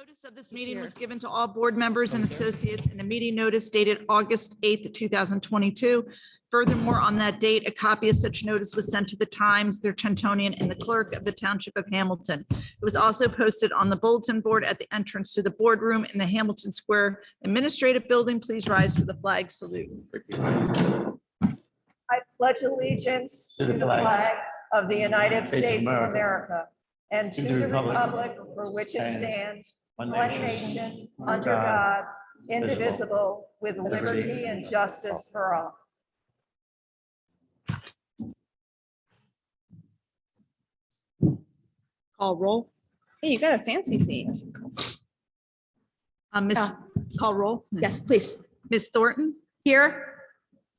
Notice of this meeting was given to all board members and associates in a meeting notice dated August 8th, 2022. Furthermore, on that date, a copy of such notice was sent to the Times, their Tentonian, and the clerk of the Township of Hamilton. It was also posted on the bulletin board at the entrance to the boardroom in the Hamilton Square Administrative Building. Please rise for the flag salute. I pledge allegiance to the flag of the United States of America and to the republic for which it stands, one nation, under God, indivisible, with liberty and justice for all. Call roll. Hey, you got a fancy seat. Call roll. Yes, please. Ms. Thornton, Here.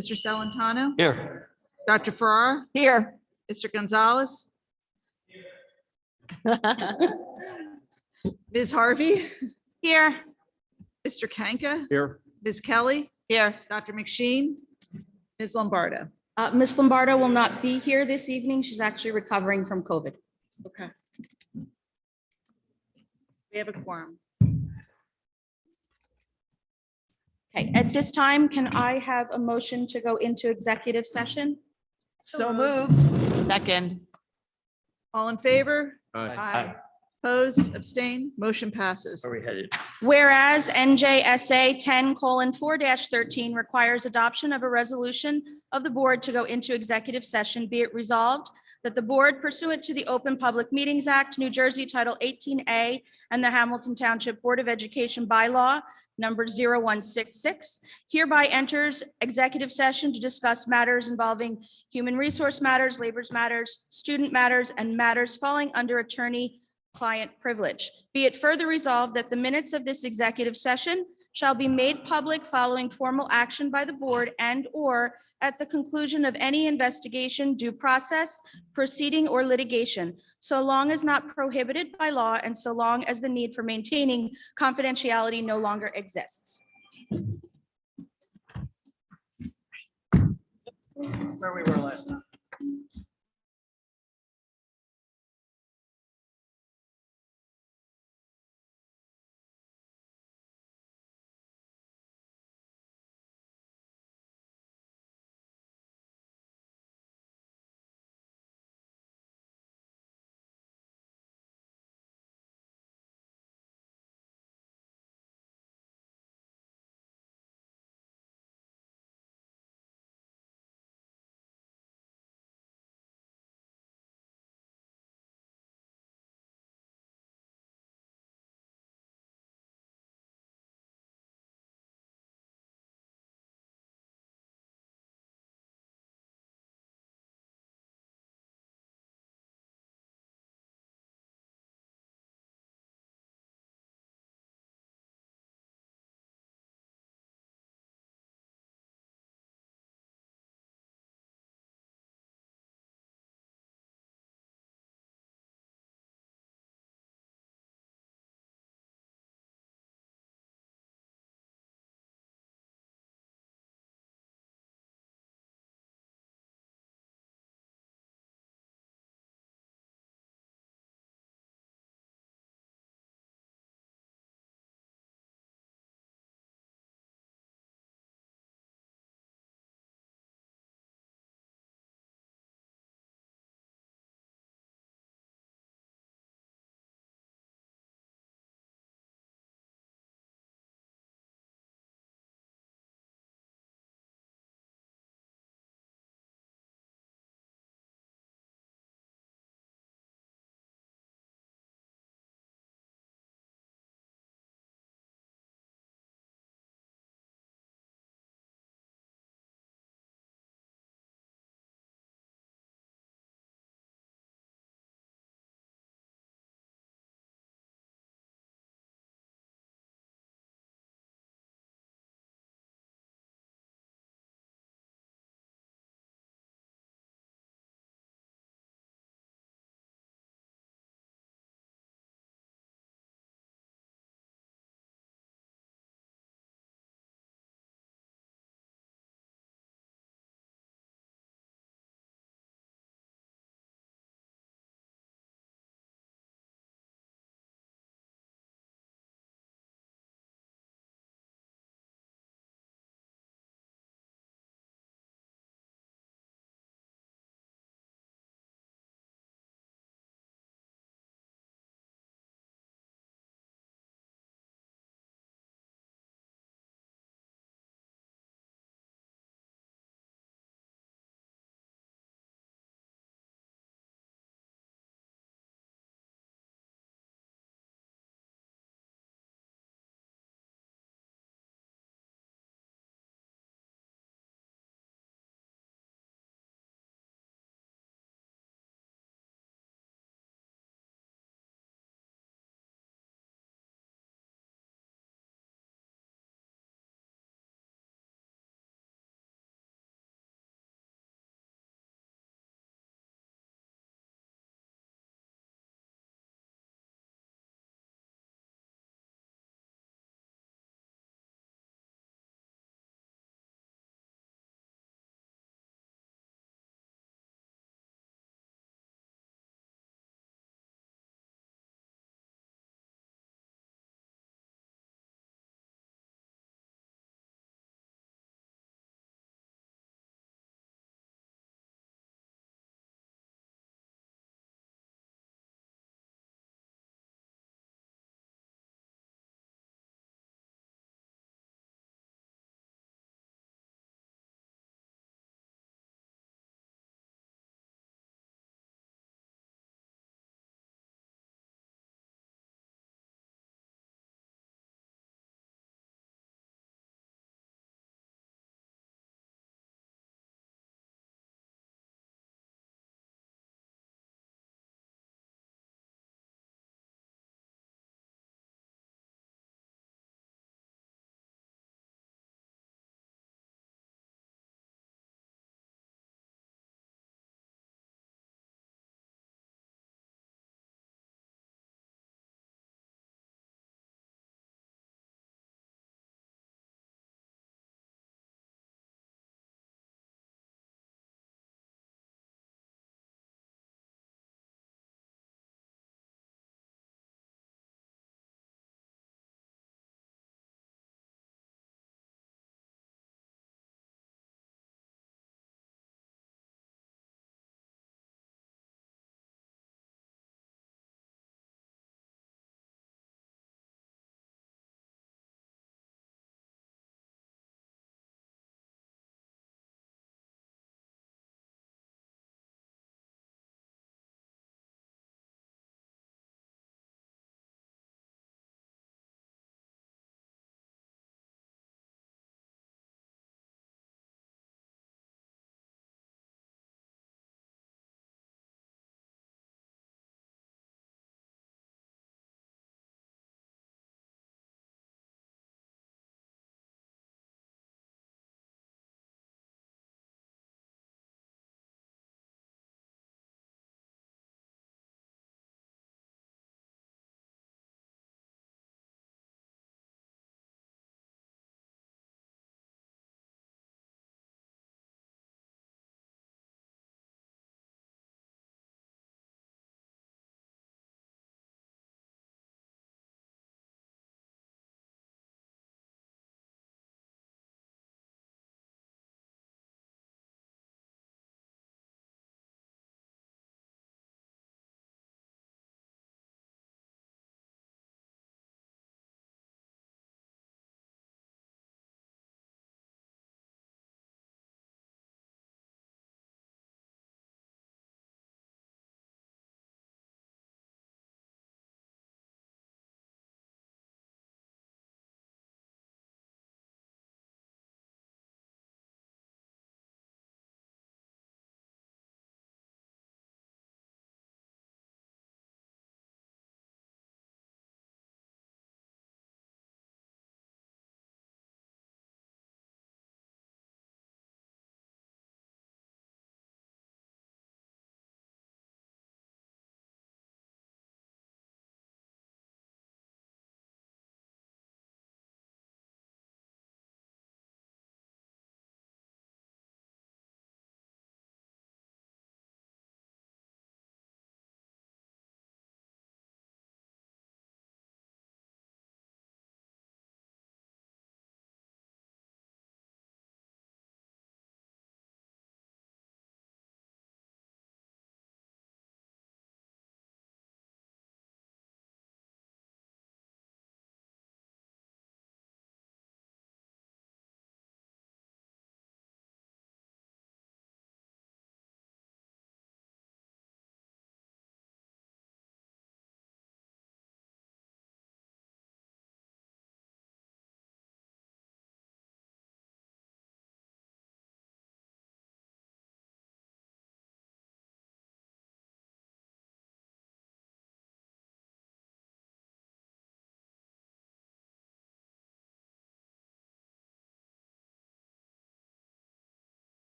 Mr. Salantano, Here. Dr. Farrar, Here. Mr. Gonzalez, Ms. Harvey, Here. Mr. Kanka, Here. Ms. Kelly, Here. Dr. McSheen, Ms. Lombardo. Ms. Lombardo will not be here this evening. She's actually recovering from COVID. Okay. We have a quorum. Okay, at this time, can I have a motion to go into executive session? So moved. Second. All in favor? Aye. Opposed, abstained, motion passes. Where are we headed? Whereas NJSA 10:4-13 requires adoption of a resolution of the board to go into executive session, be it resolved that the board pursuant to the Open Public Meetings Act, New Jersey Title 18A, and the Hamilton Township Board of Education bylaw number 0166, hereby enters executive session to discuss matters involving human resource matters, labor matters, student matters, and matters falling under attorney-client privilege. Be it further resolved that the minutes of this executive session shall be made public following formal action by the board and/or at the conclusion of any investigation, due process, proceeding, or litigation, so long as not prohibited by law and so long as the need for maintaining confidentiality no longer exists. Where we were last time.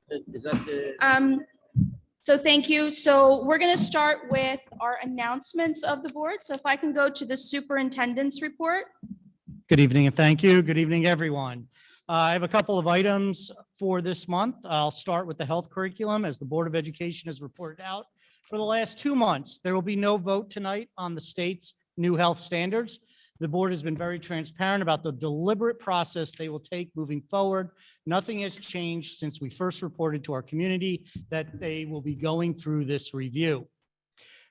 Is that the? So thank you. So we're going to start with our announcements of the board. So if I can go to the superintendent's report. Good evening and thank you. Good evening, everyone. I have a couple of items for this month. I'll start with the health curriculum. As the Board of Education has reported out for the last 2 months, there will be no vote tonight on the state's new health standards. The board has been very transparent about the deliberate process they will take moving forward. Nothing has changed since we first reported to our community that they will be going through this review.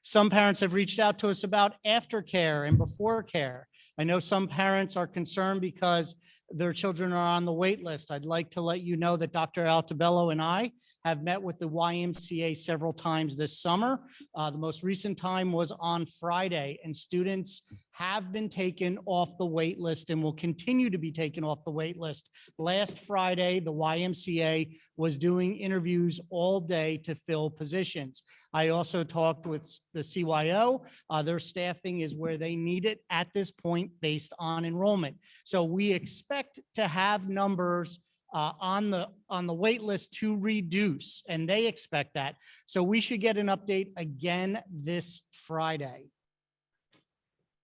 Some parents have reached out to us about aftercare and before care. I know some parents are concerned because their children are on the wait list. I'd like to let you know that Dr. Altabello and I have met with the YMCA several times this summer. The most recent time was on Friday, and students have been taken off the wait list and will continue to be taken off the wait list. Last Friday, the YMCA was doing interviews all day to fill positions. I also talked with the CYO. Their staffing is where they need it at this point based on enrollment. So we expect to have numbers on the wait list to reduce, and they expect that. So we should get an update again this Friday.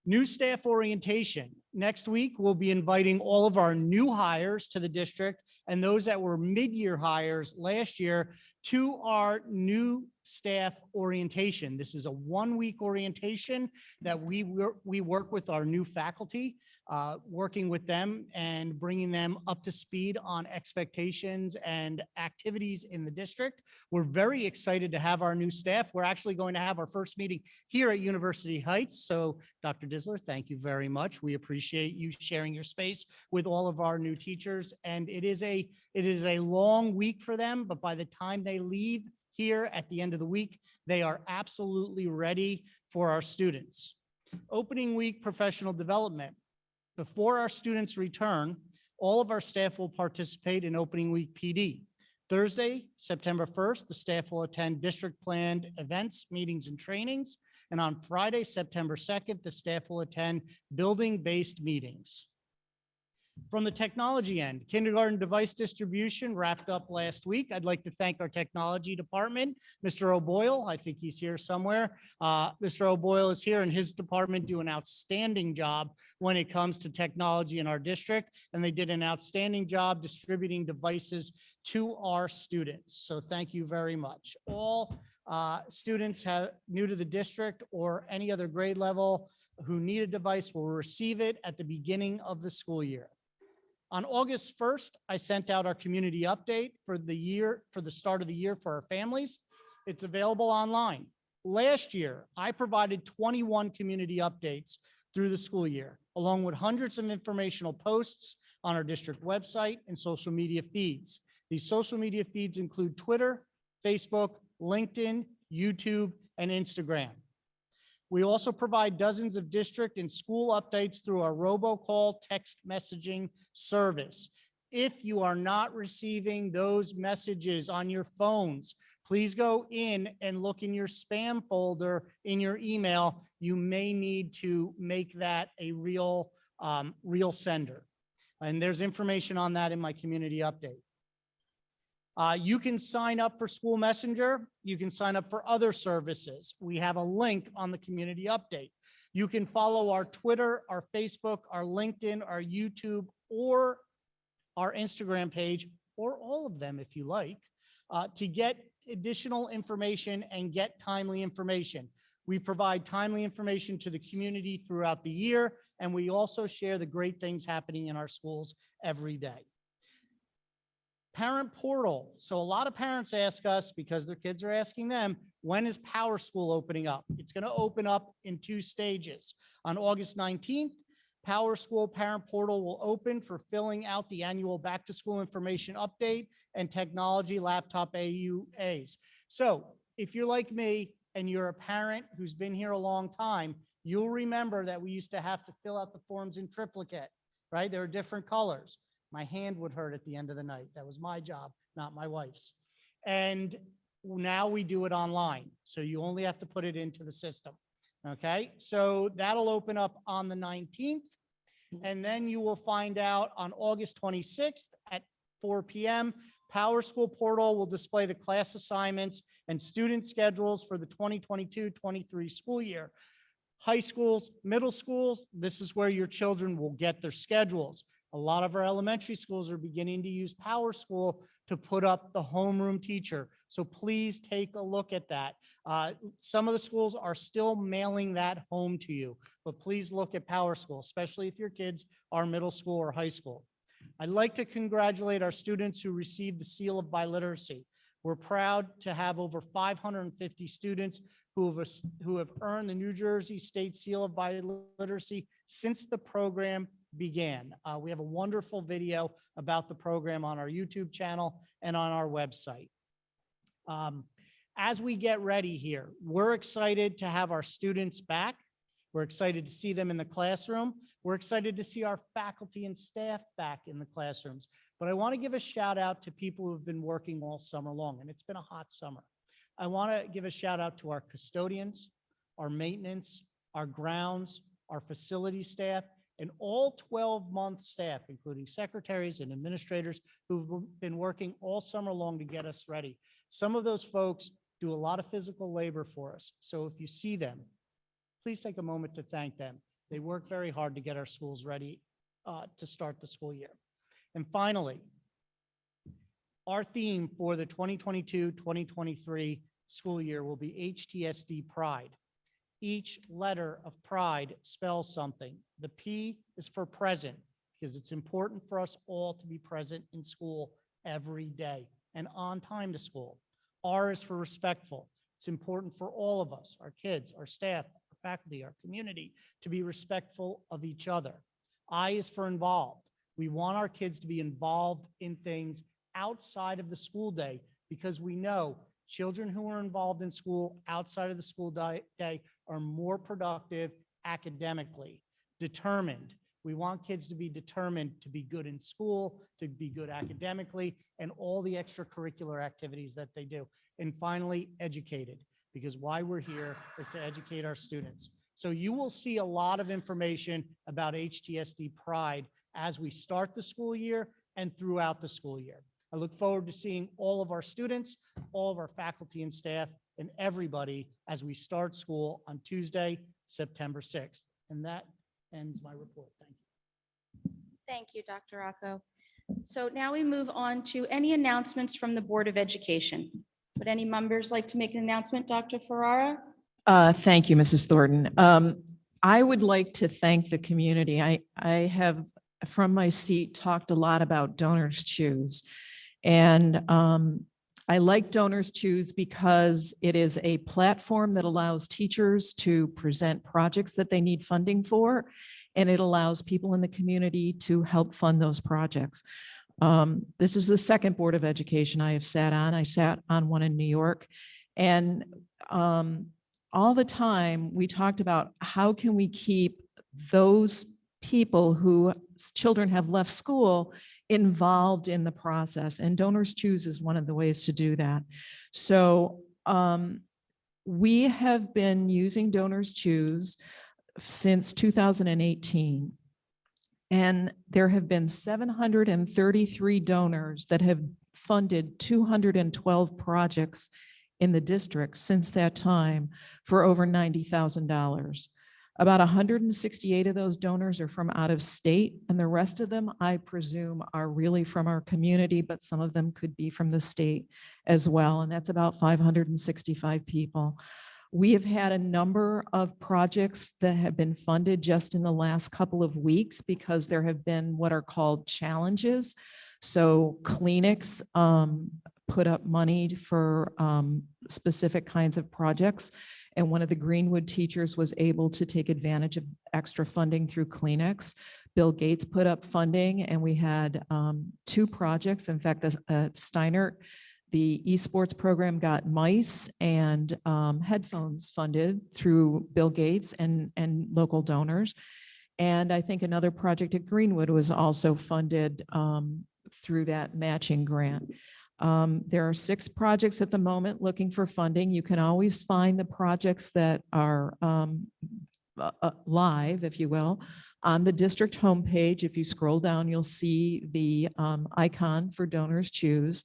New staff orientation. Next week, we'll be inviting all of our new hires to the district and those that were mid-year hires last year to our new staff orientation. This is a 1-week orientation that we work with our new faculty, working with them and bringing them up to speed on expectations and activities in the district. We're very excited to have our new staff. We're actually going to have our first meeting here at University Heights. So Dr. Disler, thank you very much. We appreciate you sharing your space with all of our new teachers. And it is a long week for them, but by the time they leave here at the end of the week, they are absolutely ready for our students. Opening week professional development. Before our students return, all of our staff will participate in opening week PD. Thursday, September 1st, the staff will attend district planned events, meetings, and trainings. And on Friday, September 2nd, the staff will attend building-based meetings. From the technology end, kindergarten device distribution wrapped up last week. I'd like to thank our technology department, Mr. O'Boyle. I think he's here somewhere. Mr. O'Boyle is here, and his department do an outstanding job when it comes to technology in our district. And they did an outstanding job distributing devices to our students. So thank you very much. All students new to the district or any other grade level who need a device will receive it at the beginning of the school year. On August 1st, I sent out our community update for the start of the year for our families. It's available online. Last year, I provided 21 community updates through the school year, along with hundreds of informational posts on our district website and social media feeds. These social media feeds include Twitter, Facebook, LinkedIn, YouTube, and Instagram. We also provide dozens of district and school updates through our robocall text messaging service. If you are not receiving those messages on your phones, please go in and look in your spam folder in your email. You may need to make that a real sender. And there's information on that in my community update. You can sign up for School Messenger. You can sign up for other services. We have a link on the community update. You can follow our Twitter, our Facebook, our LinkedIn, our YouTube, or our Instagram page, or all of them if you like, to get additional information and get timely information. We provide timely information to the community throughout the year, and we also share the great things happening in our schools every day. Parent portal. So a lot of parents ask us, because their kids are asking them, when is Power School opening up? It's going to open up in 2 stages. On August 19th, Power School Parent Portal will open for filling out the annual back to school information update and technology laptop AUAs. So if you're like me and you're a parent who's been here a long time, you'll remember that we used to have to fill out the forms in triplicate, right? There are different colors. My hand would hurt at the end of the night. That was my job, not my wife's. And now we do it online. So you only have to put it into the system. Okay, so that'll open up on the 19th. And then you will find out on August 26th at 4 p.m. Power School portal will display the class assignments and student schedules for the 2022-23 school year. High schools, middle schools, this is where your children will get their schedules. A lot of our elementary schools are beginning to use Power School to put up the homeroom teacher. So please take a look at that. Some of the schools are still mailing that home to you, but please look at Power School, especially if your kids are middle school or high school. I'd like to congratulate our students who received the Seal of Biliteracy. We're proud to have over 550 students who have earned the New Jersey State Seal of Biliteracy since the program began. We have a wonderful video about the program on our YouTube channel and on our website. As we get ready here, we're excited to have our students back. We're excited to see them in the classroom. We're excited to see our faculty and staff back in the classrooms. But I want to give a shout out to people who have been working all summer long, and it's been a hot summer. I want to give a shout out to our custodians, our maintenance, our grounds, our facility staff, and all 12-month staff, including secretaries and administrators who've been working all summer long to get us ready. Some of those folks do a lot of physical labor for us. So if you see them, please take a moment to thank them. They work very hard to get our schools ready to start the school year. And finally, our theme for the 2022-2023 school year will be HTSD Pride. Each letter of pride spells something. The P is for present, because it's important for us all to be present in school every day and on time to school. R is for respectful. It's important for all of us, our kids, our staff, our faculty, our community, to be respectful of each other. I is for involved. We want our kids to be involved in things outside of the school day, because we know children who are involved in school outside of the school day are more productive academically. Determined. We want kids to be determined to be good in school, to be good academically, and all the extracurricular activities that they do. And finally, educated, because why we're here is to educate our students. So you will see a lot of information about HTSD Pride as we start the school year and throughout the school year. I look forward to seeing all of our students, all of our faculty and staff, and everybody as we start school on Tuesday, September 6th. And that ends my report. Thank you. Thank you, Dr. Rocco. So now we move on to any announcements from the Board of Education. Would any members like to make an announcement, Dr. Ferrara? Thank you, Mrs. Thornton. I would like to thank the community. I have, from my seat, talked a lot about Donors Choose. And I like Donors Choose because it is a platform that allows teachers to present projects that they need funding for, and it allows people in the community to help fund those projects. This is the second Board of Education I have sat on. I sat on one in New York, and all the time we talked about how can we keep those people whose children have left school involved in the process, and Donors Choose is one of the ways to do that. So we have been using Donors Choose since 2018, and there have been 733 donors that have funded 212 projects in the district since that time for over $90,000. About 168 of those donors are from out of state, and the rest of them, I presume, are really from our community, but some of them could be from the state as well, and that's about 565 people. We have had a number of projects that have been funded just in the last couple of weeks because there have been what are called challenges. So clinics put up money for specific kinds of projects. And one of the Greenwood teachers was able to take advantage of extra funding through Kleenex. Bill Gates put up funding, and we had 2 projects. In fact, Steinert, the esports program, got mice and headphones funded through Bill Gates and local donors. And I think another project at Greenwood was also funded through that matching grant. There are 6 projects at the moment looking for funding. You can always find the projects that are live, if you will, on the district homepage. If you scroll down, you'll see the icon for Donors Choose.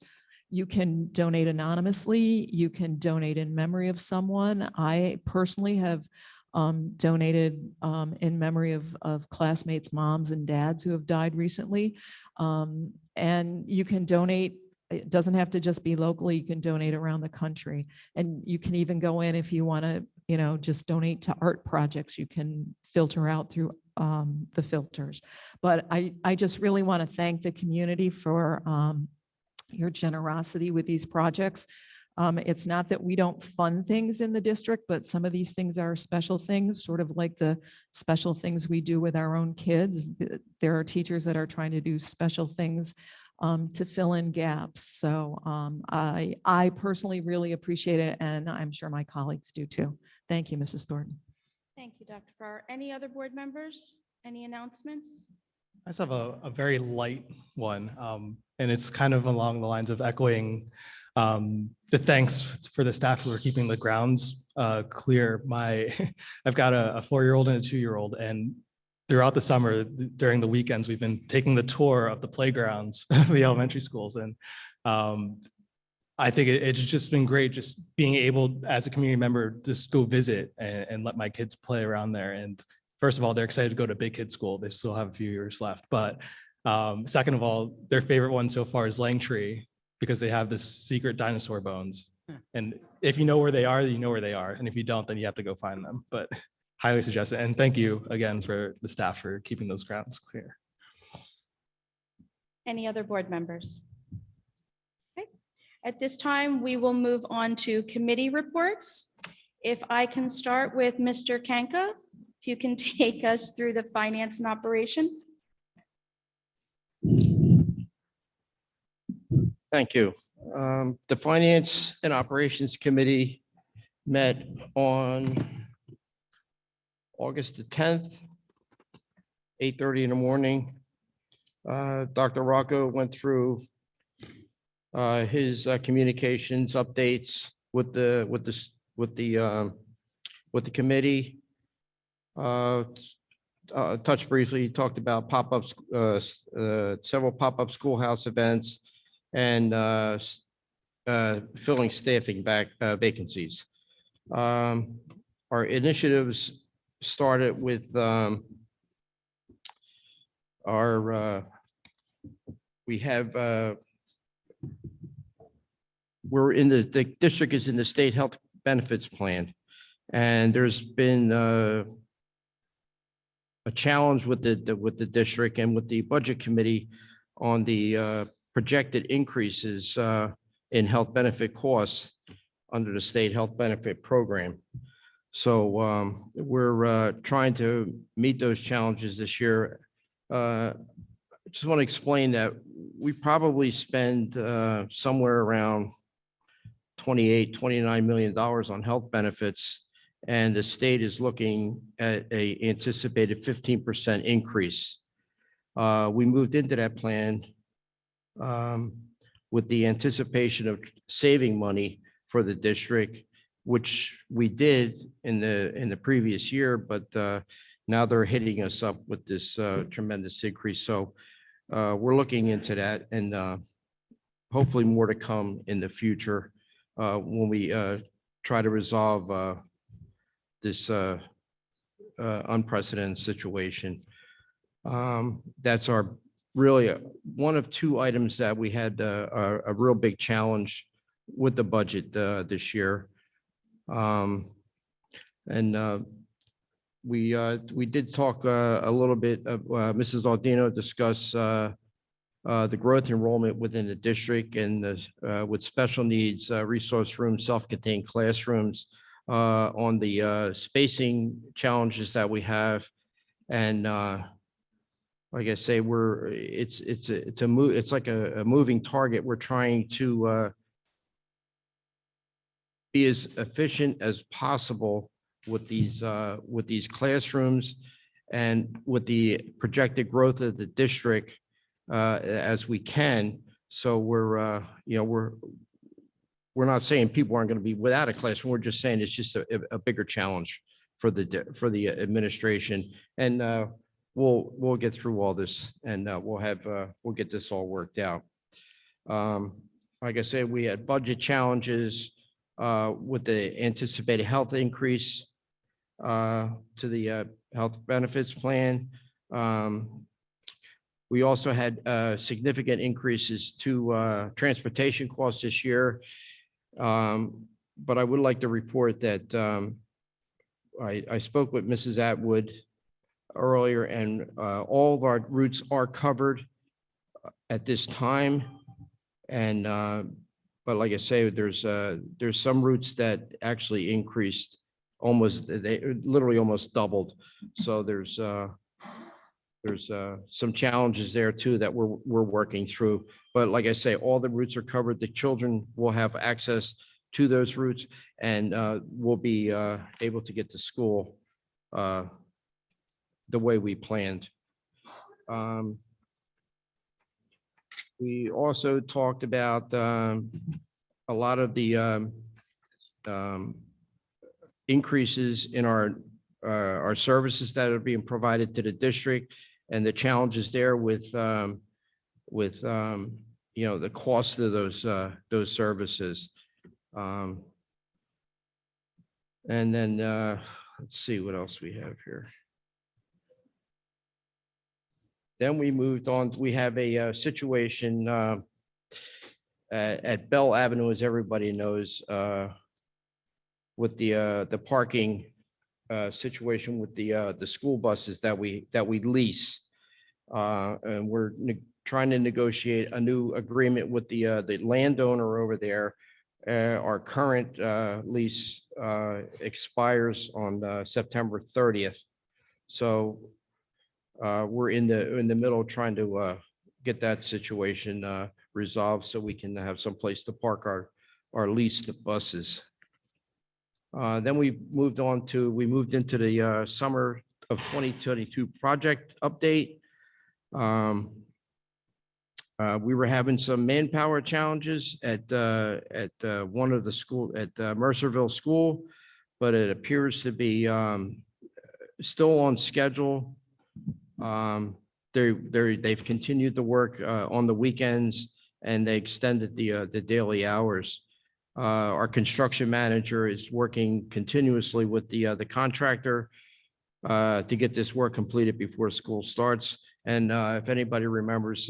You can donate anonymously. You can donate in memory of someone. I personally have donated in memory of classmates' moms and dads who have died recently. And you can donate. It doesn't have to just be locally. You can donate around the country. And you can even go in if you want to, just donate to art projects. You can filter out through the filters. But I just really want to thank the community for your generosity with these projects. It's not that we don't fund things in the district, but some of these things are special things, sort of like the special things we do with our own kids. There are teachers that are trying to do special things to fill in gaps. So I personally really appreciate it, and I'm sure my colleagues do too. Thank you, Mrs. Thornton. Thank you, Dr. Farrar. Any other board members? Any announcements? I just have a very light one, and it's kind of along the lines of echoing the thanks for the staff who are keeping the grounds clear. I've got a 4-year-old and a 2-year-old, and throughout the summer, during the weekends, we've been taking the tour of the playgrounds of the elementary schools, and I think it's just been great just being able, as a community member, just go visit and let my kids play around there. And first of all, they're excited to go to big kid school. They still have a few years left. But second of all, their favorite one so far is Langtree, because they have this secret dinosaur bones. And if you know where they are, you know where they are. And if you don't, then you have to go find them. But highly suggest it. And thank you again for the staff for keeping those grounds clear. Any other board members? Okay. At this time, we will move on to committee reports. If I can start with Mr. Kanka, if you can take us through the finance and operation. Thank you. The Finance and Operations Committee met on August the 10th, 8:30 in the morning. Dr. Rocco went through his communications updates with the committee. Touched briefly, he talked about pop-ups, several pop-up schoolhouse events, and filling staffing vacancies. Our initiatives started with we're in the district is in the state health benefits plan, and there's been a challenge with the district and with the budget committee on the projected increases in health benefit costs under the state health benefit program. So we're trying to meet those challenges this year. I just want to explain that we probably spend somewhere around $29 million on health benefits, and the state is looking at a anticipated 15% increase. We moved into that plan with the anticipation of saving money for the district, which we did in the previous year, but now they're hitting us up with this tremendous increase. So we're looking into that, and hopefully more to come in the future when we try to resolve this unprecedented situation. That's our really one of two items that we had a real big challenge with the budget this year. We did talk a little bit of Mrs. Aldino discuss the growth enrollment within the district, and with special needs, resource rooms, self-contained classrooms, on the spacing challenges that we have. And like I say, it's like a moving target. We're trying to be as efficient as possible with these classrooms and with the projected growth of the district as we can. So we're not saying people aren't going to be without a classroom. We're just saying it's just a bigger challenge for the administration. And we'll get through all this and we'll get this all worked out. Like I said, we had budget challenges with the anticipated health increase to the health benefits plan. We also had significant increases to transportation costs this year. But I would like to report that I spoke with Mrs. Atwood earlier, and all of our routes are covered at this time. And but like I say, there's some routes that actually increased they literally almost doubled. So there's some challenges there too that we're working through. But like I say, all the routes are covered. The children will have access to those routes, and we'll be able to get to school the way we planned. We also talked about a lot of the increases in our services that are being provided to the district, and the challenges there with the cost of those services. And then let's see what else we have here. Then we moved on. We have a situation at Bell Avenue, as everybody knows, with the parking situation with the school buses that we lease. And we're trying to negotiate a new agreement with the landowner over there. Our current lease expires on September 30th. So we're in the middle of trying to get that situation resolved so we can have some place to park our leased buses. Then we moved into the summer of 2022 project update. We were having some manpower challenges at one of the school at Mercerville School, but it appears to be still on schedule. They've continued to work on the weekends, and they extended the daily hours. Our construction manager is working continuously with the contractor to get this work completed before school starts. And if anybody remembers,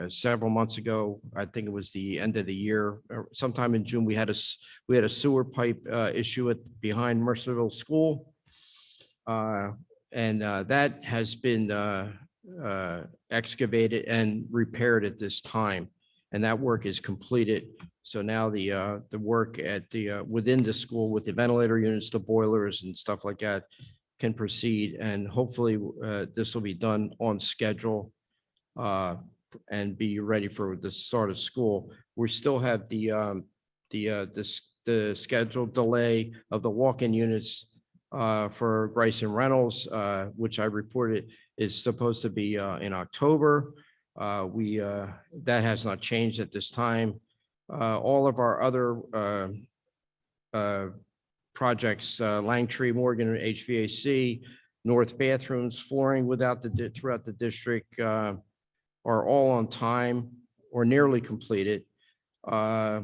several months ago, I think it was the end of the year, sometime in June, we had a sewer pipe issue behind Mercerville School. And that has been excavated and repaired at this time, and that work is completed. So now the work at within the school with the ventilator units, the boilers and stuff like that can proceed, and hopefully this will be done on schedule and be ready for the start of school. We still have the scheduled delay of the walk-in units for Bryson Reynolds, which I reported is supposed to be in October. That has not changed at this time. All of our other projects, Langtree, Morgan, HVAC, north bathrooms, flooring throughout the district are all on time or nearly completed. There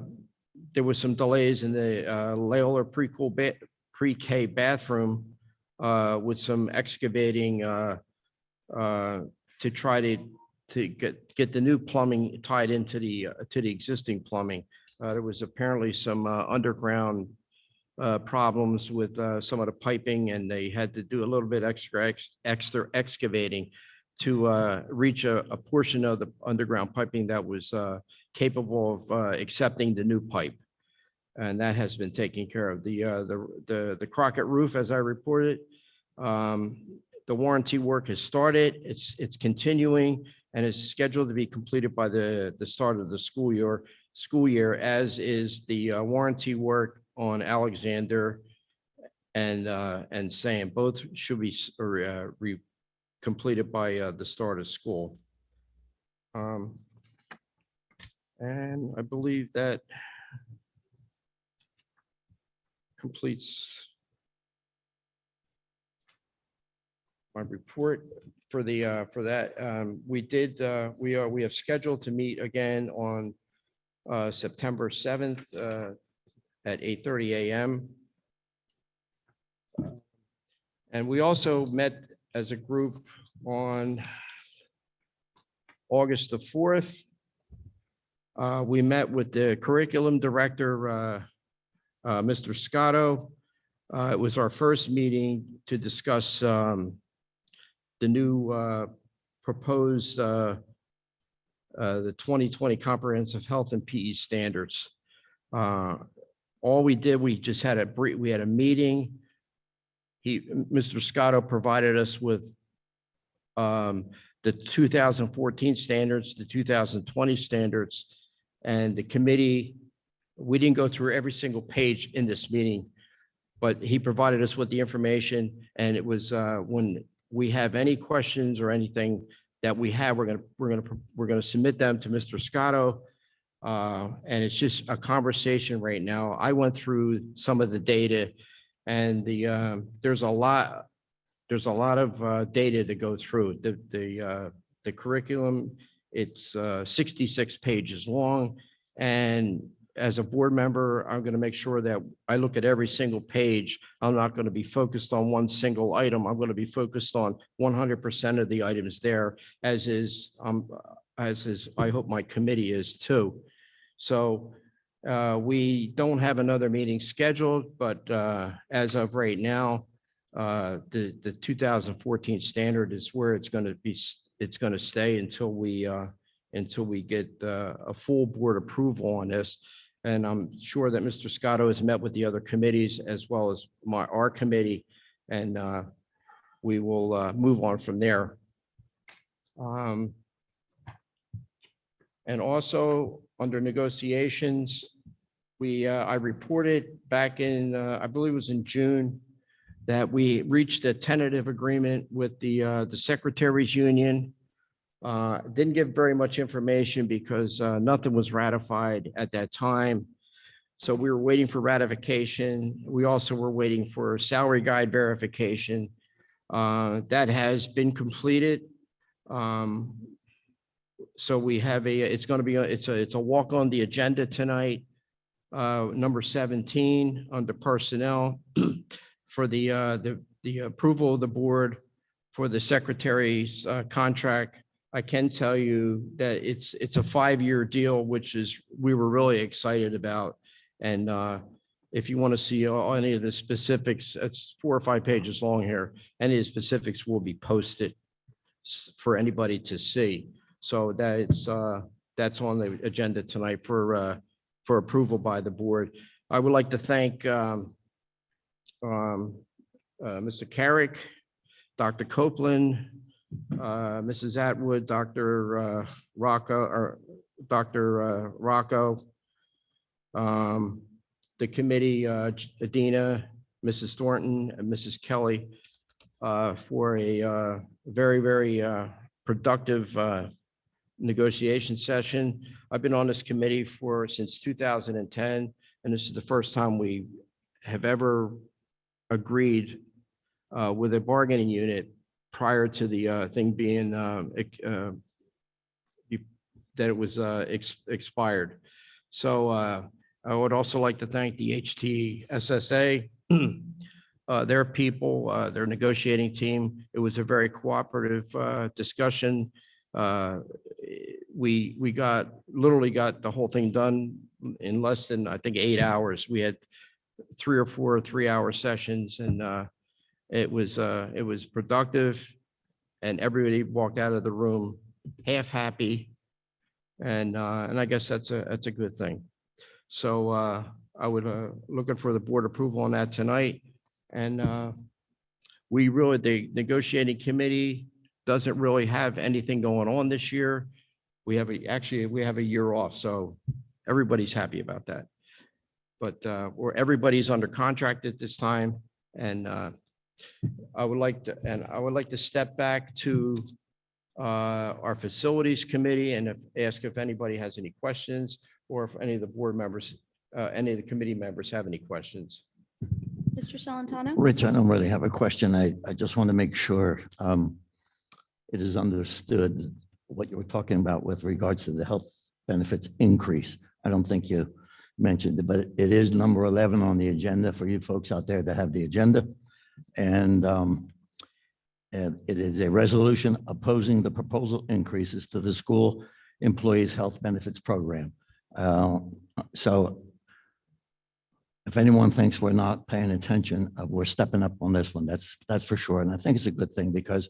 was some delays in the Loyola pre-K bathroom with some excavating to try to get the new plumbing tied into the existing plumbing. There was apparently some underground problems with some of the piping, and they had to do a little bit extra excavating to reach a portion of the underground piping that was capable of accepting the new pipe. And that has been taken care of. The Crockett roof, as I reported, the warranty work has started. It's continuing and is scheduled to be completed by the start of the school year, as is the warranty work on Alexander and Sam. Both should be completed by the start of school. And I believe that completes my report for that. We have scheduled to meet again on September 7th at 8:30 a.m. And we also met as a group on August the 4th. We met with the curriculum director, Mr. Scotto. It was our first meeting to discuss the new proposed the 2020 comprehensive health and PE standards. All we did, we just had we had a meeting. Mr. Scotto provided us with the 2014 standards, the 2020 standards, and the committee. We didn't go through every single page in this meeting, but he provided us with the information, and it was when we have any questions or anything that we have, we're gonna submit them to Mr. Scotto. And it's just a conversation right now. I went through some of the data, and there's a lot of data to go through. The curriculum, it's 66 pages long, and as a board member, I'm going to make sure that I look at every single page. I'm not going to be focused on one single item. I'm going to be focused on 100% of the items there, as is I hope my committee is too. So we don't have another meeting scheduled, but as of right now, the 2014 standard is where it's going to be. It's going to stay until we get a full board approval on this. And I'm sure that Mr. Scotto has met with the other committees as well as our committee, and we will move on from there. And also under negotiations, I reported back in, I believe it was in June, that we reached a tentative agreement with the Secretaries Union. Didn't give very much information because nothing was ratified at that time. So we were waiting for ratification. We also were waiting for salary guide verification. That has been completed. So we have it's going to be, it's a walk on the agenda tonight. Number 17 under personnel for the approval of the board for the secretary's contract. I can tell you that it's a 5-year deal, which we were really excited about. And if you want to see any of the specifics, it's 4 or 5 pages long here. Any of the specifics will be posted for anybody to see. So that's on the agenda tonight for approval by the board. I would like to thank Mr. Carrick, Dr. Copeland, Mrs. Atwood, Dr. Rocco, the committee, Adina, Mrs. Thornton, and Mrs. Kelly, for a very, very productive negotiation session. I've been on this committee since 2010, and this is the first time we have ever agreed with a bargaining unit prior to the thing being that it was expired. So I would also like to thank the HTSSA, their people, their negotiating team. It was a very cooperative discussion. We literally got the whole thing done in less than, I think, 8 hours. We had 3 or 4 3-hour sessions, and it was productive, and everybody walked out of the room half happy, and I guess that's a good thing. So I would looking for the board approval on that tonight, and the negotiating committee doesn't really have anything going on this year. We have a year off, so everybody's happy about that. But everybody's under contract at this time, and I would like to step back to our facilities committee and ask if anybody has any questions, or if any of the board members, any of the committee members have any questions. Mr. Salantano? Rich, I don't really have a question. I just want to make sure it is understood what you were talking about with regards to the health benefits increase. I don't think you mentioned it, but it is number 11 on the agenda for you folks out there that have the agenda. And it is a resolution opposing the proposal increases to the school employees' health benefits program. So if anyone thinks we're not paying attention, we're stepping up on this one. That's for sure. And I think it's a good thing because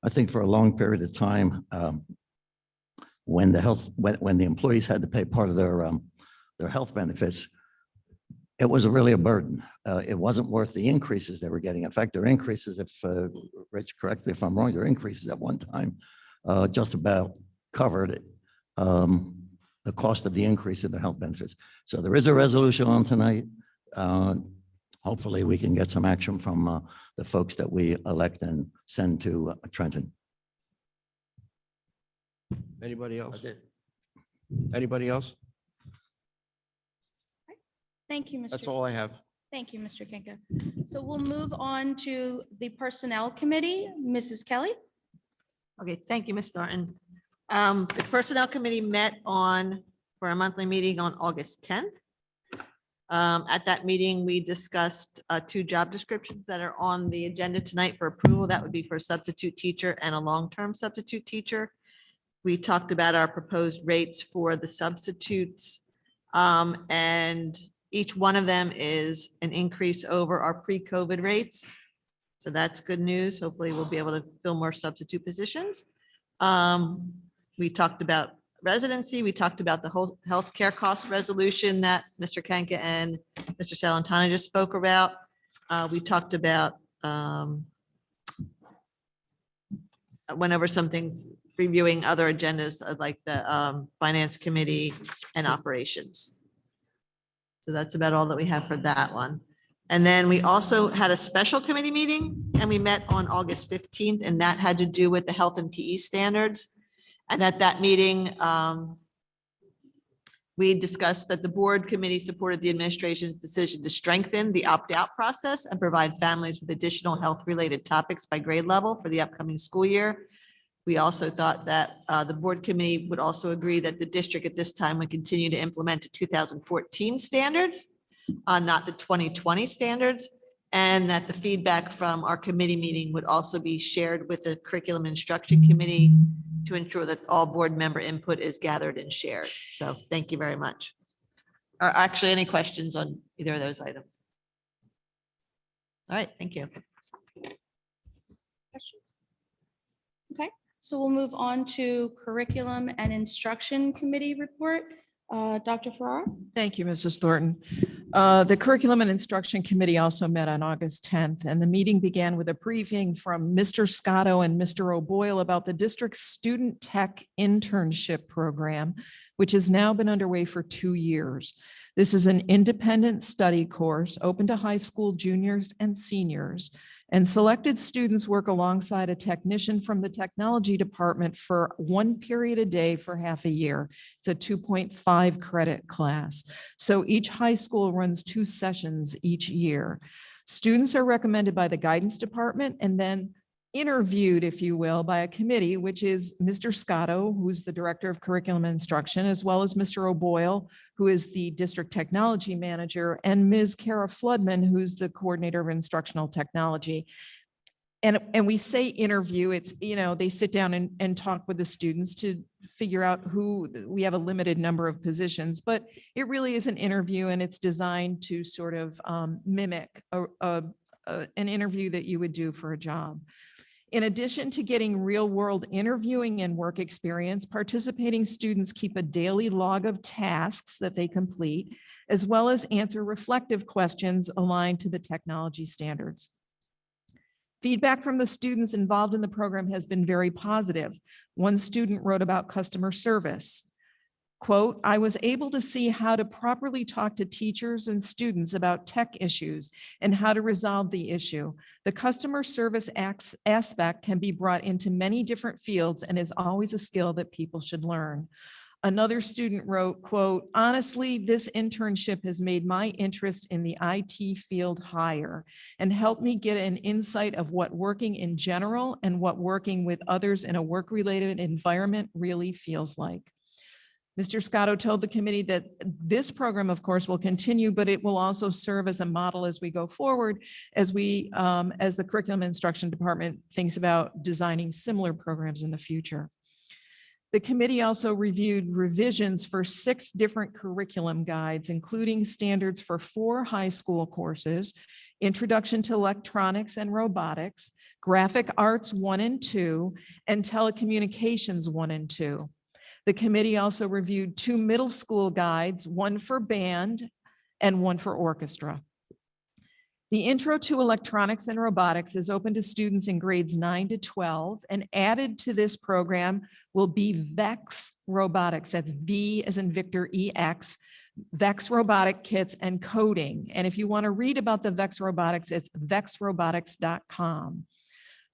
I think for a long period of time, when the employees had to pay part of their health benefits, it was really a burden. It wasn't worth the increases they were getting. In fact, their increases, if Rich, correct me if I'm wrong, their increases at one time just about covered the cost of the increase in their health benefits. So there is a resolution on tonight. Hopefully we can get some action from the folks that we elect and send to Trenton. Anybody else? That's it. Anybody else? Thank you, Mr. That's all I have. Thank you, Mr. Kinka. So we'll move on to the Personnel Committee. Mrs. Kelly? Okay, thank you, Ms. Thornton. The Personnel Committee met for a monthly meeting on August 10th. At that meeting, we discussed 2 job descriptions that are on the agenda tonight for approval. That would be for a substitute teacher and a long-term substitute teacher. We talked about our proposed rates for the substitutes, and each one of them is an increase over our pre-COVID rates. So that's good news. Hopefully we'll be able to fill more substitute positions. We talked about residency. We talked about the whole healthcare cost resolution that Mr. Kanka and Mr. Salantano just spoke about. We talked about, went over some things, reviewing other agendas like the Finance Committee and operations. So that's about all that we have for that one. And then we also had a special committee meeting and we met on August 15th, and that had to do with the health and PE standards. And at that meeting, we discussed that the board committee supported the administration's decision to strengthen the opt-out process and provide families with additional health-related topics by grade level for the upcoming school year. We also thought that the board committee would also agree that the district at this time would continue to implement the 2014 standards, not the 2020 standards, and that the feedback from our committee meeting would also be shared with the Curriculum Instruction Committee to ensure that all board member input is gathered and shared. So thank you very much. Or actually, any questions on either of those items? All right, thank you. Okay, so we'll move on to Curriculum and Instruction Committee report. Dr. Farrar? Thank you, Mrs. Thornton. The Curriculum and Instruction Committee also met on August 10th, and the meeting began with a briefing from Mr. Scotto and Mr. O'Boyle about the district's Student Tech Internship Program, which has now been underway for 2 years. This is an independent study course open to high school juniors and seniors, and selected students work alongside a technician from the technology department for 1 period a day for half a year. It's a 2.5 credit class. So each high school runs 2 sessions each year. Students are recommended by the guidance department and then interviewed, if you will, by a committee, which is Mr. Scotto, who's the Director of Curriculum and Instruction, as well as Mr. O'Boyle, who is the District Technology Manager, and Ms. Kara Floodman, who's the Coordinator of Instructional Technology. And we say interview, it's, you know, they sit down and talk with the students to figure out who, we have a limited number of positions, but it really is an interview, and it's designed to sort of mimic an interview that you would do for a job. In addition to getting real-world interviewing and work experience, participating students keep a daily log of tasks that they complete, as well as answer reflective questions aligned to the technology standards. Feedback from the students involved in the program has been very positive. One student wrote about customer service. Quote, "I was able to see how to properly talk to teachers and students about tech issues and how to resolve the issue. The customer service aspect can be brought into many different fields and is always a skill that people should learn. Another student wrote, quote, "Honestly, this internship has made my interest in the IT field higher and helped me get an insight of what working in general and what working with others in a work-related environment really feels like." Mr. Scotto told the committee that this program, of course, will continue, but it will also serve as a model as we go forward, as the curriculum instruction department thinks about designing similar programs in the future. The committee also reviewed revisions for 6 different curriculum guides, including standards for 4 high school courses: Introduction to Electronics and Robotics, Graphic Arts 1 and 2, and Telecommunications 1 and 2. The committee also reviewed 2 middle school guides, one for band and one for orchestra. The Intro to Electronics and Robotics is open to students in grades 9 to 12, and added to this program will be VEX Robotics. That's V as in Victor, EX, VEX Robotic Kits and Coding. And if you want to read about the VEX Robotics, it's vexrobotics.com.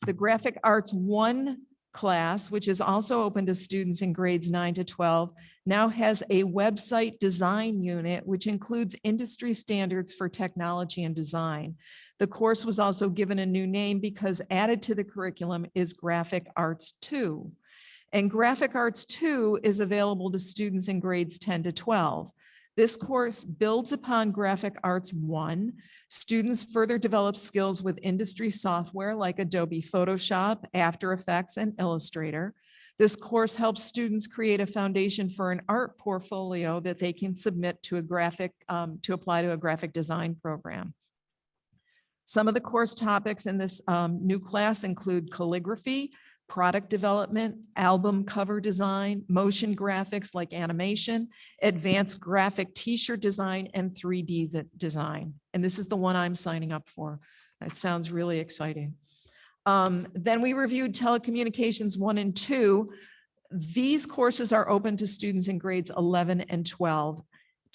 The Graphic Arts 1 class, which is also open to students in grades 9 to 12, now has a website design unit, which includes industry standards for technology and design. The course was also given a new name because added to the curriculum is Graphic Arts 2. And Graphic Arts 2 is available to students in grades 10 to 12. This course builds upon Graphic Arts 1. Students further develop skills with industry software like Adobe Photoshop, After Effects, and Illustrator. This course helps students create a foundation for an art portfolio that they can submit to to apply to a graphic design program. Some of the course topics in this new class include calligraphy, product development, album cover design, motion graphics like animation, advanced graphic t-shirt design, and 3D design. And this is the one I'm signing up for. It sounds really exciting. Then we reviewed telecommunications 1 and 2. These courses are open to students in grades 11 and 12.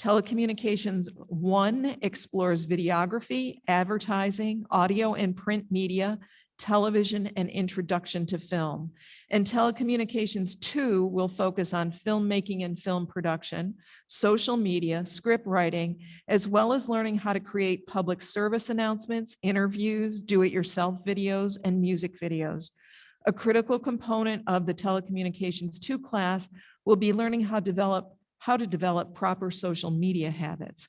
Telecommunications 1 explores videography, advertising, audio and print media, television, and introduction to film. And Telecommunications 2 will focus on filmmaking and film production, social media, script writing, as well as learning how to create public service announcements, interviews, do-it-yourself videos, and music videos. A critical component of the Telecommunications 2 class will be learning how to develop proper social media habits.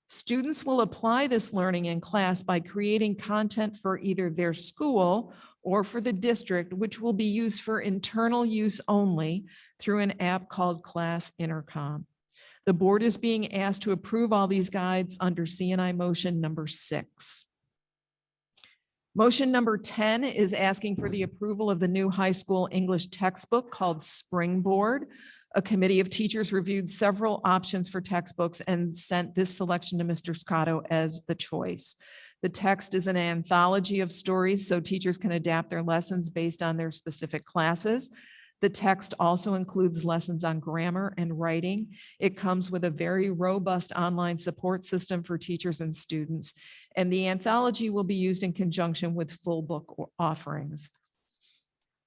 Students will apply this learning in class by creating content for either their school or for the district, which will be used for internal use only through an app called Class Intercom. The board is being asked to approve all these guides under C&I motion number 6. Motion number 10 is asking for the approval of the new high school English textbook called Springboard. A committee of teachers reviewed several options for textbooks and sent this selection to Mr. Scotto as the choice. The text is an anthology of stories so teachers can adapt their lessons based on their specific classes. The text also includes lessons on grammar and writing. It comes with a very robust online support system for teachers and students, and the anthology will be used in conjunction with full book offerings.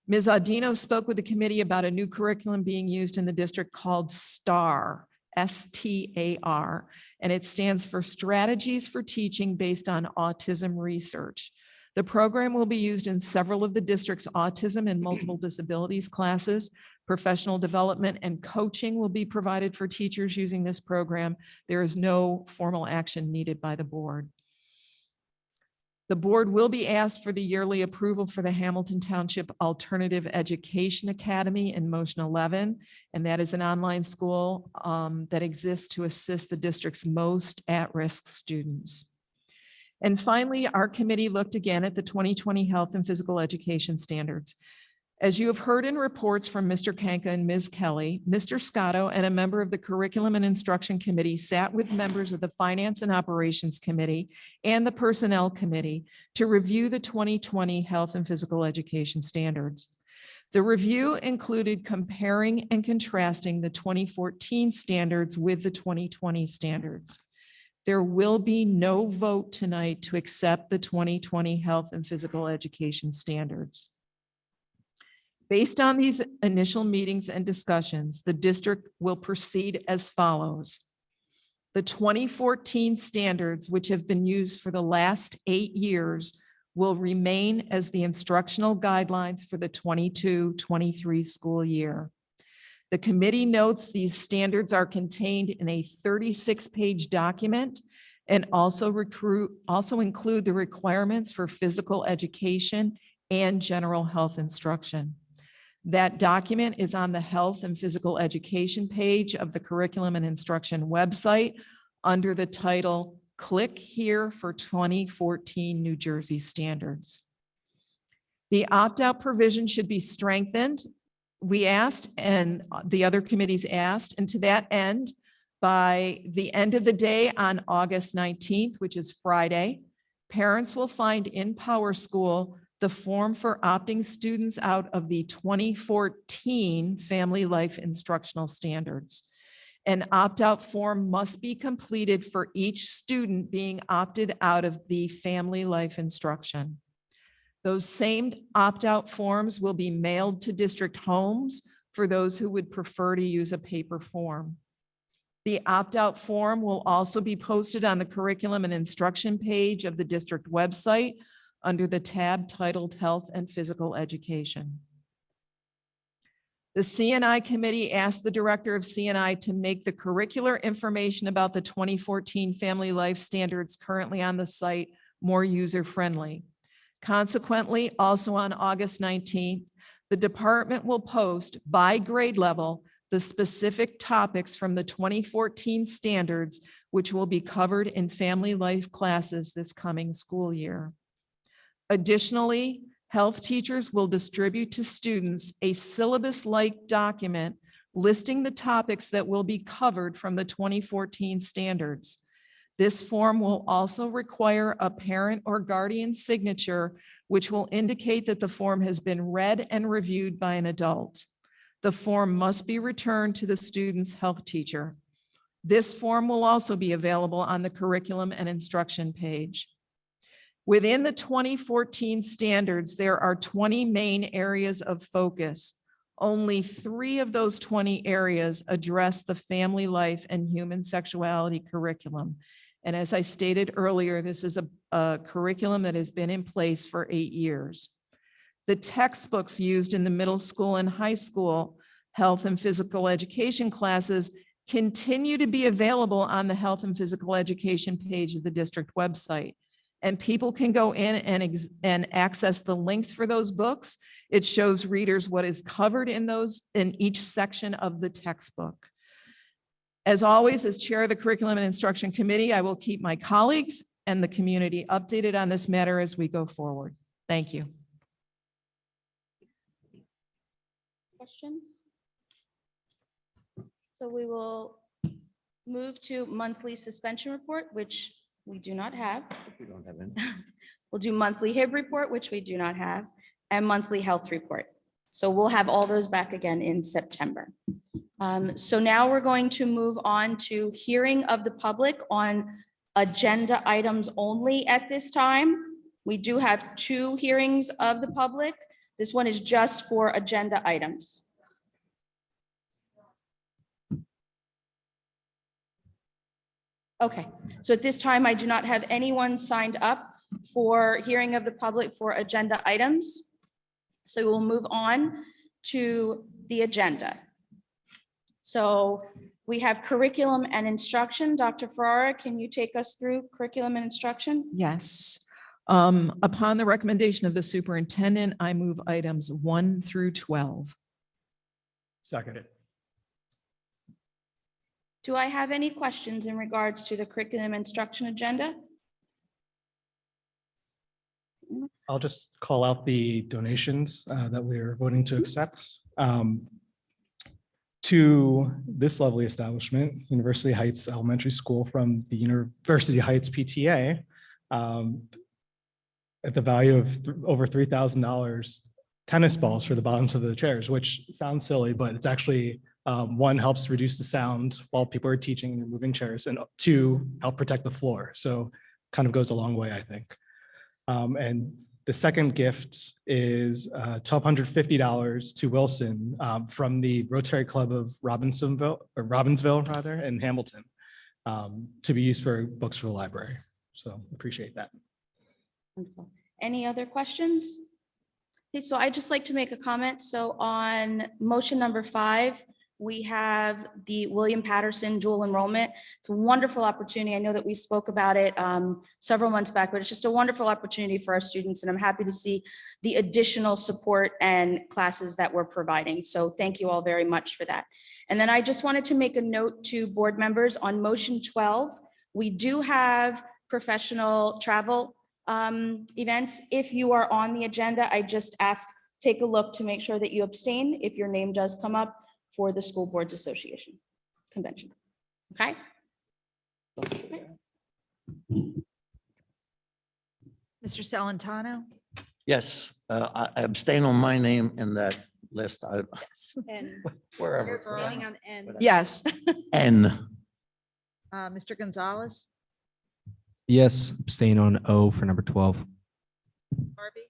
Ms. Audino spoke with the committee about a new curriculum being used in the district called STAR, S-T-A-R, and it stands for Strategies for Teaching Based on Autism Research. The program will be used in several of the district's autism and multiple disabilities classes. Professional development and coaching will be provided for teachers using this program. There is no formal action needed by the board. The board will be asked for the yearly approval for the Hamilton Township Alternative Education Academy in Motion 11, and that is an online school that exists to assist the district's most at-risk students. And finally, our committee looked again at the 2020 health and physical education standards. As you have heard in reports from Mr. Kanka and Ms. Kelly, Mr. Scotto and a member of the Curriculum and Instruction Committee sat with members of the Finance and Operations Committee and the Personnel Committee to review the 2020 health and physical education standards. The review included comparing and contrasting the 2014 standards with the 2020 standards. There will be no vote tonight to accept the 2020 health and physical education standards. Based on these initial meetings and discussions, the district will proceed as follows. The 2014 standards, which have been used for the last 8 years, will remain as the instructional guidelines for the 22-23 school year. The committee notes these standards are contained in a 36-page document and also include the requirements for physical education and general health instruction. That document is on the Health and Physical Education page of the Curriculum and Instruction website under the title, Click Here for 2014 New Jersey Standards. The opt-out provision should be strengthened. We asked, and the other committees asked, and to that end, by the end of the day on August 19th, which is Friday, parents will find in Power School the form for opting students out of the 2014 Family Life Instructional Standards. An opt-out form must be completed for each student being opted out of the Family Life Instruction. Those same opt-out forms will be mailed to district homes for those who would prefer to use a paper form. The opt-out form will also be posted on the Curriculum and Instruction page of the district website under the tab titled Health and Physical Education. The CNI committee asked the director of CNI to make the curricular information about the 2014 Family Life Standards currently on the site more user-friendly. Consequently, also on August 19th, the department will post by grade level the specific topics from the 2014 standards, which will be covered in family life classes this coming school year. Additionally, health teachers will distribute to students a syllabus-like document listing the topics that will be covered from the 2014 standards. This form will also require a parent or guardian signature, which will indicate that the form has been read and reviewed by an adult. The form must be returned to the student's health teacher. This form will also be available on the Curriculum and Instruction page. Within the 2014 standards, there are 20 main areas of focus. Only 3 of those 20 areas address the family life and human sexuality curriculum. And as I stated earlier, this is a curriculum that has been in place for 8 years. The textbooks used in the middle school and high school health and physical education classes continue to be available on the Health and Physical Education page of the district website. And people can go in and access the links for those books. It shows readers what is covered in each section of the textbook. As always, as chair of the Curriculum and Instruction Committee, I will keep my colleagues and the community updated on this matter as we go forward. Thank you. Questions? So we will move to monthly suspension report, which we do not have. We don't have any. We'll do monthly HIB report, which we do not have, and monthly health report. So we'll have all those back again in September. So now we're going to move on to hearing of the public on agenda items only at this time. We do have 2 hearings of the public. This one is just for agenda items. Okay, so at this time, I do not have anyone signed up for hearing of the public for agenda items. So we'll move on to the agenda. So we have curriculum and instruction. Dr. Ferrara, can you take us through curriculum and instruction? Yes. Upon the recommendation of the superintendent, I move items 1 through 12. Seconded. Do I have any questions in regards to the curriculum instruction agenda? I'll just call out the donations that we're voting to accept. To this lovely establishment, University Heights Elementary School, from the University Heights PTA, at the value of over $3,000, tennis balls for the bottoms of the chairs, which sounds silly, but it's actually, 1, helps reduce the sound while people are teaching and moving chairs, and 2, help protect the floor. So kind of goes a long way, I think. And The second gift is $1,250 to Wilson from the Rotary Club of Robbinsville rather, in Hamilton, to be used for books for the library. So appreciate that. Wonderful. Any other questions? Okay, so I'd just like to make a comment. So on motion number 5, we have the William Patterson dual enrollment. It's a wonderful opportunity. I know that we spoke about it several months back, but it's just a wonderful opportunity for our students. And I'm happy to see the additional support and classes that we're providing. So thank you all very much for that. And then I just wanted to make a note to board members on motion 12. We do have professional travel events. If you are on the agenda, I just ask, take a look to make sure that you abstain if your name does come up for the School Boards Association convention. Okay? Mr. Salantano? Yes, I abstain on my name in that list. And Wherever. abstaining on N. Yes. N. Mr. Gonzalez? Yes, abstain on O for number 12. Harvey?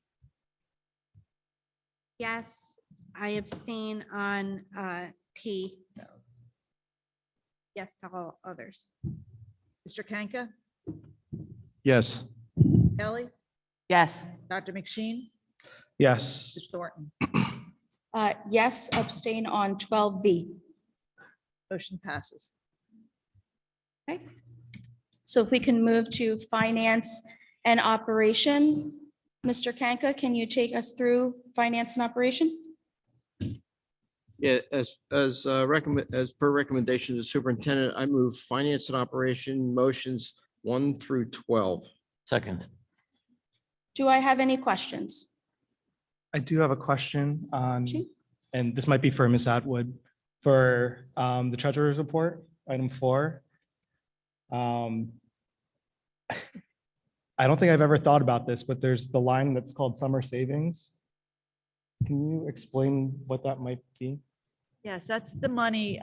Yes, I abstain on P. Yes to all others. Mr. Kanka? Yes. Kelly? Yes. Dr. McSheen? Yes. Mr. Thornton? Yes, abstain on 12B. Motion passes. Okay. So if we can move to finance and operation. Mr. Kanka, can you take us through finance and operation? Yeah, as per recommendation of the superintendent, I move finance and operation motions 1 through 12. Second. Do I have any questions? I do have a question on, Sure. and this might be for Ms. Atwood, for the treasurer's report, item 4. I don't think I've ever thought about this, but there's the line that's called summer savings. Can you explain what that might be? Yes, that's the money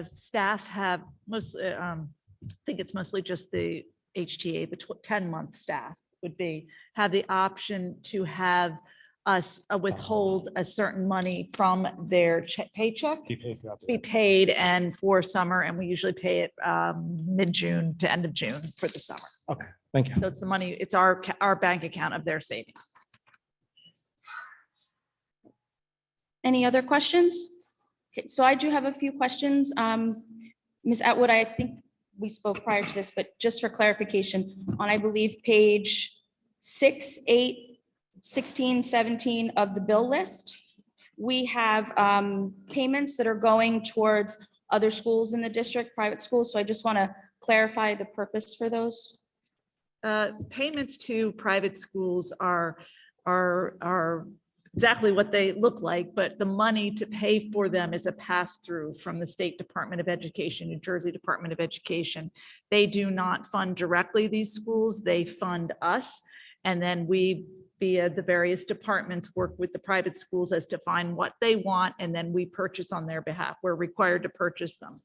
staff have mostly, I think it's mostly just the HTA, the 10-month staff would have the option to have us withhold a certain money from their paycheck, Do you pay throughout the be year? paid and for summer, and we usually pay it mid-June to end of June for the summer. Okay, thank you. So it's the money, it's our bank account of their savings. Any other questions? Okay, so I do have a few questions. Ms. Atwood, I think we spoke prior to this, but just for clarification, on, I believe, page 6, 8, 16, 17 of the bill list, we have payments that are going towards other schools in the district, private schools. So I just want to clarify the purpose for those. Payments to private schools are exactly what they look like, but the money to pay for them is a pass-through from the State Department of Education, New Jersey Department of Education. They do not fund directly these schools, they fund us. And then we, via the various departments, work with the private schools as to find what they want, and then we purchase on their behalf. We're required to purchase them.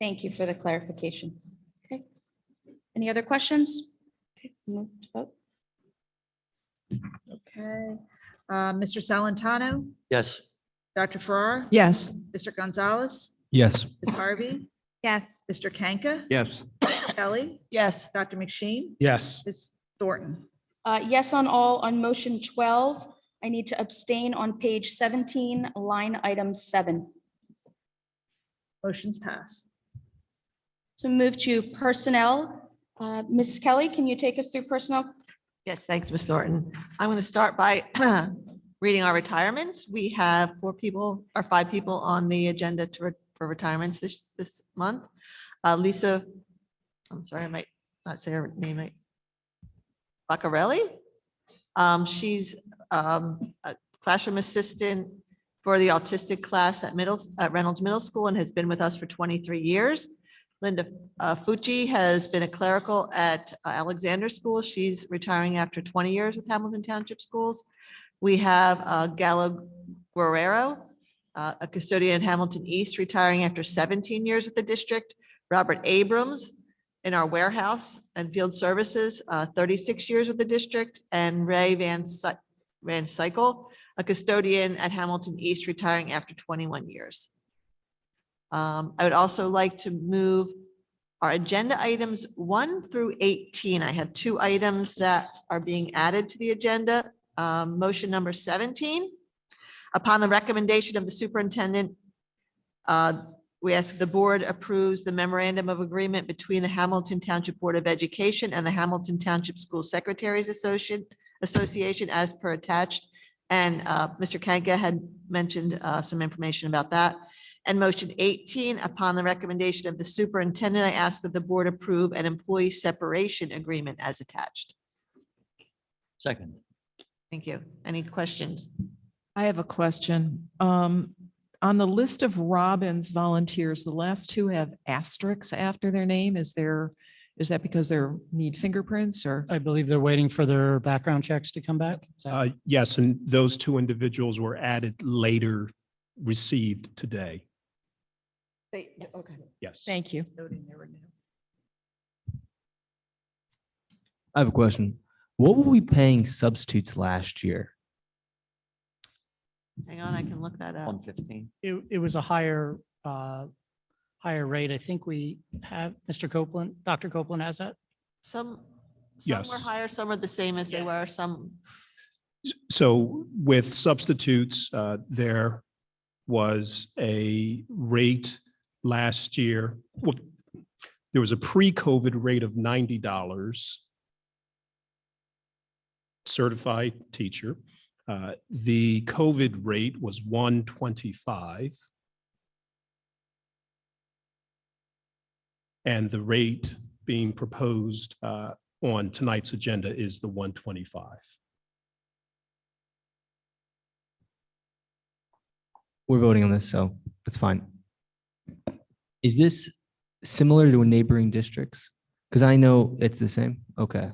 Thank you for the clarification. Okay. Any other questions? Okay, move to vote. Okay. Mr. Salantano, Yes. Dr. Farrar, Yes. Mr. Gonzalez, Yes. Ms. Harvey, Yes, Mr. Kanka, Yes. Kelly, Yes. Dr. McSheen, Yes, Ms. Thornton. Yes on all on motion 12. I need to abstain on page 17, line item 7. Motion's pass. So move to personnel. Ms. Kelly, can you take us through personnel? Yes, thanks, Ms. Thornton. I'm going to start by reading our retirements. We have 4 people or 5 people on the agenda for retirements this month. Lisa, I'm sorry, I might not say her name right. Baccarelli. She's a classroom assistant for the autistic class at Reynolds Middle School and has been with us for 23 years. Linda Fucci has been a clerical at Alexander School. She's retiring after 20 years with Hamilton Township Schools. We have Gallo Guerrero, a custodian at Hamilton East, retiring after 17 years with the district. Robert Abrams, in our warehouse and field services, 36 years with the district, and Ray Van Cycle, a custodian at Hamilton East, retiring after 21 years. I would also like to move our agenda items 1 through 18. I have 2 items that are being added to the agenda. Motion number 17. Upon the recommendation of the superintendent, we ask the board approves the memorandum of agreement between the Hamilton Township Board of Education and the Hamilton Township School Secretaries Association as per attached. And Mr. Kanka had mentioned some information about that. And motion 18, upon the recommendation of the superintendent, I ask that the board approve an employee separation agreement as attached. Second. Thank you. Any questions? I have a question. On the list of Robbins volunteers, the last 2 have asterisks after their name. Is that because they need fingerprints or? I believe they're waiting for their background checks to come back. Is that- Yes, and those 2 individuals were added later, received today. Okay, Yes. thank you. I have a question. What were we paying substitutes last year? Hang on, I can look that up. 115. It was a higher rate. I think we have Mr. Copeland, Dr. Copeland has that. Some were Yes. higher, some are the same as they were, some. So with substitutes, there was a rate last year. Well, there was a pre-COVID rate of $90. Certified teacher. The COVID rate was $125. And the rate being proposed on tonight's agenda is the 125. We're voting on this, so that's fine. Is this similar to neighboring districts? Because I know it's the same. Okay.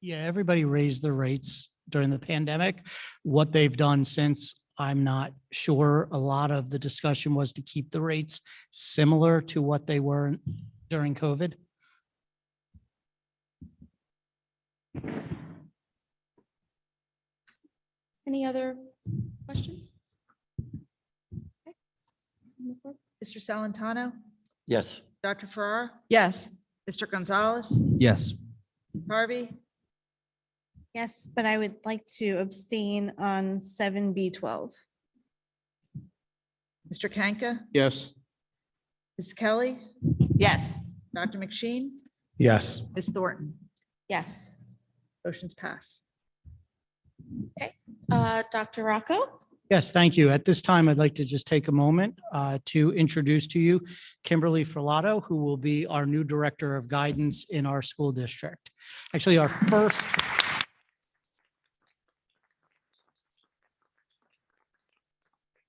Yeah, everybody raised their rates during the pandemic. What they've done since, I'm not sure. A lot of the discussion was to keep the rates similar to what they were during COVID. Any other questions? Okay. Move forward. Mr. Salantano, Yes. Dr. Farrar, Yes, Mr. Gonzalez, Yes. Ms. Harvey, Yes, but I would like to abstain on 7B12. Mr. Kanka, Yes. Ms. Kelly, Yes. Dr. McSheen, Yes. Ms. Thornton. Yes. Motion's pass. Dr. Rocco? Yes, thank you. At this time, I'd like to just take a moment to introduce to you Kimberly Ferlato, who will be our new Director of Guidance in our school district. Actually, our first.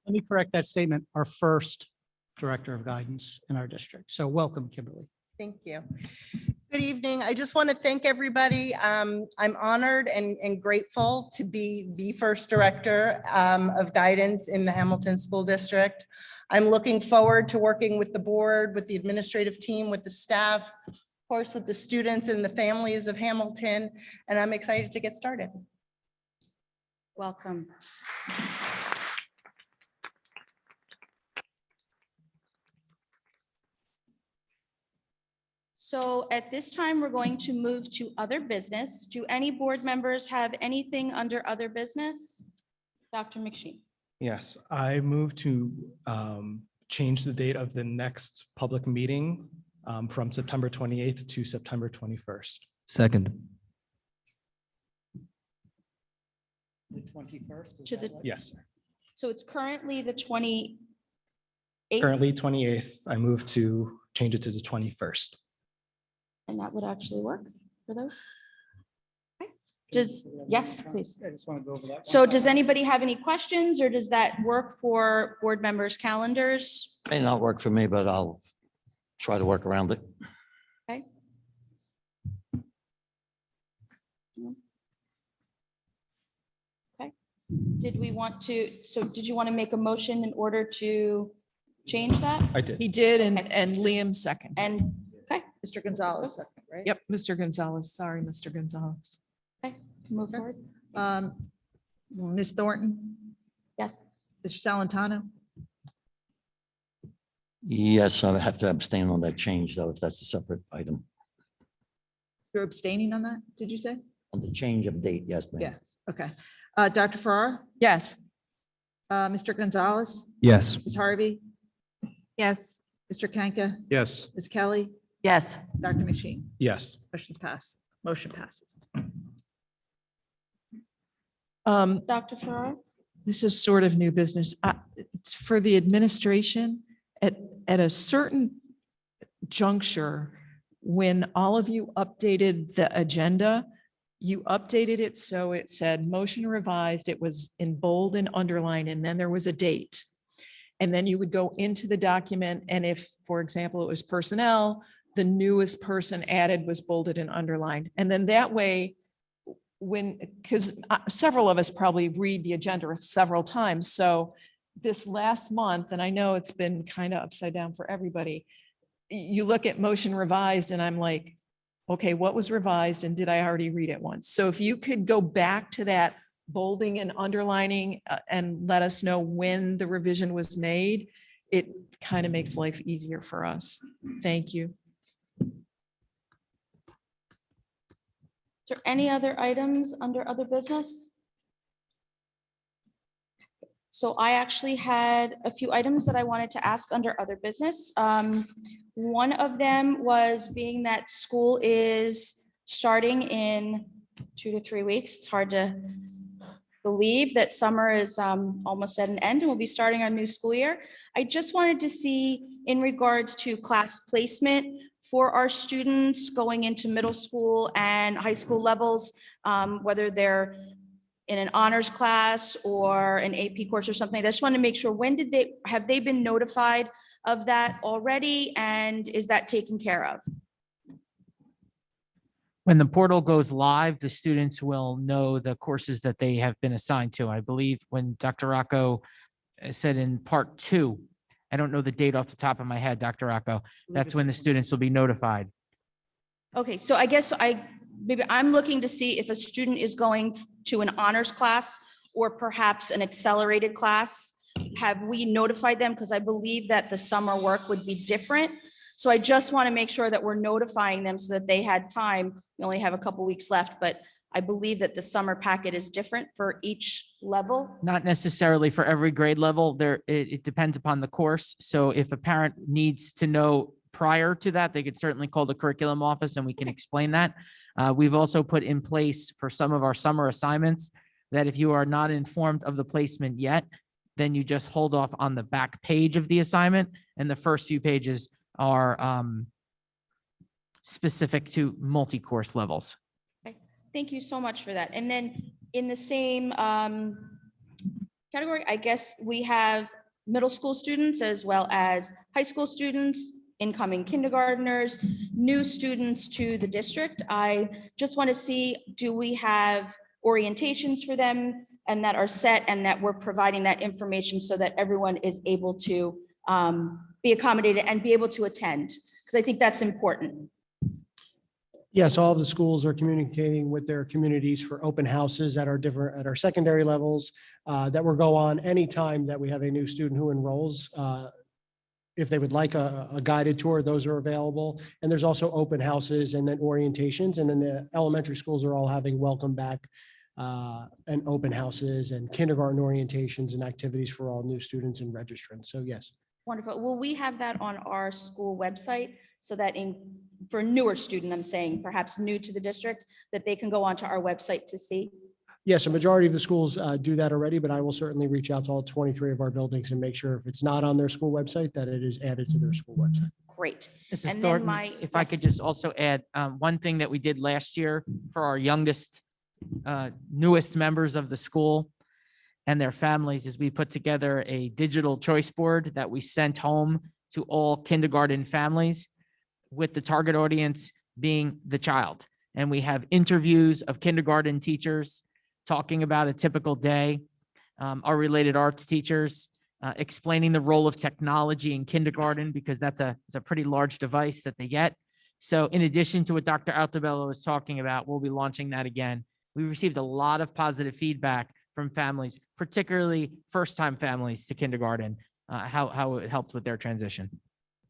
Let me correct that statement, our first Director of Guidance in our district. So welcome, Kimberly. Thank you. Good evening. I just want to thank everybody. I'm honored and grateful to be the first director of guidance in the Hamilton School District. I'm looking forward to working with the board, with the administrative team, with the staff, of course, with the students and the families of Hamilton, and I'm excited to get started. Welcome. So at this time, we're going to move to other business. Do any board members have anything under other business? Dr. McSheen. Yes, I move to change the date of the next public meeting from September 28th to September 21st. Second. The 21st? To the, Yes, sir. so it's currently the 28th. Currently 28th. I move to change it to the 21st. And that would actually work for those? Okay. Yes, please. I just want to go over that. So does anybody have any questions, or does that work for board members' calendars? May not work for me, but I'll try to work around it. Okay. Okay. Did we want to, so did you want to make a motion in order to change that? I did. he did, and Liam second. And, Mr. Gonzalez, second, right? Yep, Mr. Gonzalez. Sorry, Mr. Gonzalez. Move forward. Ms. Thornton, Yes. Mr. Salantano, Yes, I have to abstain on that change, though, if that's a separate item. you're abstaining on that, did you say? On the change of date, yes, ma'am. Yes, okay. Dr. Farrar, Yes. Mr. Gonzalez, Yes. Ms. Harvey, Yes. Mr. Kanka, Yes. Ms. Kelly, Yes. Dr. McShane. Yes. Questions pass. Motion passes. Dr. Farrar? This is sort of new business. It's for the administration at a certain juncture, when all of you updated the agenda, you updated it so it said motion revised, it was in bold and underlined, and then there was a date. And then you would go into the document, and if, for example, it was personnel, the newest person added was bolded and underlined. And then that way, because several of us probably read the agenda several times. So this last month, and I know it's been kind of upside down for everybody, you look at motion revised and I'm like, okay, what was revised and did I already read it once? So if you could go back to that bolding and underlining and let us know when the revision was made, it kind of makes life easier for us. Thank you. Is there any other items under other business? So I actually had a few items that I wanted to ask under other business. One of them was, being that school is starting in 2 to 3 weeks. It's hard to believe that summer is almost at an end and we'll be starting our new school year. I just wanted to see, in regards to class placement for our students going into middle school and high school levels, whether they're in an honors class or an AP course or something. I just want to make sure, have they been notified of that already? And is that taken care of? When the portal goes live, the students will know the courses that they have been assigned to. I believe when Dr. Rocco said in part 2, I don't know the date off the top of my head, Dr. Rocco, that's when the students will be notified. Okay, so I guess maybe I'm looking to see if a student is going to an honors class or perhaps an accelerated class. Have we notified them? Because I believe that the summer work would be different. So I just want to make sure that we're notifying them so that they had time. We only have a couple weeks left, but I believe that the summer packet is different for each level. Not necessarily for every grade level. It depends upon the course. So if a parent needs to know prior to that, they could certainly call the curriculum office and we can explain that. We've also put in place for some of our summer assignments that if you are not informed of the placement yet, then you just hold off on the back page of the assignment, and the first few pages are specific to multi-course levels. Okay, thank you so much for that. And then in the same category, I guess we have middle school students as well as high school students, incoming kindergartners, new students to the district. I just want to see, do we have orientations for them and that are set and that we're providing that information so that everyone is able to be accommodated and be able to attend? Because I think that's important. Yes, all of the schools are communicating with their communities for open houses at our secondary levels that will go on anytime that we have a new student who enrolls. If they would like a guided tour, those are available. And there's also open houses and then orientations. And then the elementary schools are all having welcome back and open houses and kindergarten orientations and activities for all new students and registrants. So yes. Wonderful. Will we have that on our school website so that for a newer student, I'm saying perhaps new to the district, that they can go onto our website to see? Yes, a majority of the schools do that already, but I will certainly reach out to all 23 of our buildings and make sure if it's not on their school website, that it is added to their school website. Great. Mrs. And then Thornton, my- if I could just also add, one thing that we did last year for our youngest, newest members of the school and their families is we put together a digital choice board that we sent home to all kindergarten families, with the target audience being the child. And we have interviews of kindergarten teachers talking about a typical day, our related arts teachers, explaining the role of technology in kindergarten, because that's a pretty large device that they get, So in addition to what Dr. Altabello was talking about, we'll be launching that again. We received a lot of positive feedback from families, particularly first-time families to kindergarten, how it helped with their transition.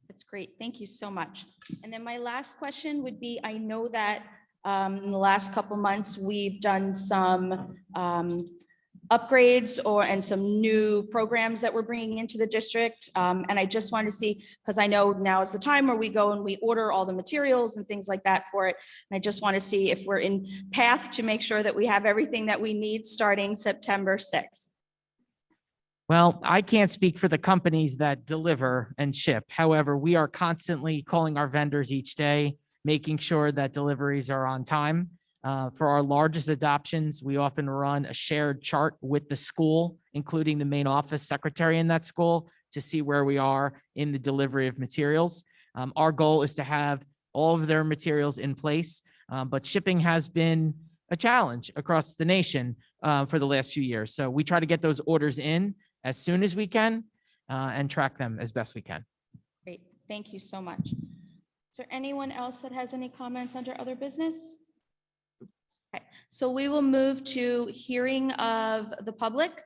That's great. Thank you so much. And then my last question would be, I know that in the last couple months, we've done some upgrades and some new programs that we're bringing into the district. And I just want to see, because I know now is the time where we go and we order all the materials and things like that for it. And I just want to see if we're in path to make sure that we have everything that we need starting September 6th. Well, I can't speak for the companies that deliver and ship. However, we are constantly calling our vendors each day, making sure that deliveries are on time. For our largest adoptions, we often run a shared chart with the school, including the main office secretary in that school, to see where we are in the delivery of materials. Our goal is to have all of their materials in place, but shipping has been a challenge across the nation for the last few years. So we try to get those orders in as soon as we can and track them as best we can. Great. Thank you so much. Is there anyone else that has any comments under other business? Okay, so we will move to hearing of the public.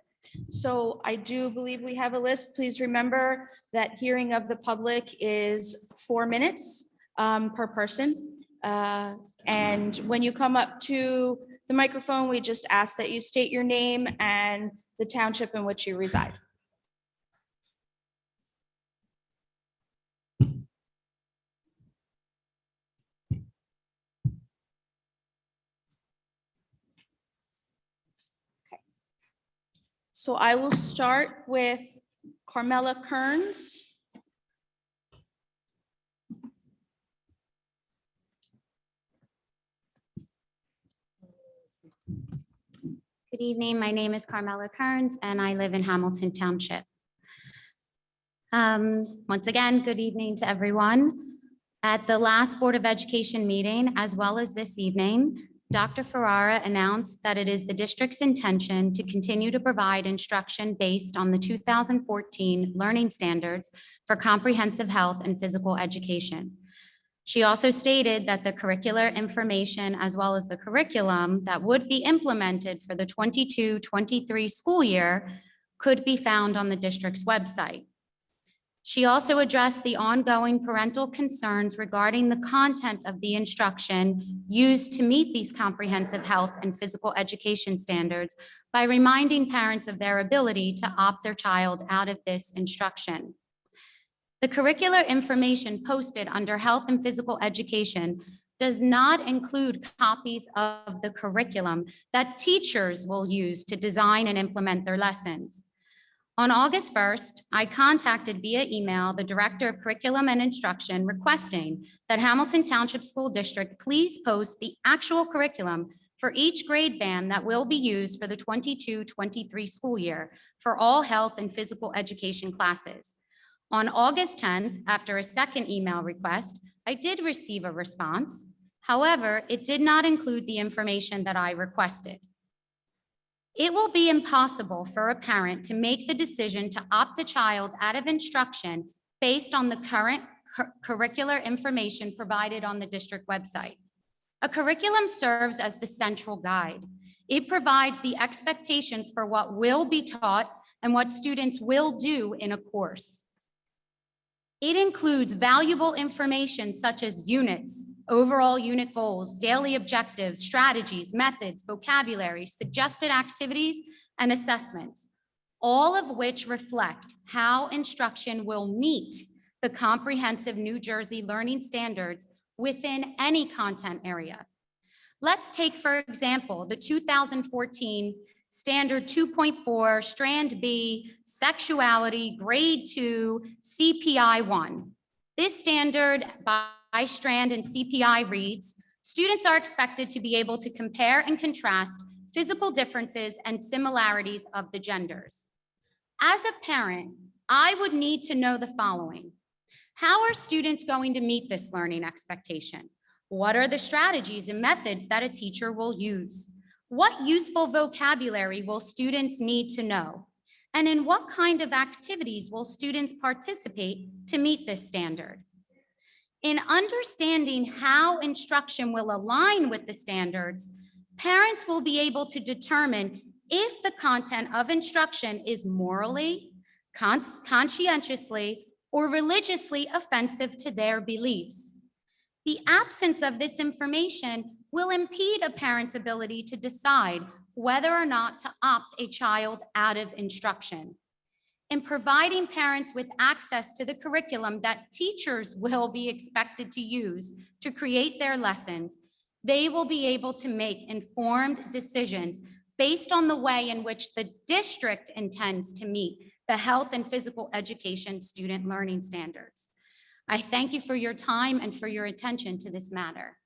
So I do believe we have a list. Please remember that hearing of the public is 4 minutes per person. And when you come up to the microphone, we just ask that you state your name and the township in which you reside. So I will start with Carmela Kearns. Good evening. My name is Carmela Kearns and I live in Hamilton Township. Once again, good evening to everyone. At the last Board of Education meeting, as well as this evening, Dr. Ferrara announced that it is the district's intention to continue to provide instruction based on the 2014 learning standards for comprehensive health and physical education. She also stated that the curricular information as well as the curriculum that would be implemented for the 22-23 school year could be found on the district's website. She also addressed the ongoing parental concerns regarding the content of the instruction used to meet these comprehensive health and physical education standards by reminding parents of their ability to opt their child out of this instruction. The curricular information posted under health and physical education does not include copies of the curriculum that teachers will use to design and implement their lessons. On August 1st, I contacted via email the Director of Curriculum and Instruction requesting that Hamilton Township School District please post the actual curriculum for each grade band that will be used for the 22-23 school year for all health and physical education classes. On August 10th, after a second email request, I did receive a response. However, it did not include the information that I requested. It will be impossible for a parent to make the decision to opt a child out of instruction based on the current curricular information provided on the district website. A curriculum serves as the central guide. It provides the expectations for what will be taught and what students will do in a course. It includes valuable information such as units, overall unit goals, daily objectives, strategies, methods, vocabulary, suggested activities, and assessments, all of which reflect how instruction will meet the comprehensive New Jersey learning standards within any content area. Let's take, for example, the 2014 Standard 2.4, Strand B, Sexuality, Grade 2, CPI 1. This standard by Strand and CPI reads, students are expected to be able to compare and contrast physical differences and similarities of the genders. As a parent, I would need to know the following. How are students going to meet this learning expectation? What are the strategies and methods that a teacher will use? What useful vocabulary will students need to know? And in what kind of activities will students participate to meet this standard? In understanding how instruction will align with the standards, parents will be able to determine if the content of instruction is morally, conscientiously, or religiously offensive to their beliefs. The absence of this information will impede a parent's ability to decide whether or not to opt a child out of instruction. In providing parents with access to the curriculum that teachers will be expected to use to create their lessons, they will be able to make informed decisions based on the way in which the district intends to meet the health and physical education student learning standards. I thank you for your time and for your attention to this matter.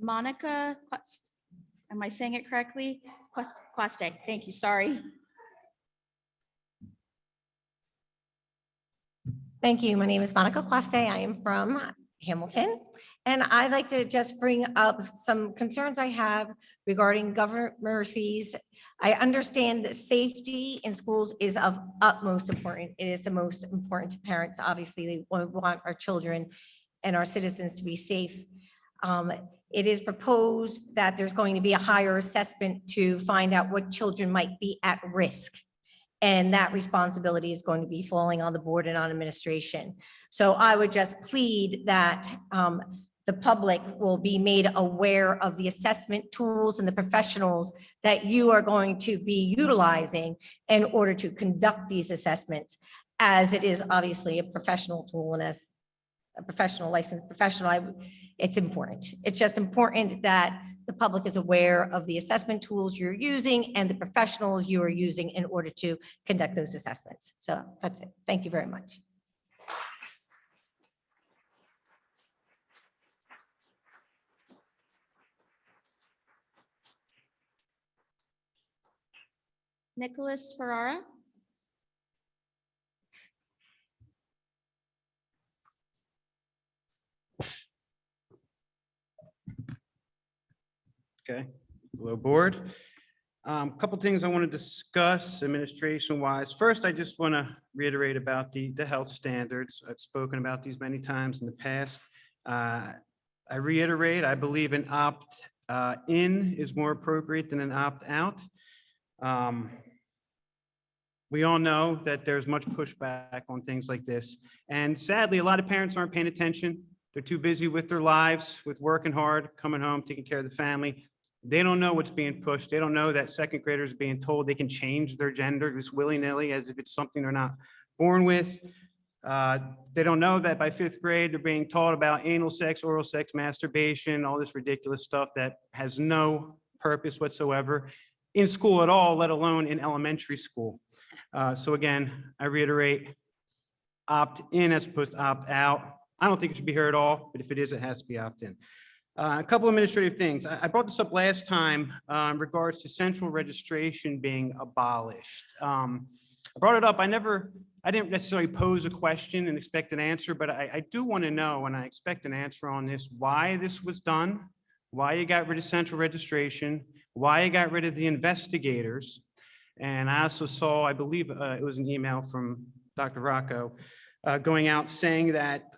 Monica, am I saying it correctly? Quaste, thank you, sorry. Thank you. My name is Monica Quaste. I am from Hamilton. And I'd like to just bring up some concerns I have regarding Governor Murphy's. I understand that safety in schools is of utmost importance. It is the most important to parents. Obviously, they want our children and our citizens to be safe. It is proposed that there's going to be a higher assessment to find out what children might be at risk. And that responsibility is going to be falling on the board and on administration. So I would just plead that the public will be made aware of the assessment tools and the professionals that you are going to be utilizing in order to conduct these assessments, as it is obviously a professional tool, and as a professional, licensed professional, it's important. It's just important that the public is aware of the assessment tools you're using and the professionals you are using in order to conduct those assessments. So that's it. Thank you very much. Nicholas Ferrara. Okay, hello, board. Couple things I want to discuss administration wise. First, I just want to reiterate about the health standards. I've spoken about these many times in the past. I reiterate, I believe an opt-in is more appropriate than an opt-out. We all know that there's much pushback on things like this. And sadly, a lot of parents aren't paying attention. They're too busy with their lives, with working hard, coming home, taking care of the family. They don't know what's being pushed. They don't know that second graders are being told they can change their gender just willy-nilly as if it's something they're not born with. They don't know that by fifth grade, they're being taught about anal sex, oral sex, masturbation, all this ridiculous stuff that has no purpose whatsoever in school at all, let alone in elementary school. So again, I reiterate, opt in as opposed to opt out. I don't think it should be here at all, but if it is, it has to be opt in. A couple administrative things. I brought this up last time in regards to central registration being abolished. I brought it up. I didn't necessarily pose a question and expect an answer, but I do want to know, and I expect an answer on this, why this was done, why you got rid of central registration, why you got rid of the investigators. And I also saw, I believe it was an email from Dr. Rocco going out saying that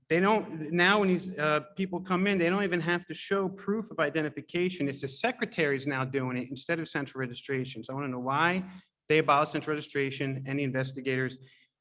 they don't, now when these people come in, they don't even have to show proof of identification. It's the secretaries now doing it instead of central registration. So I want to know why they abolished central registration and the investigators,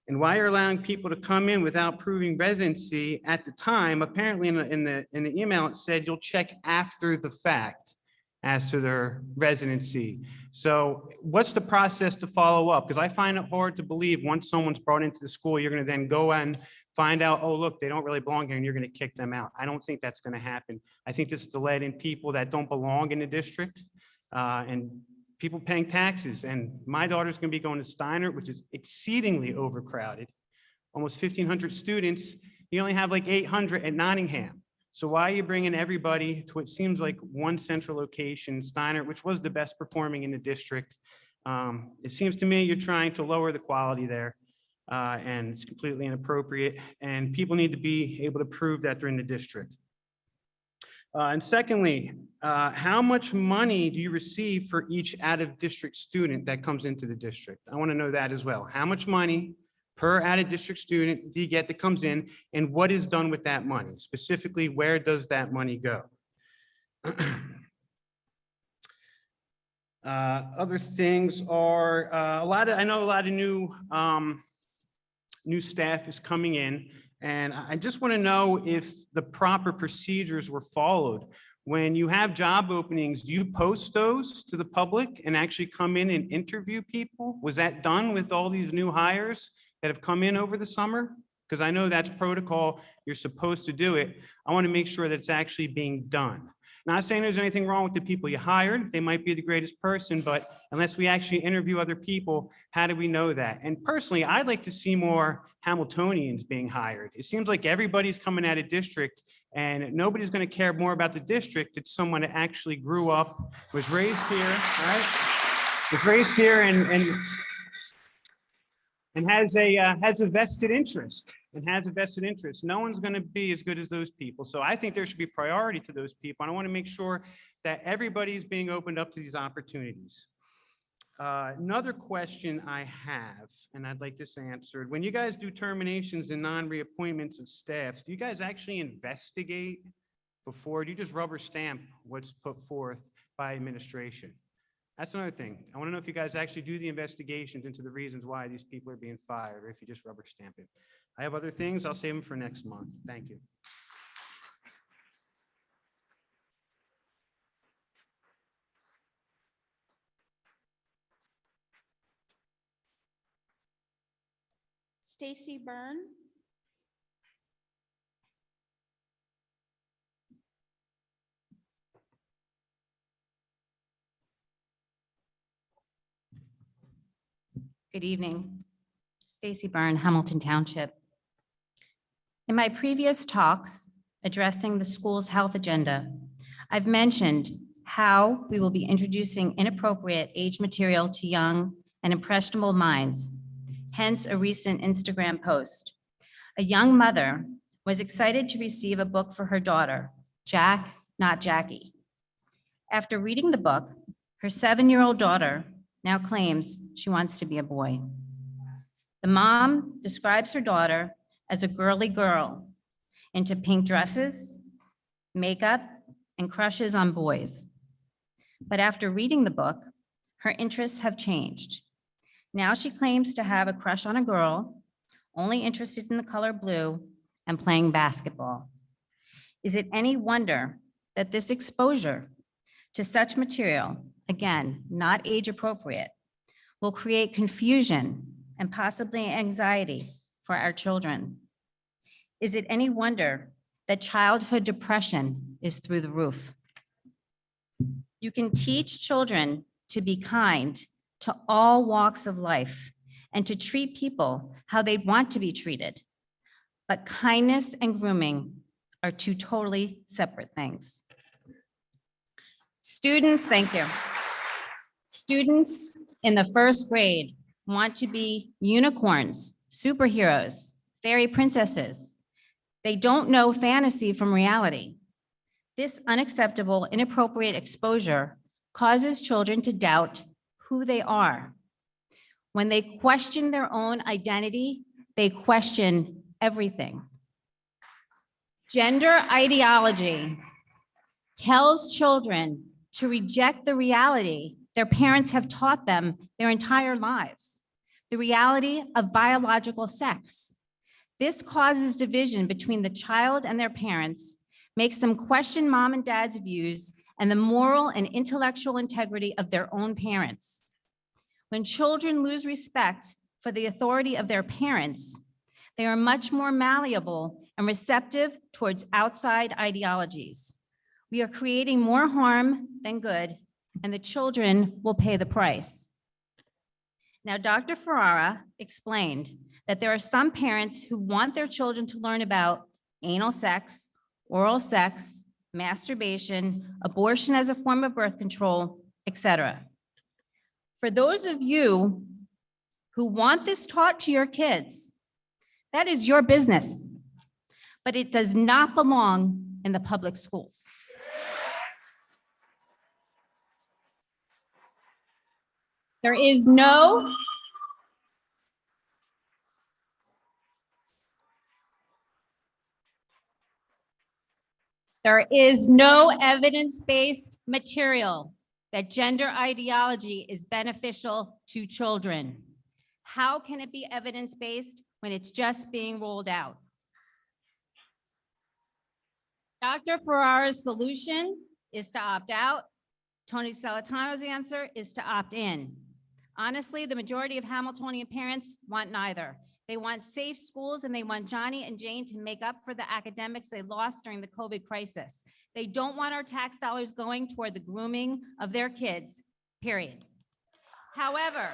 and why you're allowing people to come in without proving residency at the time. Apparently in the email, it said you'll check after the fact as to their residency. So what's the process to follow up? Because I find it hard to believe once someone's brought into the school, you're going to then go and find out, oh, look, they don't really belong here, and you're going to kick them out. I don't think that's going to happen. I think this is to let in people that don't belong in the district and people paying taxes. And my daughter's going to be going to Steiner, which is exceedingly overcrowded, almost 1,500 students. You only have like 800 at Nottingham. So why are you bringing everybody to what seems like one central location, Steiner, which was the best performing in the district? It seems to me you're trying to lower the quality there, and it's completely inappropriate, and people need to be able to prove that they're in the district. And secondly, how much money do you receive for each out-of-district student that comes into the district? I want to know that as well. How much money per out-of-district student do you get that comes in, and what is done with that money? Specifically, where does that money go? Other things are I know a lot of new staff is coming in, and I just want to know if the proper procedures were followed. When you have job openings, do you post those to the public and actually come in and interview people? Was that done with all these new hires that have come in over the summer? Because I know that's protocol. You're supposed to do it. I want to make sure that it's actually being done. Not saying there's anything wrong with the people you hired. They might be the greatest person, but unless we actually interview other people, how do we know that? And personally, I'd like to see more Hamiltonians being hired. It seems like everybody's coming out of district, and nobody's going to care more about the district. It's someone that actually grew up, was raised here, right? Was raised here and has a vested interest. No one's going to be as good as those people. So I think there should be priority to those people. And I want to make sure that everybody's being opened up to these opportunities. Another question I have, and I'd like this answered. When you guys do terminations and non-reappointments of staffs, do you guys actually investigate before? Do you just rubber stamp what's put forth by administration? That's another thing. I want to know if you guys actually do the investigations into the reasons why these people are being fired, or if you just rubber stamp it. I have other things. I'll save them for next month. Thank you. Stacy Byrne. Good evening. Stacy Byrne, Hamilton Township. In my previous talks addressing the school's health agenda, I've mentioned how we will be introducing inappropriate age material to young and impressionable minds, hence a recent Instagram post. A young mother was excited to receive a book for her daughter, Jack, Not Jackie. After reading the book, her 7-year-old daughter now claims she wants to be a boy. The mom describes her daughter as a girly girl into pink dresses, makeup, and crushes on boys. But after reading the book, her interests have changed. Now she claims to have a crush on a girl, only interested in the color blue and playing basketball. Is it any wonder that this exposure to such material, again, not age appropriate, will create confusion and possibly anxiety for our children? Is it any wonder that childhood depression is through the roof? You can teach children to be kind to all walks of life and to treat people how they want to be treated. But kindness and grooming are two totally separate things. Students, thank you. Students in the first grade want to be unicorns, superheroes, fairy princesses. They don't know fantasy from reality. This unacceptable, inappropriate exposure causes children to doubt who they are. When they question their own identity, they question everything. Gender ideology tells children to reject the reality their parents have taught them their entire lives, the reality of biological sex. This causes division between the child and their parents, makes them question mom and dad's views and the moral and intellectual integrity of their own parents. When children lose respect for the authority of their parents, they are much more malleable and receptive towards outside ideologies. We are creating more harm than good, and the children will pay the price. Now, Dr. Ferrara explained that there are some parents who want their children to learn about anal sex oral sex, masturbation, abortion as a form of birth control, etc. For those of you who want this taught to your kids, that is your business, but it does not belong in the public schools. There is no evidence-based material that gender ideology is beneficial to children. How can it be evidence-based when it's just being rolled out? Dr. Ferrara's solution is to opt out. Tony Salatano's answer is to opt in. Honestly, the majority of Hamiltonian parents want neither. They want safe schools and they want Johnny and Jane to make up for the academics they lost during the COVID crisis. They don't want our tax dollars going toward the grooming of their kids, period. However,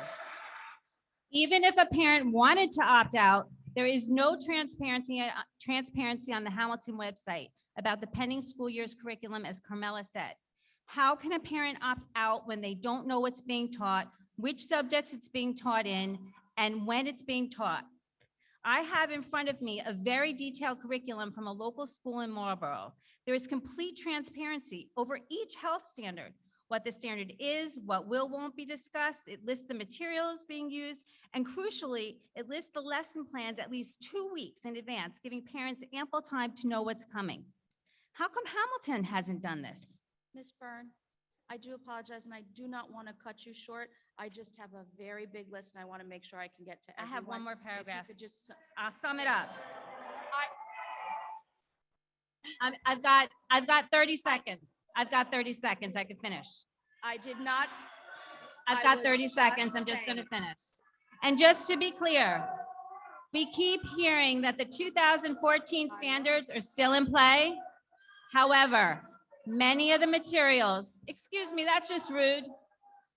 even if a parent wanted to opt out, there is no transparency on the Hamilton website about the pending school year's curriculum, as Carmela said. How can a parent opt out when they don't know what's being taught, which subjects it's being taught in, and when it's being taught? I have in front of me a very detailed curriculum from a local school in Marlborough. There is complete transparency over each health standard, what the standard is, what won't be discussed. It lists the materials being used, and crucially, it lists the lesson plans at least 2 weeks in advance, giving parents ample time to know what's coming. How come Hamilton hasn't done this? Ms. Byrne, I do apologize, and I do not want to cut you short. I just have a very big list, and I want to make sure I can get to I everyone. have one more If you paragraph. could just I'll sum it up. I've got 30 seconds. I've got 30 seconds. I can finish. I did not. I've I got was 30 seconds. I'm just going to finish. And just to be clear, we keep hearing that the 2014 standards are still in play. However, many of the materials, excuse me, that's just rude.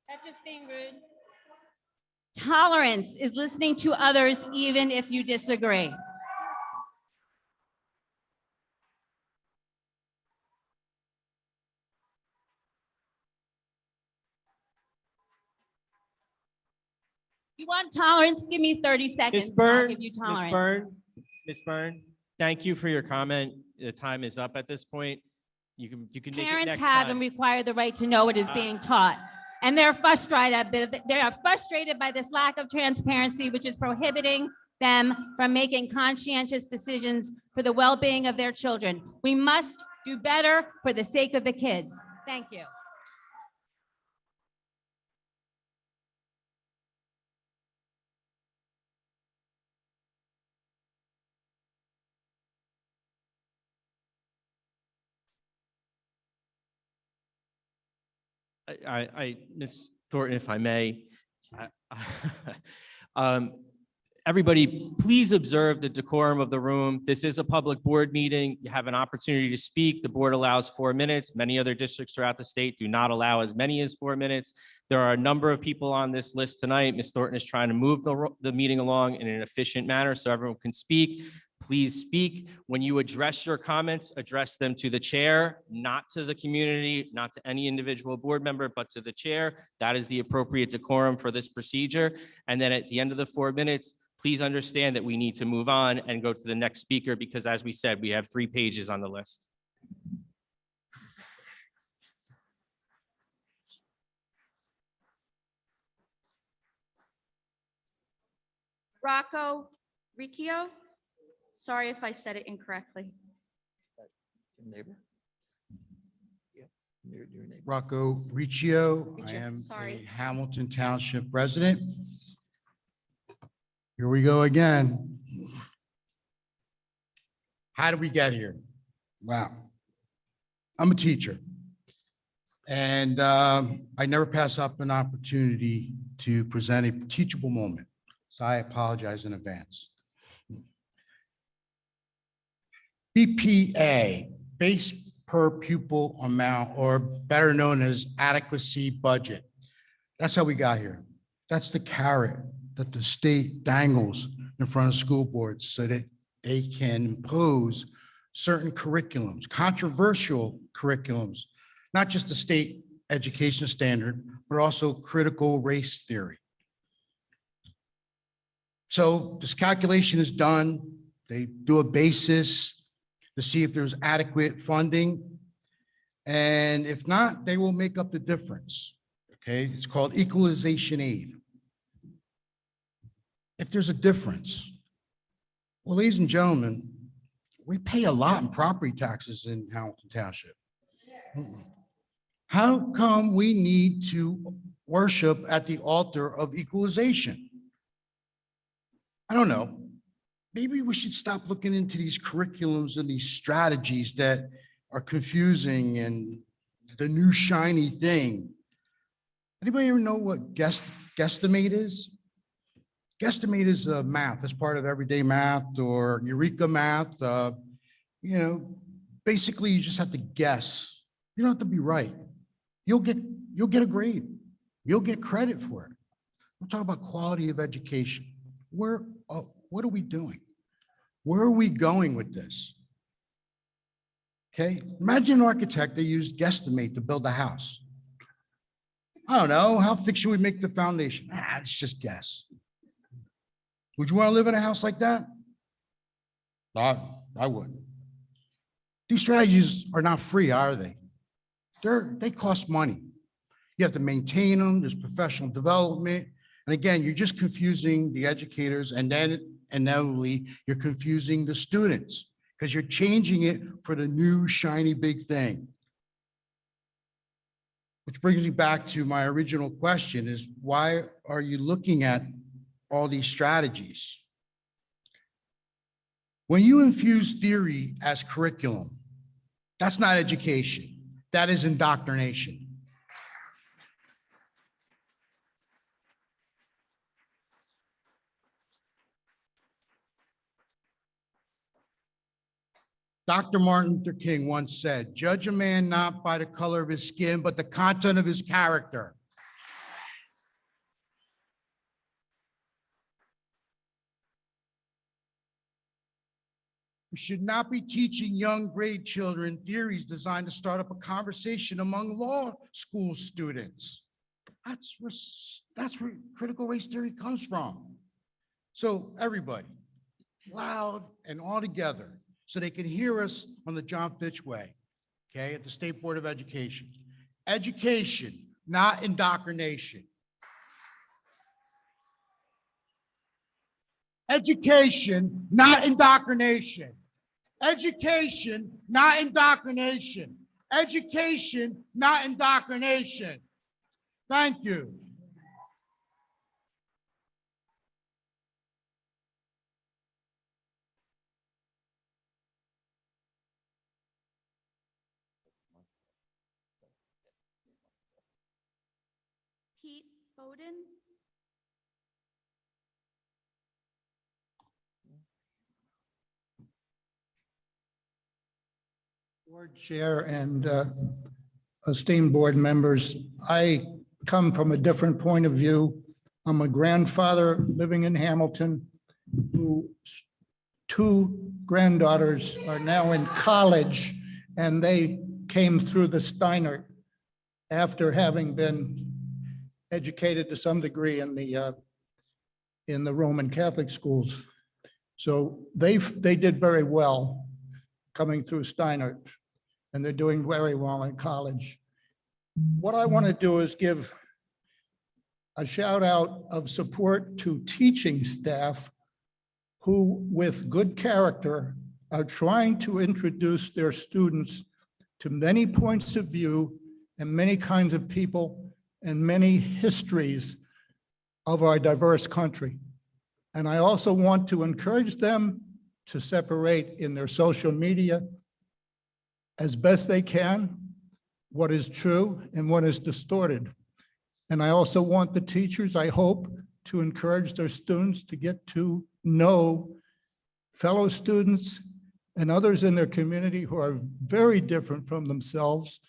That's just being rude. Tolerance is listening to others even if you disagree. You want tolerance? Give me 30 seconds. Ms. Byrne, I'll give you tolerance. Ms. Byrne, thank you for your comment. The time is up at this point. You can make it Parents next have time. and require the right to know what is being taught. And they're frustrated. They are frustrated by this lack of transparency, which is prohibiting them from making conscientious decisions for the well-being of their children. We must do better for the sake of the kids. Thank you. Ms. Thornton, if I may, everybody, please observe the decorum of the room. This is a public board meeting. You have an opportunity to speak. The board allows 4 minutes. Many other districts throughout the state do not allow as many as 4 minutes. There are a number of people on this list tonight. Ms. Thornton is trying to move the meeting along in an efficient manner so everyone can speak. Please speak. When you address your comments, address them to the chair, not to the community, not to any individual board member, but to the chair. That is the appropriate decorum for this procedure. And then at the end of the 4 minutes, please understand that we need to move on and go to the next speaker because, as we said, we have 3 pages on the list. Rocco Riccio. Sorry if I said it incorrectly. Neighbor? Yeah, near neighbor. Rocco Riccio. I Riccio, am sorry. a Hamilton Township resident. Here we go again. How did we get here? Wow. I'm a teacher. And I never pass up an opportunity to present a teachable moment. So I apologize in advance. BPA, base per pupil amount, or better known as adequacy budget. That's how we got here. That's the carrot that the state dangles in front of school boards so that they can impose certain curriculums, controversial curriculums, not just the state education standard, but also critical race theory. So this calculation is done. They do a basis to see if there's adequate funding. And if not, they will make up the difference. Okay, it's called equalization aid. If there's a difference, well, ladies and gentlemen, we pay a lot in property taxes in Hamilton Township. How come we need to worship at the altar of equalization? I don't know. Maybe we should stop looking into these curriculums and these strategies that are confusing and the new shiny thing. Anybody ever know what guesstimate is? Guesstimate is math. It's part of everyday math or Eureka math. You know, basically you just have to guess. You don't have to be right. You'll get a grade. You'll get credit for it. We're talking about quality of education. What are we doing? Where are we going with this? Okay, imagine an architect that used guesstimate to build a house. I don't know, how thick should we make the foundation? It's just guess. Would you want to live in a house like that? I wouldn't. These strategies are not free, are they? They cost money. You have to maintain them, there's professional development. And again, you're just confusing the educators, and then inevitably you're confusing the students because you're changing it for the new shiny big thing. Which brings me back to my original question is, why are you looking at all these strategies? When you infuse theory as curriculum, that's not education, that is indoctrination. Dr. Martin Luther King once said, "Judge a man not by the color of his skin, but the content of his character." We should not be teaching young grade children theories designed to start up a conversation among law school students. That's where critical race theory comes from. So everybody, loud and all together, so they can hear us on the John Fitch way, okay, at the State Board of Education. Education, not indoctrination. Education, not indoctrination. Education, not indoctrination. Education, not indoctrination. Thank you. Pete Bowden. Board Chair and esteemed board members, I come from a different point of view. I'm a grandfather living in Hamilton whose two granddaughters are now in college, and they came through the Steiner after having been educated to some degree in the Roman Catholic schools. So they did very well coming through Steiner, and they're doing very well in college. What I want to do is give a shout out of support to teaching staff who, with good character, are trying to introduce their students to many points of view and many kinds of people and many histories of our diverse country. And I also want to encourage them to separate in their social media as best they can what is true and what is distorted. And I also want the teachers, I hope, to encourage their students to get to know fellow students and others in their community who are very different from themselves.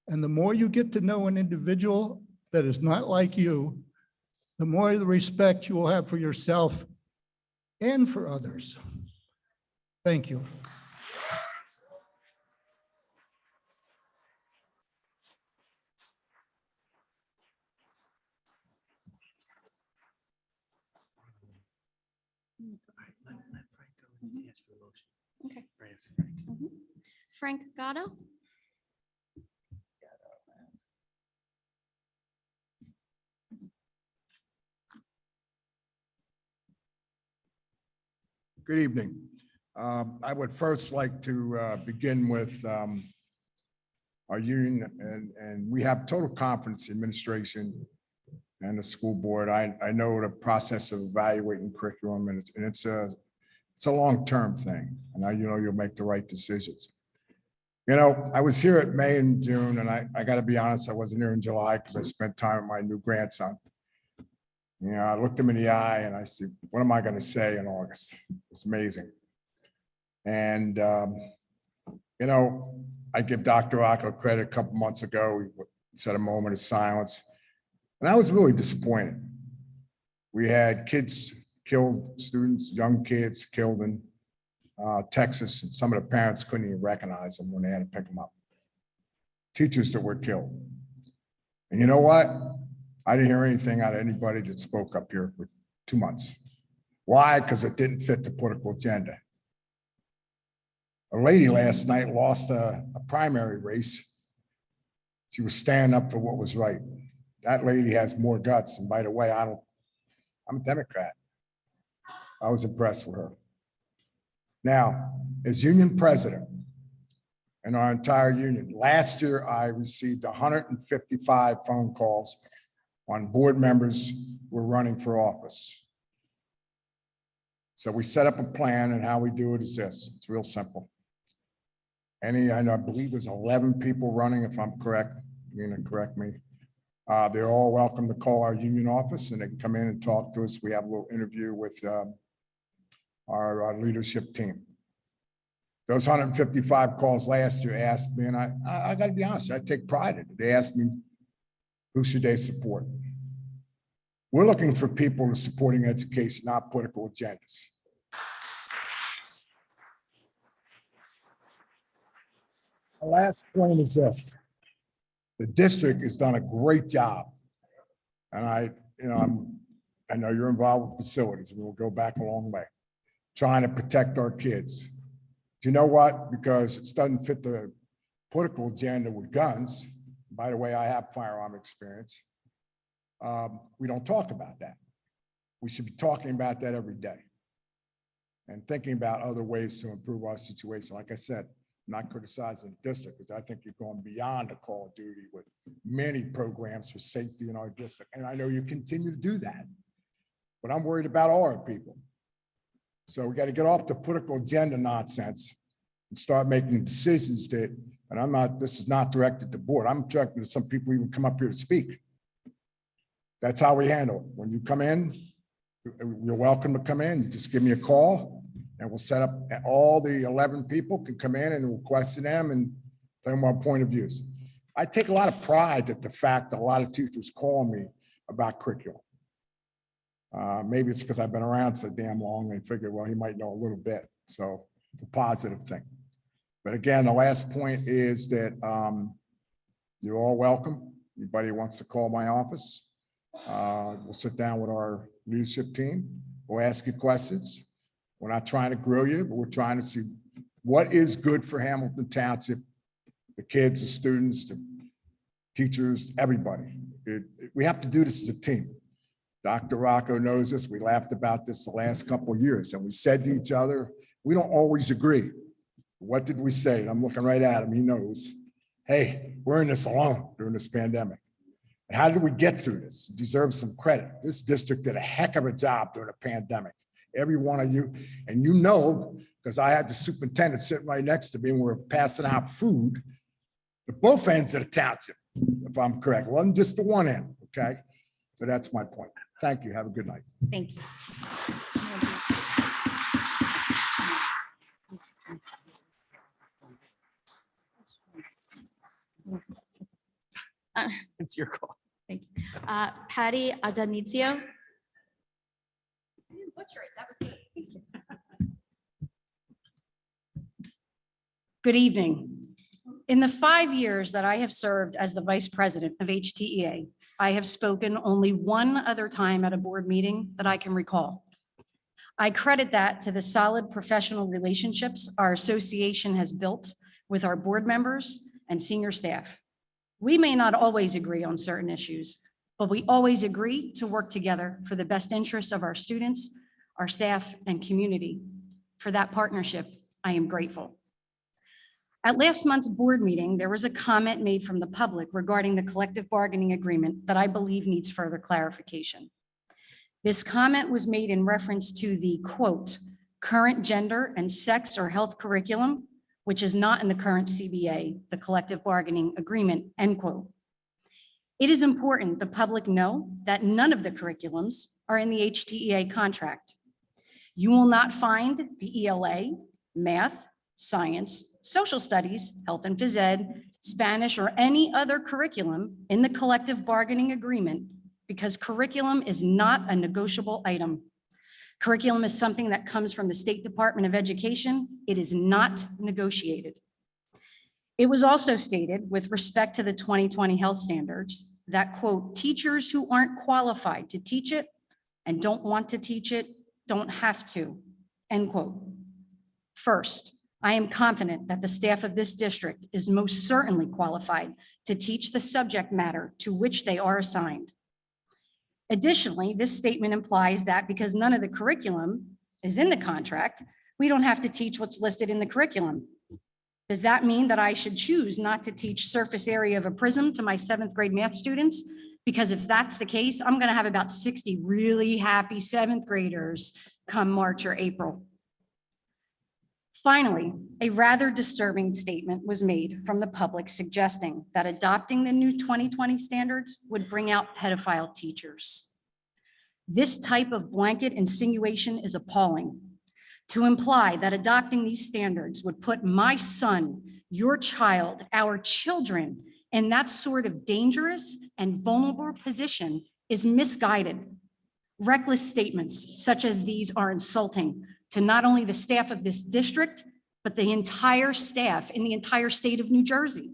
And the more you get to know an individual that is not like you, the more the respect you will have for yourself and for others. Thank you. Okay. Mhm. Frank Gatto? Good evening. I would first like to begin with our union, and we have total confidence in administration and the school board. I know the process of evaluating curriculum, and it's a long-term thing. And I, you'll make the right decisions. I was here at May and June, and I got to be honest, I wasn't here in July because I spent time with my new grandson. I looked him in the eye and I said, what am I going to say in August? It's amazing. And, I give Dr. Rocco credit. A couple months ago, he said a moment of silence. And I was really disappointed. We had kids killed, students, young kids killed in Texas, and some of the parents couldn't even recognize them when they had to pick them up. Teachers that were killed. And you know what? I didn't hear anything out of anybody that spoke up here for 2 months. Why? Because it didn't fit the political agenda. A lady last night lost a primary race. She was standing up for what was right. That lady has more guts. And by the way, I'm a Democrat. I was impressed with her. Now, as union president and our entire union, last year I received 155 phone calls on board members who were running for office. So we set up a plan, and how we do it is this. It's real simple. I believe there's 11 people running, if I'm correct. Nina, correct me. They're all welcome to call our union office, and they can come in and talk to us. We have a little interview with our leadership team. Those 155 calls last year asked me, and I got to be honest, I take pride in it. They asked me, who should they support? We're looking for people who are supporting education, not political agendas. The last point is this. The district has done a great job. And I know you're involved with facilities, and we'll go back a long way, trying to protect our kids. Do you know what? Because it doesn't fit the political agenda with guns. By the way, I have firearm experience. We don't talk about that. We should be talking about that every day and thinking about other ways to improve our situation. Like I said, I'm not criticizing the district, because I think you're going beyond the call of duty with many programs for safety in our district. And I know you continue to do that, but I'm worried about all our people. So we got to get off the political agenda nonsense and start making decisions that, and this is not directed to the board. I'm directed to some people who even come up here to speak. That's how we handle it. When you come in, you're welcome to come in. You just give me a call, and we'll set up, all the 11 people can come in, and we'll question them and tell them our point of views. I take a lot of pride at the fact that a lot of teachers call me about curriculum. Maybe it's because I've been around so damn long, and they figure, well, he might know a little bit. So it's a positive thing. But again, the last point is that you're all welcome. Anybody who wants to call my office, we'll sit down with our leadership team. We'll ask you questions. We're not trying to grill you, but we're trying to see what is good for Hamilton Township, the kids, the students, the teachers, everybody. We have to do this as a team. Dr. Rocco knows this. We laughed about this the last couple of years, and we said to each other, we don't always agree. What did we say? And I'm looking right at him. He knows, hey, we're in this alone during this pandemic. And how did we get through this? It deserves some credit. This district did a heck of a job during the pandemic. Every one of you, and you know, because I had the superintendent sitting right next to me and we were passing out food at both ends of the township, if I'm correct. It wasn't just the one end, okay? So that's my point. Thank you. Have a good night. Thank you. It's your call. Thank you. Patty Adanizio. Butcher it. That was good. Thank you. Good evening. In the 5 years that I have served as the vice president of HTEA, I have spoken only one other time at a board meeting that I can recall. I credit that to the solid professional relationships our association has built with our board members and senior staff. We may not always agree on certain issues, but we always agree to work together for the best interests of our students, our staff, and community. For that partnership, I am grateful. At last month's board meeting, there was a comment made from the public regarding the collective bargaining agreement that I believe needs further clarification. This comment was made in reference to the, quote, current gender and sex or health curriculum, which is not in the current CBA, the collective bargaining agreement, end quote. It is important the public know that none of the curriculums are in the HTEA contract. You will not find the ELA, math, science, social studies, health and phys ed, Spanish, or any other curriculum in the collective bargaining agreement because curriculum is not a negotiable item. Curriculum is something that comes from the State Department of Education. It is not negotiated. It was also stated with respect to the 2020 health standards that, quote, teachers who aren't qualified to teach it and don't want to teach it don't have to, end quote. First, I am confident that the staff of this district is most certainly qualified to teach the subject matter to which they are assigned. Additionally, this statement implies that because none of the curriculum is in the contract, we don't have to teach what's listed in the curriculum. Does that mean that I should choose not to teach surface area of a prism to my 7th grade math students? Because if that's the case, I'm going to have about 60 really happy 7th graders come March or April. Finally, a rather disturbing statement was made from the public suggesting that adopting the new 2020 standards would bring out pedophile teachers. This type of blanket insinuation is appalling. To imply that adopting these standards would put my son, your child, our children in that sort of dangerous and vulnerable position is misguided. Reckless statements such as these are insulting to not only the staff of this district, but the entire staff in the entire state of New Jersey.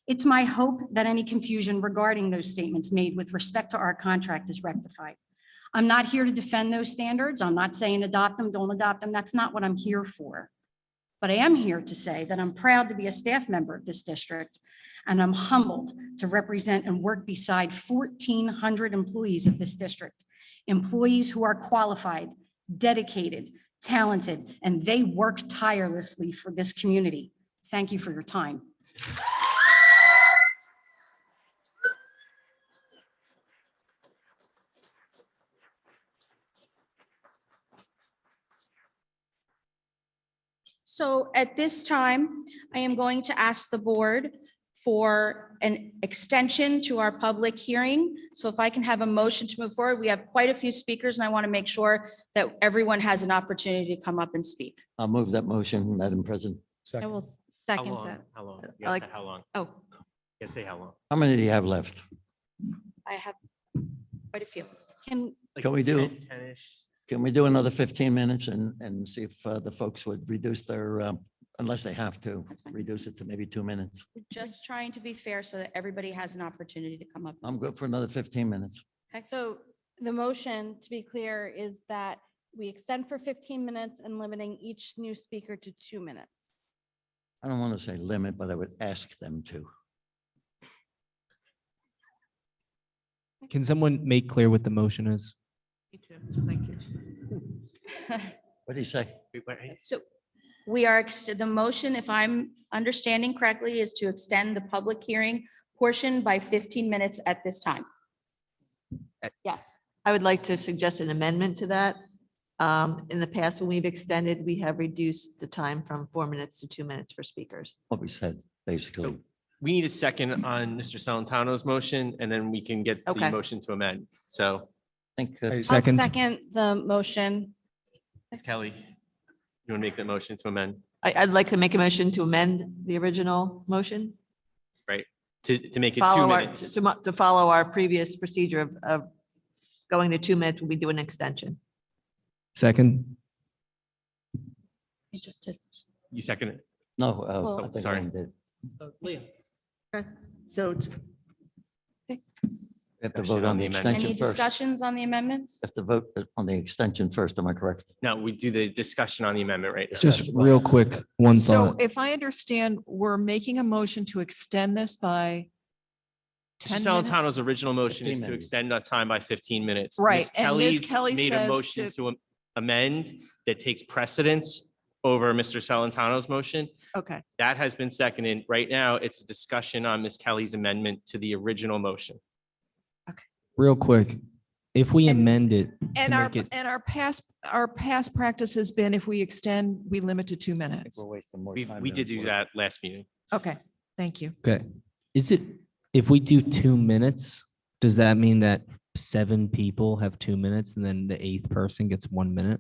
It's my hope that any confusion regarding those statements made with respect to our contract is rectified. I'm not here to defend those standards. I'm not saying adopt them, don't adopt them. That's not what I'm here for. But I am here to say that I'm proud to be a staff member of this district, and I'm humbled to represent and work beside 1,400 employees of this district, employees who are qualified, dedicated, talented, and they work tirelessly for this community. Thank you for your time. So at this time, I am going to ask the board for an extension to our public hearing. So if I can have a motion to move forward, we have quite a few speakers and I want to make sure that everyone has an opportunity to come up and speak. I'll move that motion, Madam President. I will How second long? that. How long? I You gotta like- say how long? Oh, You gotta say how long. How many do you have left? I have quite a few. Can, Like Can we do- 10-ish? Can we do another 15 minutes and see if the folks would reduce their, unless they have to, That's fine. reduce it to maybe 2 minutes? We're just trying to be fair so that everybody has an opportunity to come up. and I'm good speak. for another 15 minutes. Okay. so the motion, to be clear, is that we extend for 15 minutes and limiting each new speaker to 2 minutes. I don't want to say limit, but I would ask them to. Can someone make clear what the motion is? Me too. Thank you. What do you say? So we are, the motion, if I'm understanding correctly, is to extend the public hearing portion by 15 minutes at this time. Yes. I would like to suggest an amendment to that. In the past, when we've extended, we have reduced the time from 4 minutes to 2 minutes for speakers. What we said, basically. We need a second on Mr. Salantano's motion, and then we can get the Okay. motion to amend. So, I think, I'll Second. second the motion. Ms. Kelly, you want to make the motion to amend, I'd like to make a motion to amend the original motion. right? To make it 2 Follow our, minutes. to follow our previous procedure of going to 2 minutes, we do an extension. Second. You second it? No. Well- I think Sorry. Ellen did. So it's have to discussion vote on the amendment. extension Any first. discussions on the amendments? Have to vote on the extension first, am I correct? No, we do the discussion on the amendment right now. Just real quick, one So thought. if I understand, we're making a motion to extend this by Mr. 10 minutes? Salentano's original motion 15 is to minutes. extend the time by 15 minutes. Right, Ms. and Ms. Kelly's Kelly made a says motion to- to amend that takes precedence over Mr. Salentano's motion. Okay, That has been seconded. Right now, it's a discussion on Ms. Kelly's amendment to the original motion. Real quick, if we amend it to and our, make it, and our past practice has been if we extend, we limit to 2 minutes. We're wasting more We, time. we than did it's do worth. that last meeting. Okay, thank you. okay, is it, if we do 2 minutes, does that mean that 7 people have 2 minutes and then the 8th person gets 1 minute?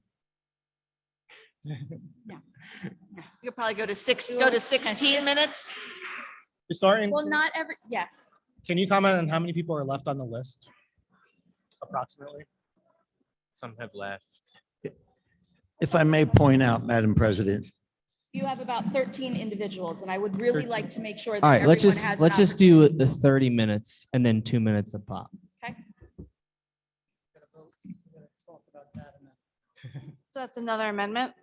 You could probably go to 16 minutes. Ms. Thornton, Well, not every, yes. can you comment on how many people are left on the list? Approximately. Some have left. If I may point out, Madam President, You have about 13 individuals, and I would really like to make sure that All right, everyone has an let's just do the 30 minutes and then 2 minutes a pop. Okay. So that's another amendment.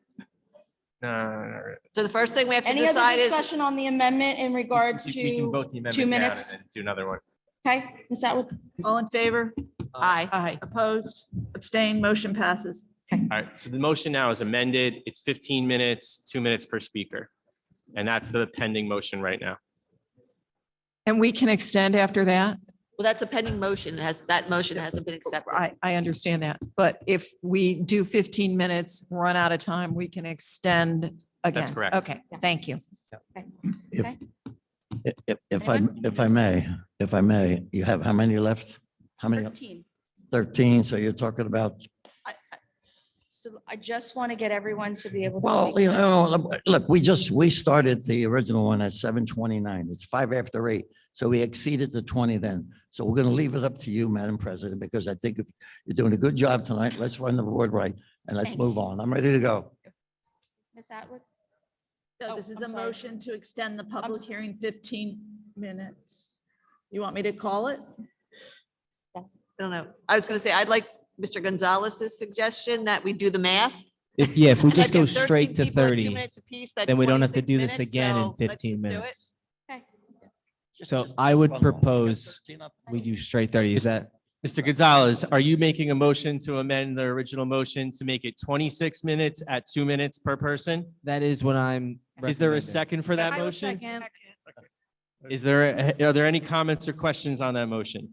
No. So the first thing we have to Any other decide is, discussion on the amendment in regards We can to vote the 2 amendment down minutes? and then do another one. Okay, Ms. Atwood? All in favor? aye. Aye. Opposed? Abstained? Motion passes. All right, so the motion now is amended. It's 15 minutes, 2 minutes per speaker. And that's the pending motion right now. And we can extend after that? Well, that's a pending motion. That motion hasn't been accepted. I understand that. But if we do 15 minutes, run out of time, we can extend again. correct. Okay, thank you. if, Okay. if I may, you have how many left? How many? 13. 13, so you're talking about, So I just want to get everyone to be able to. well, speak. you know, look, we started the original one at 7:29. It's 5 after 8. So we exceeded the 20 then. So we're going to leave it up to you, Madam President, because I think if you're doing a good job tonight, let's run the board right and let's Thank move on. I'm ready to go. Ms. Atwood? So Oh, this is I'm a sorry. motion to extend the public s- hearing 15 minutes. You want me to call it? I don't know. I was going to say, I'd like Mr. Gonzalez's suggestion that we do the math. If we And just like go if 13 straight to people at 2 30, minutes apiece, that's then we don't have to 26 do this minutes, again in so let's 15 just do it. minutes. Okay. So I would propose we do straight 30. Is that? Mr. Gonzalez, are you making a motion to amend the original motion to make it 26 minutes at 2 minutes per person? That is what I'm. Is there a recommending. second for that I will motion? second. Are there any comments or questions on that motion?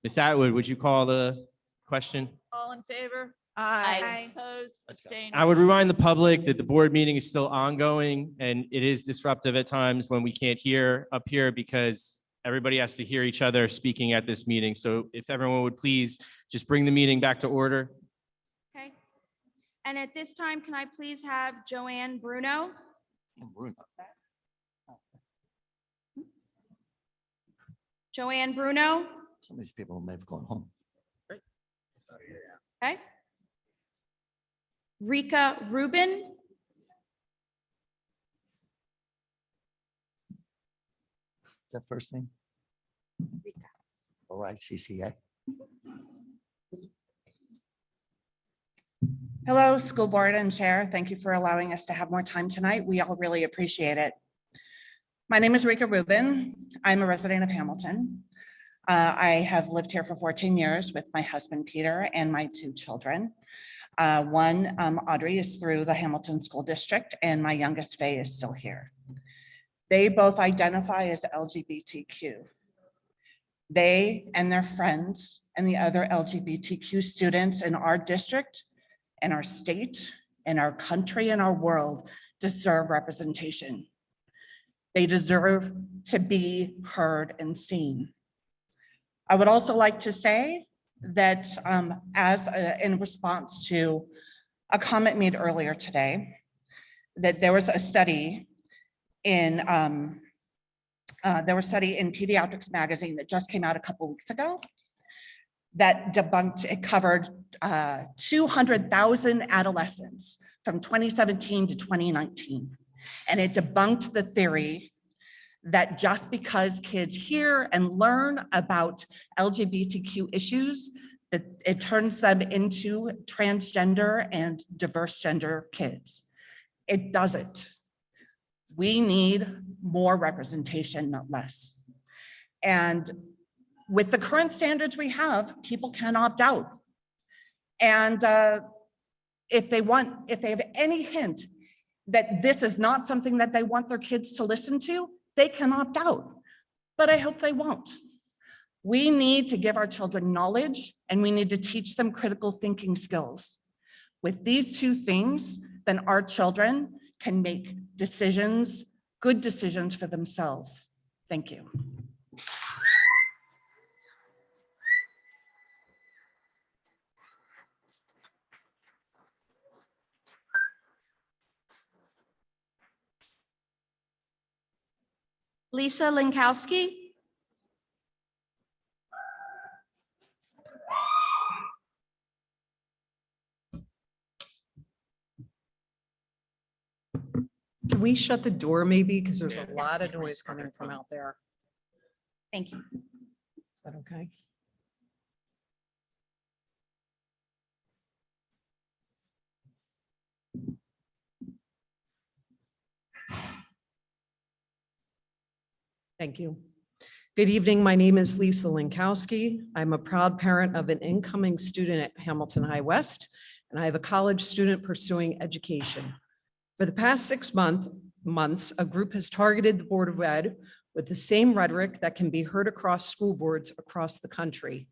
Ms. Atwood, would you call the question? All in favor? Aye. Opposed? Abstained? I would remind the public that the board meeting is still ongoing and it is disruptive at times when we can't hear up here because everybody has to hear each other speaking at this meeting. So if everyone would please just bring the meeting back to order. Okay. And at this time, can I please have Joanne Bruno? Joanne Bruno, Some of these people may have gone home. okay. Rika Rubin, Is that first name? OICCA. Hello, school board and chair. Thank you for allowing us to have more time tonight. We all really appreciate it. My name is Rika Rubin. I'm a resident of Hamilton. I have lived here for 14 years with my husband, Peter, and my 2 children. One, Audrey, is through the Hamilton School District, and my youngest, Faye, is still here. They both identify as LGBTQ. They and their friends and the other LGBTQ students in our district, in our state, in our country, in our world deserve representation. They deserve to be heard and seen. I would also like to say that in response to a comment made earlier today, that there was a study in Pediatrics Magazine that just came out a couple weeks ago that debunked, it covered 200,000 adolescents from 2017 to 2019. And it debunked the theory that just because kids hear and learn about LGBTQ issues, that it turns them into transgender and diverse gender kids. It doesn't. We need more representation, not less. And with the current standards we have, people can opt out. And if they have any hint that this is not something that they want their kids to listen to, they can opt out. But I hope they won't. We need to give our children knowledge, and we need to teach them critical thinking skills. With these two things, then our children can make decisions, good decisions for themselves. Thank you. Lisa Linkowski. Can we shut the door maybe? Because there's a lot of noise coming from out there. Thank you. Is that okay? Thank you. Good evening. My name is Lisa Linkowski. I'm a proud parent of an incoming student at Hamilton High West, and I have a college student pursuing education. For the past 6 months, a group has targeted the Board of Ed with the same rhetoric that can be heard across school boards across the country.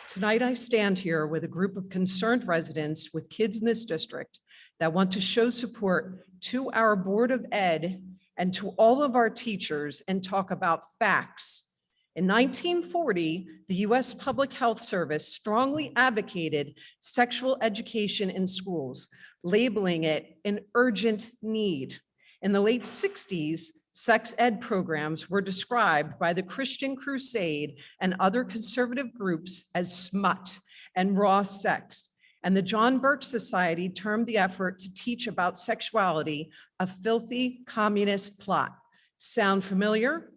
Tonight, I stand here with a group of concerned residents with kids in this district that want to show support to our Board of Ed and to all of our teachers and talk about facts. In 1940, the U.S. Public Health Service strongly advocated sexual education in schools, labeling it an urgent need. In the late 60s, sex ed programs were described by the Christian Crusade and other conservative groups as smut and raw sex. And the John Birch Society termed the effort to teach about sexuality a filthy communist plot. Sound familiar?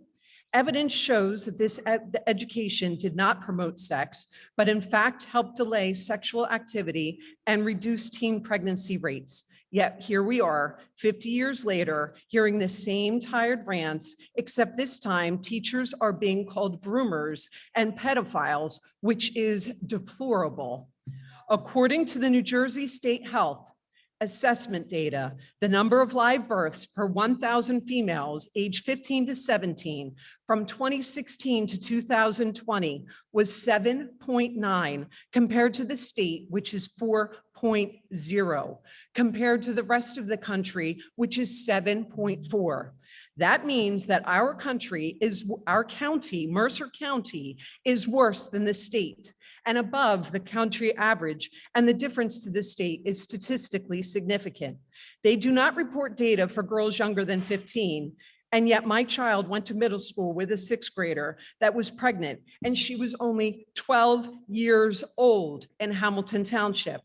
Evidence shows that this education did not promote sex, but in fact helped delay sexual activity and reduce teen pregnancy rates. Yet here we are, 50 years later, hearing the same tired rants, except this time teachers are being called groomers and pedophiles, which is deplorable. According to the New Jersey State Health Assessment data, the number of live births per 1,000 females aged 15 to 17 from 2016 to 2020 was 7.9 compared to the state, which is 4.0, compared to the rest of the country, which is 7.4. That means that our county, Mercer County, is worse than the state and above the country average, and the difference to the state is statistically significant. They do not report data for girls younger than 15, and yet my child went to middle school with a 6th grader that was pregnant, and she was only 12 years old in Hamilton Township.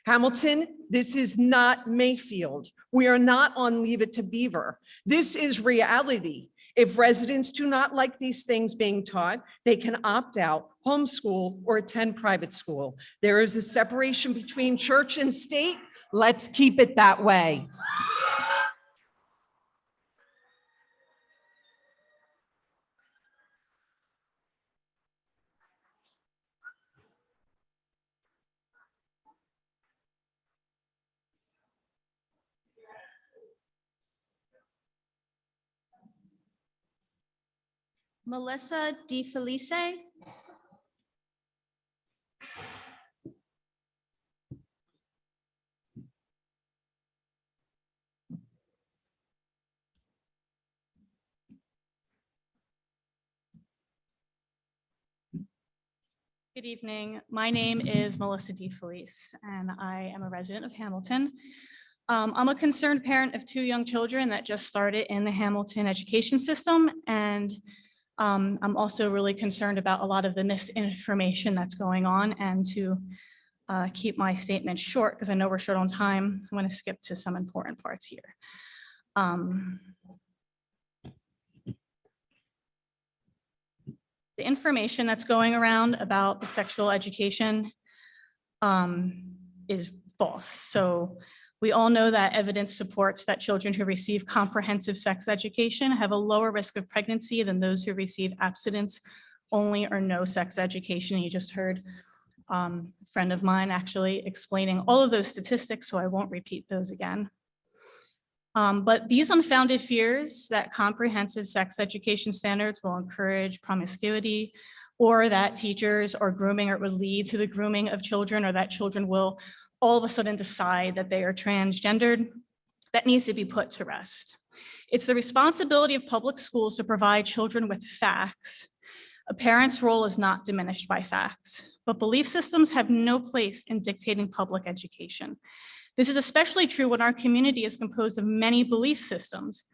Hamilton, this is not Mayfield. We are not on Leave It to Beaver. This is reality. If residents do not like these things being taught, they can opt out, homeschool, or attend private school. There is a separation between church and state. Let's keep it that way. Melissa DeFelice. Good evening. My name is Melissa DeFelice, and I am a resident of Hamilton. I'm a concerned parent of 2 young children that just started in the Hamilton education system, and I'm also really concerned about a lot of the misinformation that's going on, and to keep my statement short, because I know we're short on time, I'm going to skip to some important parts here. The information that's going around about the sexual education is false. So we all know that evidence supports that children who receive comprehensive sex education have a lower risk of pregnancy than those who receive abstinence only or no sex education. You just heard a friend of mine actually explaining all of those statistics, so I won't repeat those again. But these unfounded fears that comprehensive sex education standards will encourage promiscuity, or that teachers are grooming, or it would lead to the grooming of children, or that children will all of a sudden decide that they are transgendered, that needs to be put to rest. It's the responsibility of public schools to provide children with facts. A parent's role is not diminished by facts, but belief systems have no place in dictating public education. This is especially true when our community is composed of many belief systems.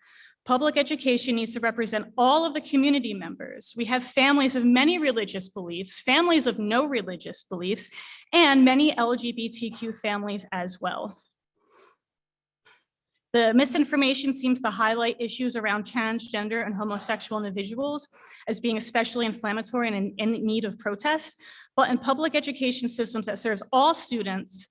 Public education needs to represent all of the community members. We have families of many religious beliefs, families of no religious beliefs, and many LGBTQ families as well. The misinformation seems to highlight issues around transgender and homosexual individuals as being especially inflammatory and in need of protest. But in public education systems that serves all students,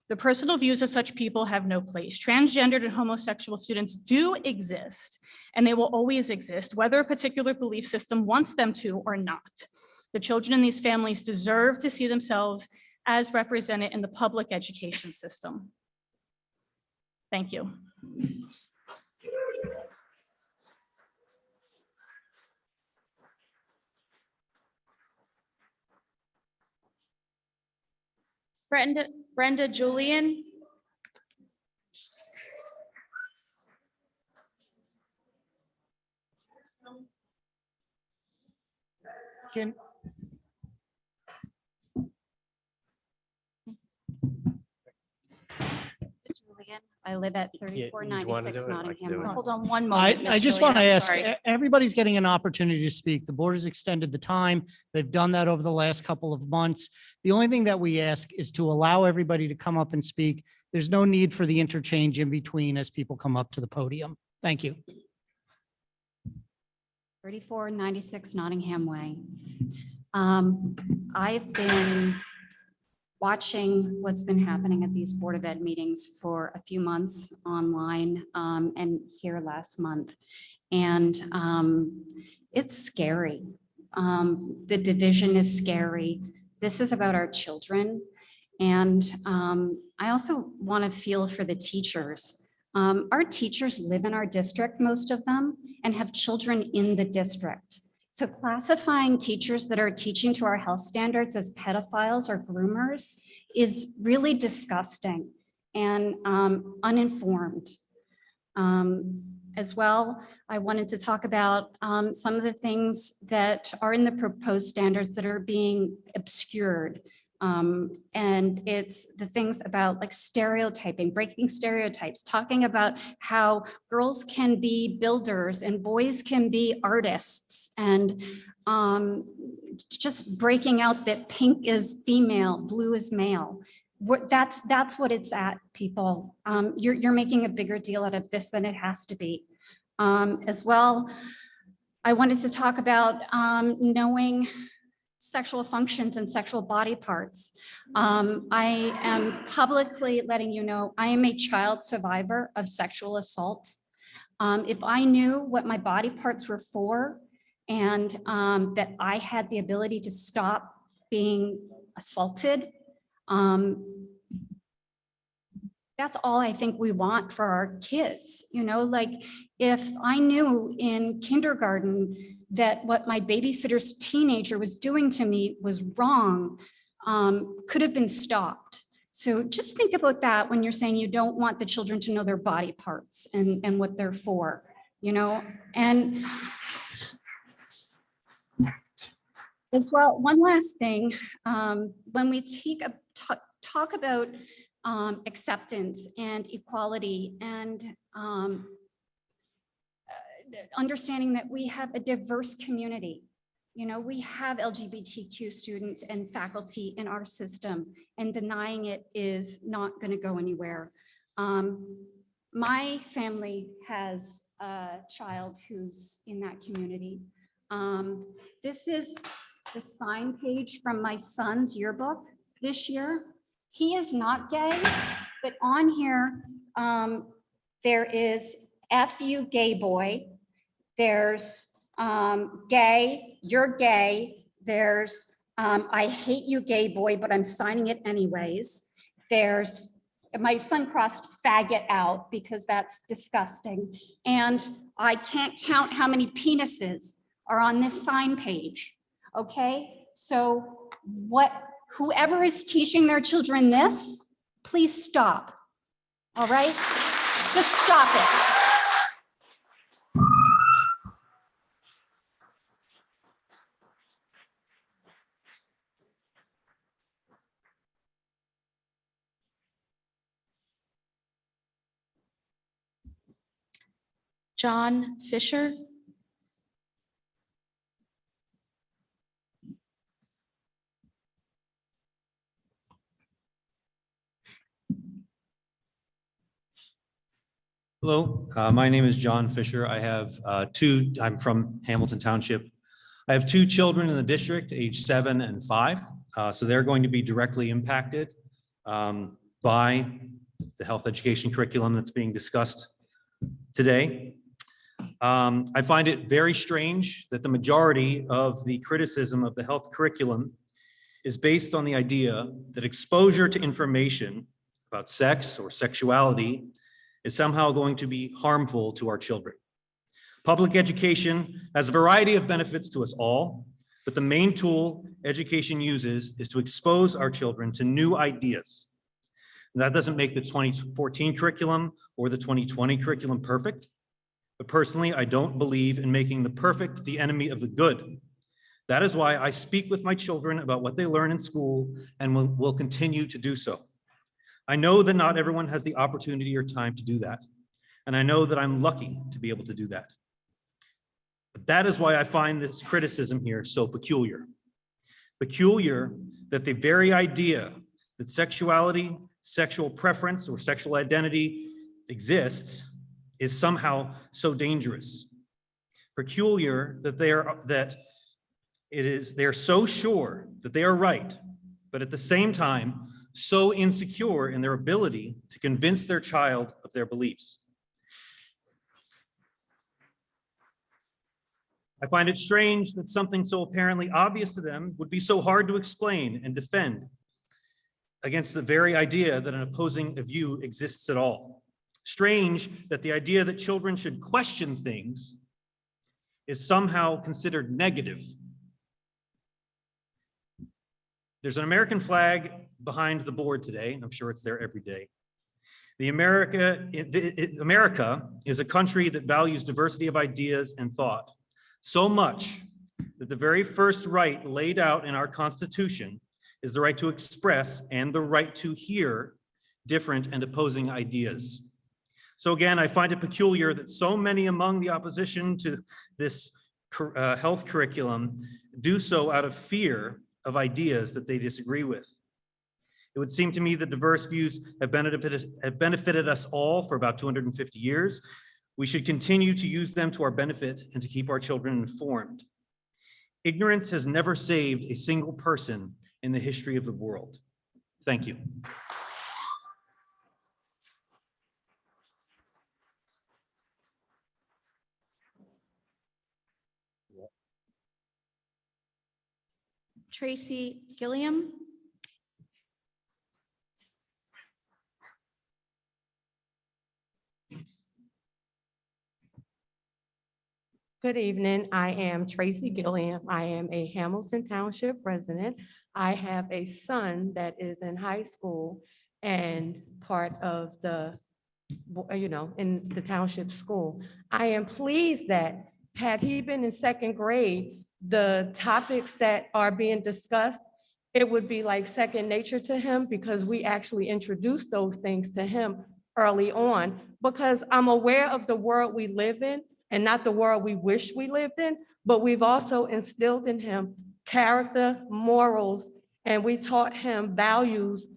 the personal views of such people have no place. Transgendered and homosexual students do exist, and they will always exist, whether a particular belief system wants them to or not. The children in these families deserve to see themselves as represented in the public education system. Thank you. Brenda Julian. Can, I live at 3496 Nottingham Road. Hold on one moment. I Ms. just Julian, want to I'm ask, sorry. everybody's getting an opportunity to speak. The board has extended the time. They've done that over the last couple of months. The only thing that we ask is to allow everybody to come up and speak. There's no need for the interchange in between as people come up to the podium. Thank you. 3496 Nottingham Way. I've been watching what's been happening at these Board of Ed meetings for a few months online and here last month. And it's scary. The division is scary. This is about our children. And I also want to feel for the teachers. Our teachers live in our district, most of them, and have children in the district. So classifying teachers that are teaching to our health standards as pedophiles or groomers is really disgusting and uninformed. As well, I wanted to talk about some of the things that are in the proposed standards that are being obscured. And it's the things about like stereotyping, breaking stereotypes, talking about how girls can be builders and boys can be artists, and just breaking out that pink is female, blue is male. That's what it's at, people. You're making a bigger deal out of this than it has to be. As well, I wanted to talk about knowing sexual functions and sexual body parts. I am publicly letting you know I am a child survivor of sexual assault. If I knew what my body parts were for and that I had the ability to stop being assaulted, that's all I think we want for our kids. You know, like if I knew in kindergarten that what my babysitter's teenager was doing to me was wrong, could have been stopped. So just think about that when you're saying you don't want the children to know their body parts and what they're for, you know? And as well, one last thing, when we talk about acceptance and equality and understanding that we have a diverse community. You know, we have LGBTQ students and faculty in our system, and denying it is not going to go anywhere. My family has a child who's in that community. This is the sign page from my son's yearbook this year. He is not gay, but on here, there is FU gay boy. There's gay, you're gay. There's I hate you gay boy, but I'm signing it anyways. There's, my son crossed faggot out because that's disgusting. And I can't count how many penises are on this sign page, okay? So whoever is teaching their children this, please stop, all right? Just stop it. John Fisher. Hello, my name is John Fisher. I have I'm from Hamilton Township. I have 2 children in the district, age 7 and 5. So they're going to be directly impacted by the health education curriculum that's being discussed today. I find it very strange that the majority of the criticism of the health curriculum is based on the idea that exposure to information about sex or sexuality is somehow going to be harmful to our children. Public education has a variety of benefits to us all, but the main tool education uses is to expose our children to new ideas. And that doesn't make the 2014 curriculum or the 2020 curriculum perfect, but personally, I don't believe in making the perfect the enemy of the good. That is why I speak with my children about what they learn in school and will continue to do so. I know that not everyone has the opportunity or time to do that, and I know that I'm lucky to be able to do that. But that is why I find this criticism here so peculiar. Peculiar that the very idea that sexuality, sexual preference, or sexual identity exists is somehow so dangerous. Peculiar that they are so sure that they are right, but at the same time, so insecure in their ability to convince their child of their beliefs. I find it strange that something so apparently obvious to them would be so hard to explain and defend against the very idea that an opposing view exists at all. Strange that the idea that children should question things is somehow considered negative. There's an American flag behind the board today. I'm sure it's there every day. America is a country that values diversity of ideas and thought so much that the very first right laid out in our Constitution is the right to express and the right to hear different and opposing ideas. So again, I find it peculiar that so many among the opposition to this health curriculum do so out of fear of ideas that they disagree with. It would seem to me that diverse views have benefited us all for about 250 years. We should continue to use them to our benefit and to keep our children informed. Ignorance has never saved a single person in the history of the world. Thank you. Tracy Gilliam. Good evening. I am Tracy Gilliam. I am a Hamilton Township resident. I have a son that is in high school and part of the, in the township school. I am pleased that had he been in second grade, the topics that are being discussed, it would be like second nature to him because we actually introduced those things to him early on because I'm aware of the world we live in and not the world we wish we lived in, but we've also instilled in him character, morals, and we taught him values,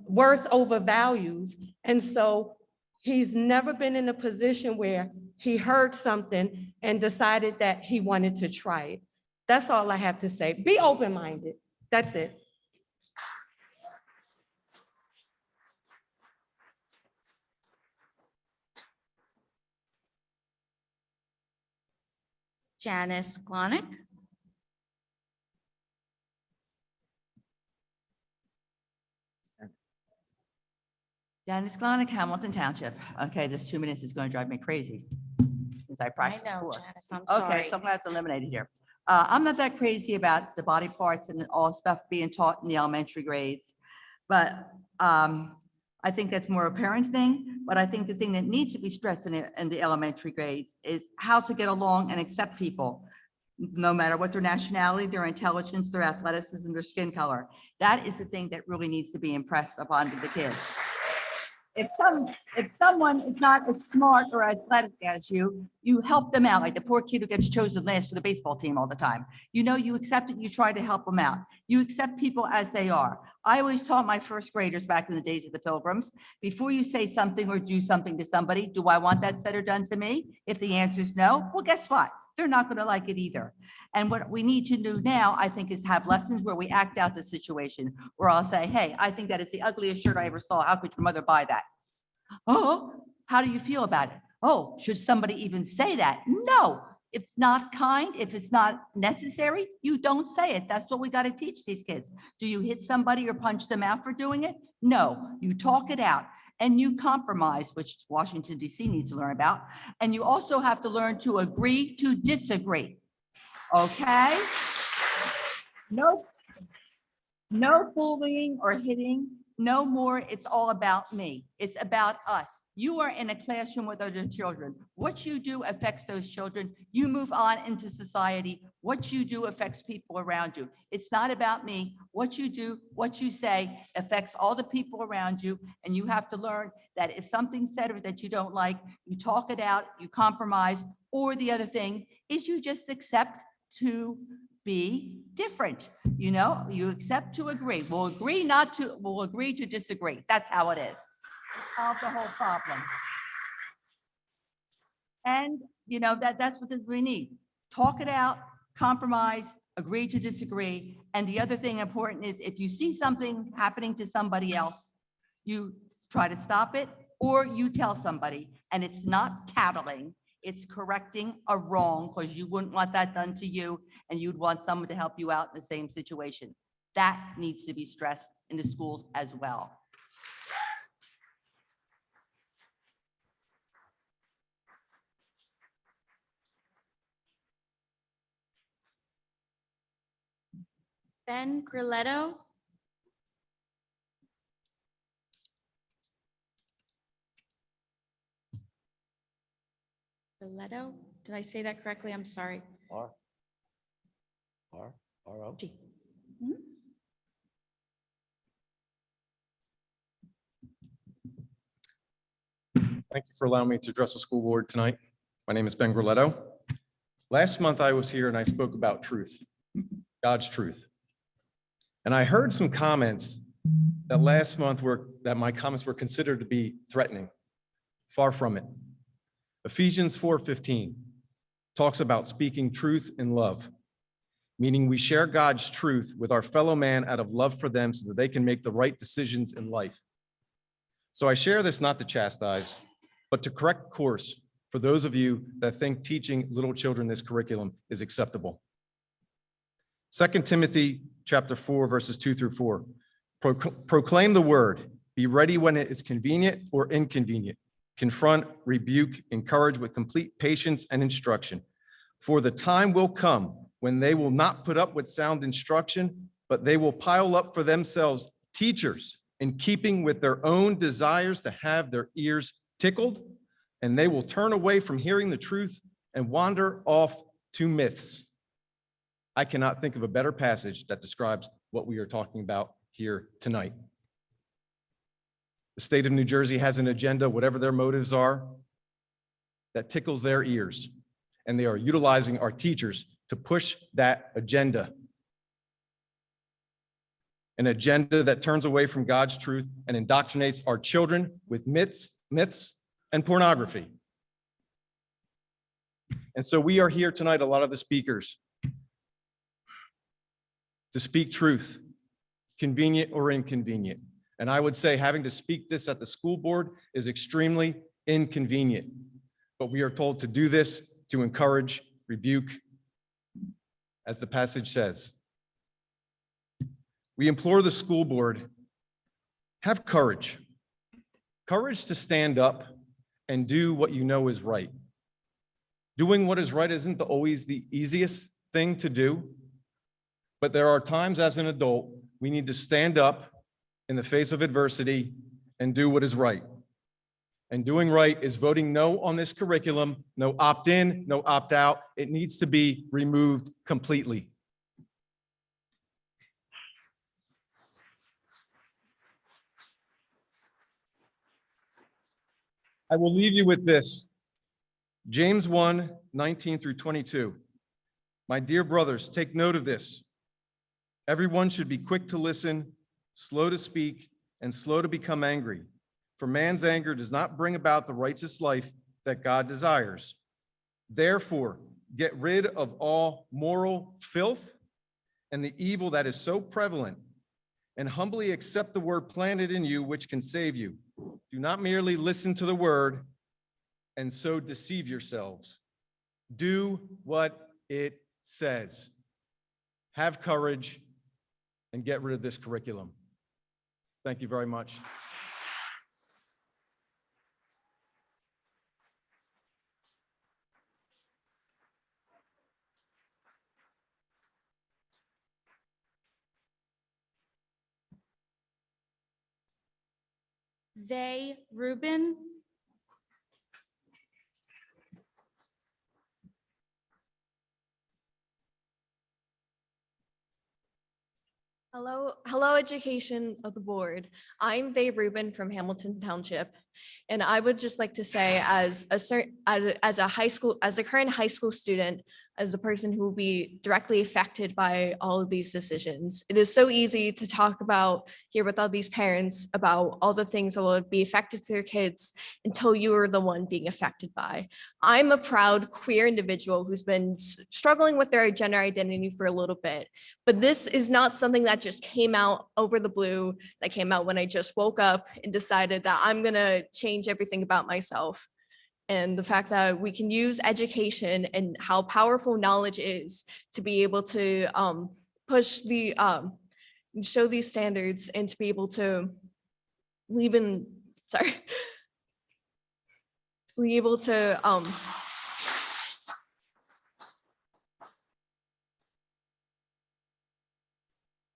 worth over values. And so he's never been in a position where he heard something and decided that he wanted to try it. That's all I have to say. Be open-minded. That's it. Janice Glonick. Janice Glonick, Hamilton Township. Okay, this 2 minutes is going to drive me crazy since I practiced know, before. Janice, I'm Okay, sorry. so I'm gonna have to eliminate it here. I'm not that crazy about the body parts and all stuff being taught in the elementary grades. But I think that's more a parent thing. But I think the thing that needs to be stressed in the elementary grades is how to get along and accept people, no matter what their nationality, their intelligence, their athleticism, their skin color. That is the thing that really needs to be impressed upon to the kids. If someone is not as smart or athletic as you, you help them out, like the poor kid who gets chosen last for the baseball team all the time. You know, you accept it, you try to help them out. You accept people as they are. I always taught my first graders back in the days of the Pilgrims, before you say something or do something to somebody, do I want that said or done to me? If the answer is no, well, guess what? They're not going to like it either. And what we need to do now, I think, is have lessons where we act out the situation, where I'll say, hey, I think that it's the ugliest shirt I ever saw. How could your mother buy that? Oh, how do you feel about it? Oh, should somebody even say that? No, if it's not kind, if it's not necessary, you don't say it. That's what we got to teach these kids. Do you hit somebody or punch them out for doing it? No, you talk it out and you compromise, which Washington, D.C. needs to learn about. And you also have to learn to agree to disagree. Okay? No bullying or hitting. No more. It's all about me. It's about us. You are in a classroom with other children. What you do affects those children. You move on into society. What you do affects people around you. It's not about me. What you do, what you say affects all the people around you. And you have to learn that if something's said or that you don't like, you talk it out, you compromise, or the other thing is you just accept to be different. You know, you accept to agree. We'll agree to disagree. That's how it is. Solve the whole problem. And you know, that's what we need. Talk it out, compromise, agree to disagree. And the other thing important is if you see something happening to somebody else, you try to stop it or you tell somebody, and it's not tattling. It's correcting a wrong, because you wouldn't want that done to you and you'd want someone to help you out in the same situation. That needs to be stressed in the schools as well. Ben Grilletto. Grilletto, did I say that correctly? I'm sorry. R-O-G. Thank you for allowing me to address the school board tonight. My name is Ben Grilletto. Last month I was here and I spoke about truth, God's truth. And I heard some comments that last month that my comments were considered to be threatening. Far from it. Ephesians 4:15 talks about speaking truth in love, meaning we share God's truth with our fellow man out of love for them so that they can make the right decisions in life. So I share this not to chastise, but to correct course for those of you that think teaching little children this curriculum is acceptable. 2 Timothy chapter 4, verses 2-4. Proclaim the word, be ready when it is convenient or inconvenient. Confront, rebuke, encourage with complete patience and instruction. For the time will come when they will not put up with sound instruction, but they will pile up for themselves teachers in keeping with their own desires to have their ears tickled, and they will turn away from hearing the truth and wander off to myths. I cannot think of a better passage that describes what we are talking about here tonight. The state of New Jersey has an agenda, whatever their motives are, that tickles their ears, and they are utilizing our teachers to push that agenda. An agenda that turns away from God's truth and indoctrinates our children with myths and pornography. And so we are here tonight, a lot of the speakers, to speak truth, convenient or inconvenient. And I would say having to speak this at the school board is extremely inconvenient. But we are told to do this to encourage, rebuke, as the passage says. We implore the school board, have courage. Courage to stand up and do what you know is right. Doing what is right isn't always the easiest thing to do, but there are times as an adult, we need to stand up in the face of adversity and do what is right. And doing right is voting no on this curriculum, no opt-in, no opt-out. It needs to be removed completely. I will leave you with this. James 1:19 through 22. My dear brothers, take note of this. Everyone should be quick to listen, slow to speak, and slow to become angry. For man's anger does not bring about the righteous life that God desires. Therefore, get rid of all moral filth and the evil that is so prevalent, and humbly accept the word planted in you, which can save you. Do not merely listen to the word and so deceive yourselves. Do what it says. Have courage and get rid of this curriculum. Thank you very much. Vay Rubin. Hello, education of the board. I'm Vay Rubin from Hamilton Township, and I would just like to say, as a current high school student, as a person who will be directly affected by all of these decisions, it is so easy to talk about here with all these parents about all the things that will be affected to their kids until you are the one being affected by. I'm a proud queer individual who's been struggling with their gender identity for a little bit, but this is not something that just came out over the blue, that came out when I just woke up and decided that I'm gonna change everything about myself. And the fact that we can use education and how powerful knowledge is to be able to push the, show these standards and to be able to be able to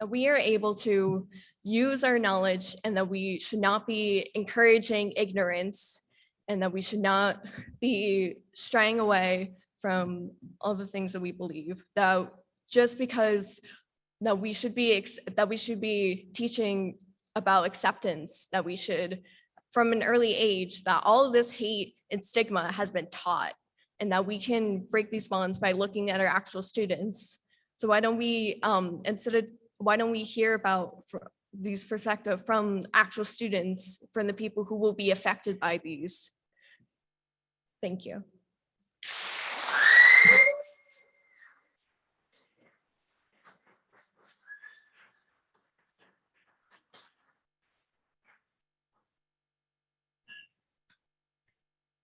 we are able to use our knowledge, and that we should not be encouraging ignorance, and that we should not be straying away from all the things that we believe. That just because that we should be teaching about acceptance, that we should, from an early age, that all of this hate and stigma has been taught, and that we can break these bonds by looking at our actual students. So why don't we why don't we hear about these perspectives from actual students, from the people who will be affected by these? Thank you.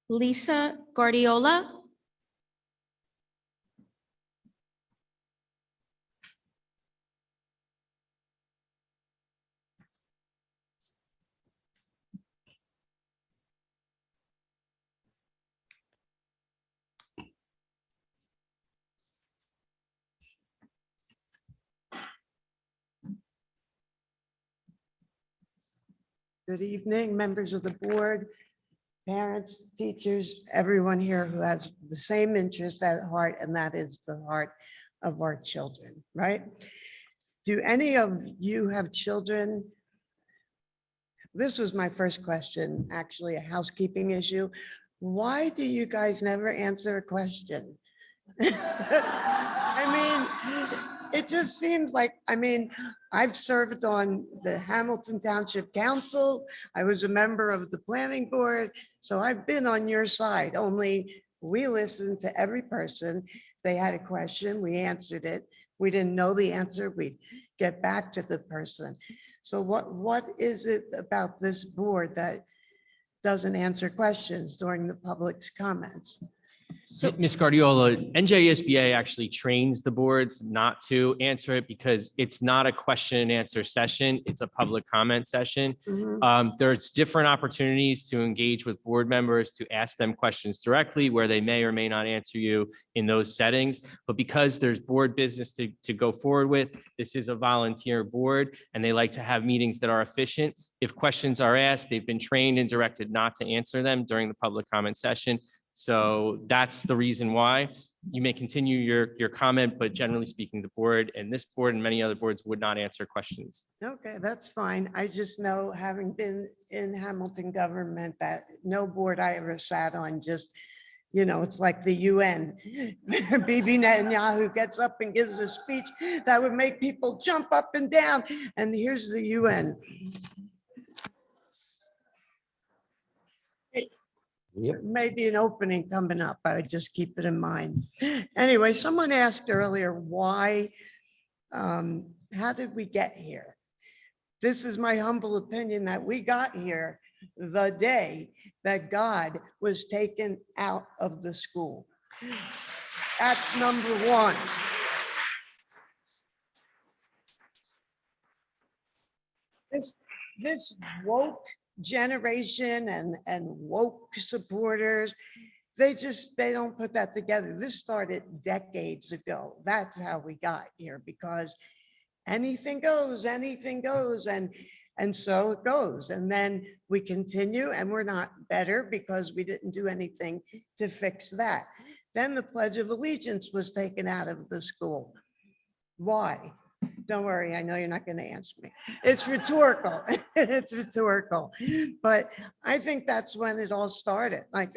Lisa Guardiola. Good evening, members of the board, parents, teachers, everyone here who has the same interest at heart, and that is the heart of our children, right? Do any of you have children? This was my first question, actually a housekeeping issue. Why do you guys never answer a question? I mean, it just seems like, I've served on the Hamilton Township Council. I was a member of the planning board. So I've been on your side, only We listened to every person. If they had a question, we answered it. We didn't know the answer, we'd get back to the person. So what is it about this board that doesn't answer questions during the public's comments? Ms. Guardiola, NJSBA actually trains the boards not to answer it because it's not a question and answer session. It's a public comment session. There's different opportunities to engage with board members, to ask them questions directly where they may or may not answer you in those settings. But because there's board business to go forward with, this is a volunteer board and they like to have meetings that are efficient. If questions are asked, they've been trained and directed not to answer them during the public comment session. So that's the reason why. You may continue your comment, but generally speaking, the board and this board and many other boards would not answer questions. Okay, that's fine. I just know, having been in Hamilton government, that no board I ever sat on just, it's like the UN. Bibi Netanyahu gets up and gives a speech that would make people jump up and down. And here's the UN. Maybe an opening coming up. I would just keep it in mind. Anyway, someone asked earlier why, how did we get here? This is my humble opinion, that we got here the day that God was taken out of the school. That's number one. This woke generation and woke supporters, they don't put that together. This started decades ago. That's how we got here, because anything goes, and so it goes. And then we continue, and we're not better because we didn't do anything to fix that. Then the Pledge of Allegiance was taken out of the school. Why? Don't worry, I know you're not going to answer me. It's rhetorical. It's rhetorical. But I think that's when it all started, like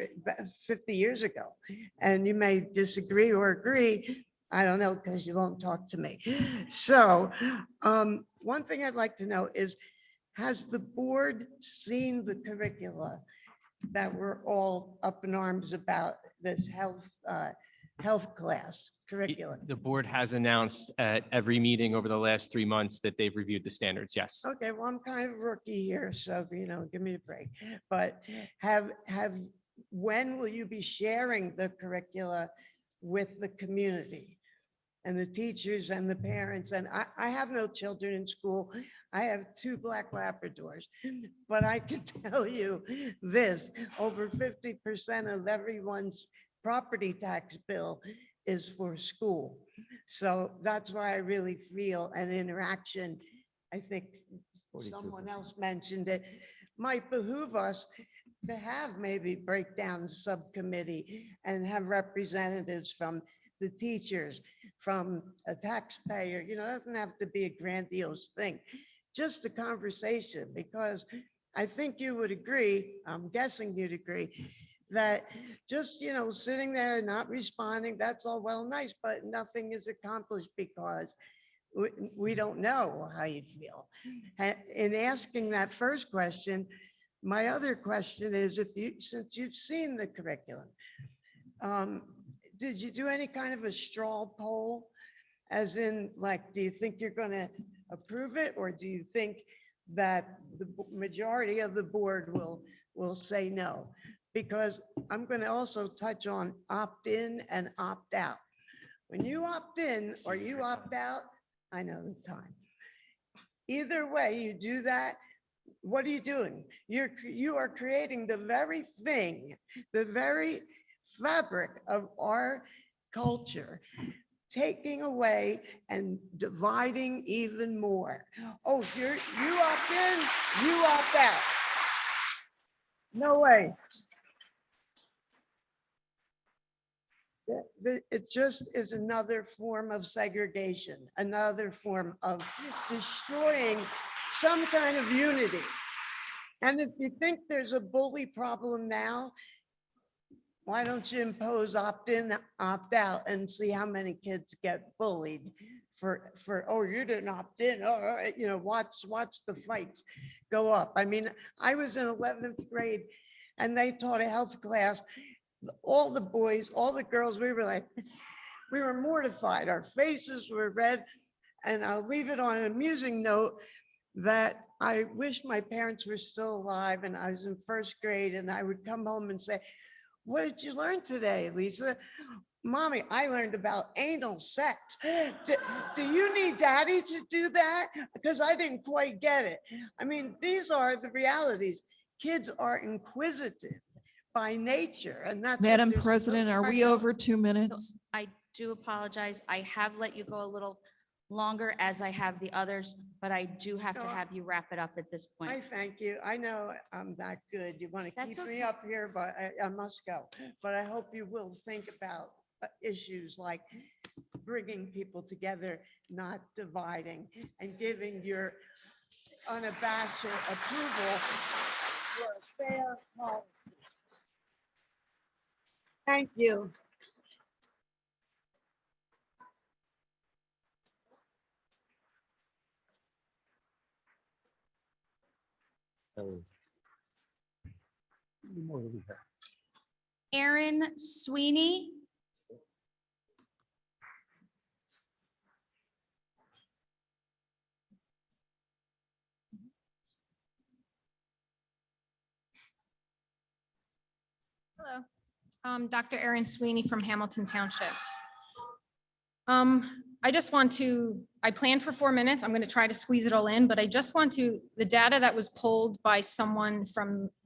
50 years ago. And you may disagree or agree. I don't know, because you won't talk to me. So one thing I'd like to know is, has the board seen the curricula that we're all up in arms about, this health class curriculum? The board has announced at every meeting over the last 3 months that they've reviewed the standards. Yes. Okay, well, I'm kind of a rookie here, so, give me a break. But when will you be sharing the curricula with the community and the teachers and the parents? And I have no children in school. I have 2 black Labradors, but I can tell you this, over 50% of everyone's property tax bill is for school. So that's why I really feel an interaction. I think someone else mentioned it, might behoove us to have maybe breakdown subcommittee and have representatives from the teachers, from a taxpayer. It doesn't have to be a grandiose thing, just a conversation, because I think you would agree, I'm guessing you'd agree, that just, sitting there and not responding, that's all well and nice, but nothing is accomplished because we don't know how you feel. In asking that first question, my other question is, since you've seen the curriculum, did you do any kind of a straw poll? As in, like, do you think you're going to approve it, or do you think that the majority of the board will say no? Because I'm going to also touch on opt-in and opt-out. When you opt in or you opt out, I know the time. Either way you do that, what are you doing? You are creating the very thing, the very fabric of our culture, taking away and dividing even more. Oh, you opt in, you opt out. No way. It just is another form of segregation, another form of destroying some kind of unity. And if you think there's a bully problem now, why don't you impose opt-in, opt-out, and see how many kids get bullied for oh, you didn't opt in, watch the fights go up. I mean, I was in 11th grade and they taught a health class, all the boys, all the girls, we were like, we were mortified. Our faces were red. And I'll leave it on an amusing note that I wish my parents were still alive and I was in first grade and I would come home and say, what did you learn today, Lisa? Mommy, I learned about anal sex. Do you need daddy to do that? Because I didn't quite get it. I mean, these are the realities. Kids are inquisitive by nature, and that's. what Madam they're President, are we over 2 minutes? I do apologize. I have let you go a little longer as I have the others, but I do have to No, have you wrap it up at this I point. thank you. I know I'm that good. You want to That's keep me okay. up here, but I must go. But I hope you will think about issues like bringing people together, not dividing, and giving your unabashed approval for a fair policy. Thank you. Aaron Sweeney. Hello, Dr. Erin Sweeney from Hamilton Township. I planned for 4 minutes. I'm going to try to squeeze it all in, but I just want to, the data that was pulled by someone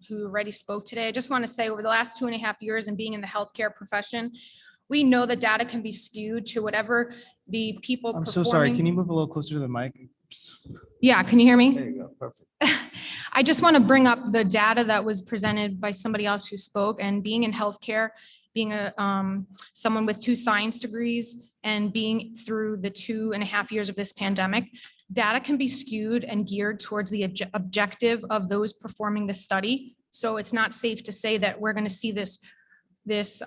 who already spoke today, I just want to say over the last 2.5 years and being in the healthcare profession, we know that data can be skewed to whatever the people. I'm so sorry. Can performing- you move a little closer to the mic? Yeah, can you hear me? There you go. Perfect. I just want to bring up the data that was presented by somebody else who spoke, and being in healthcare, being someone with 2 science degrees and being through the 2.5 years of this pandemic, data can be skewed and geared towards the objective of those performing the study. So it's not safe to say that we're going to see this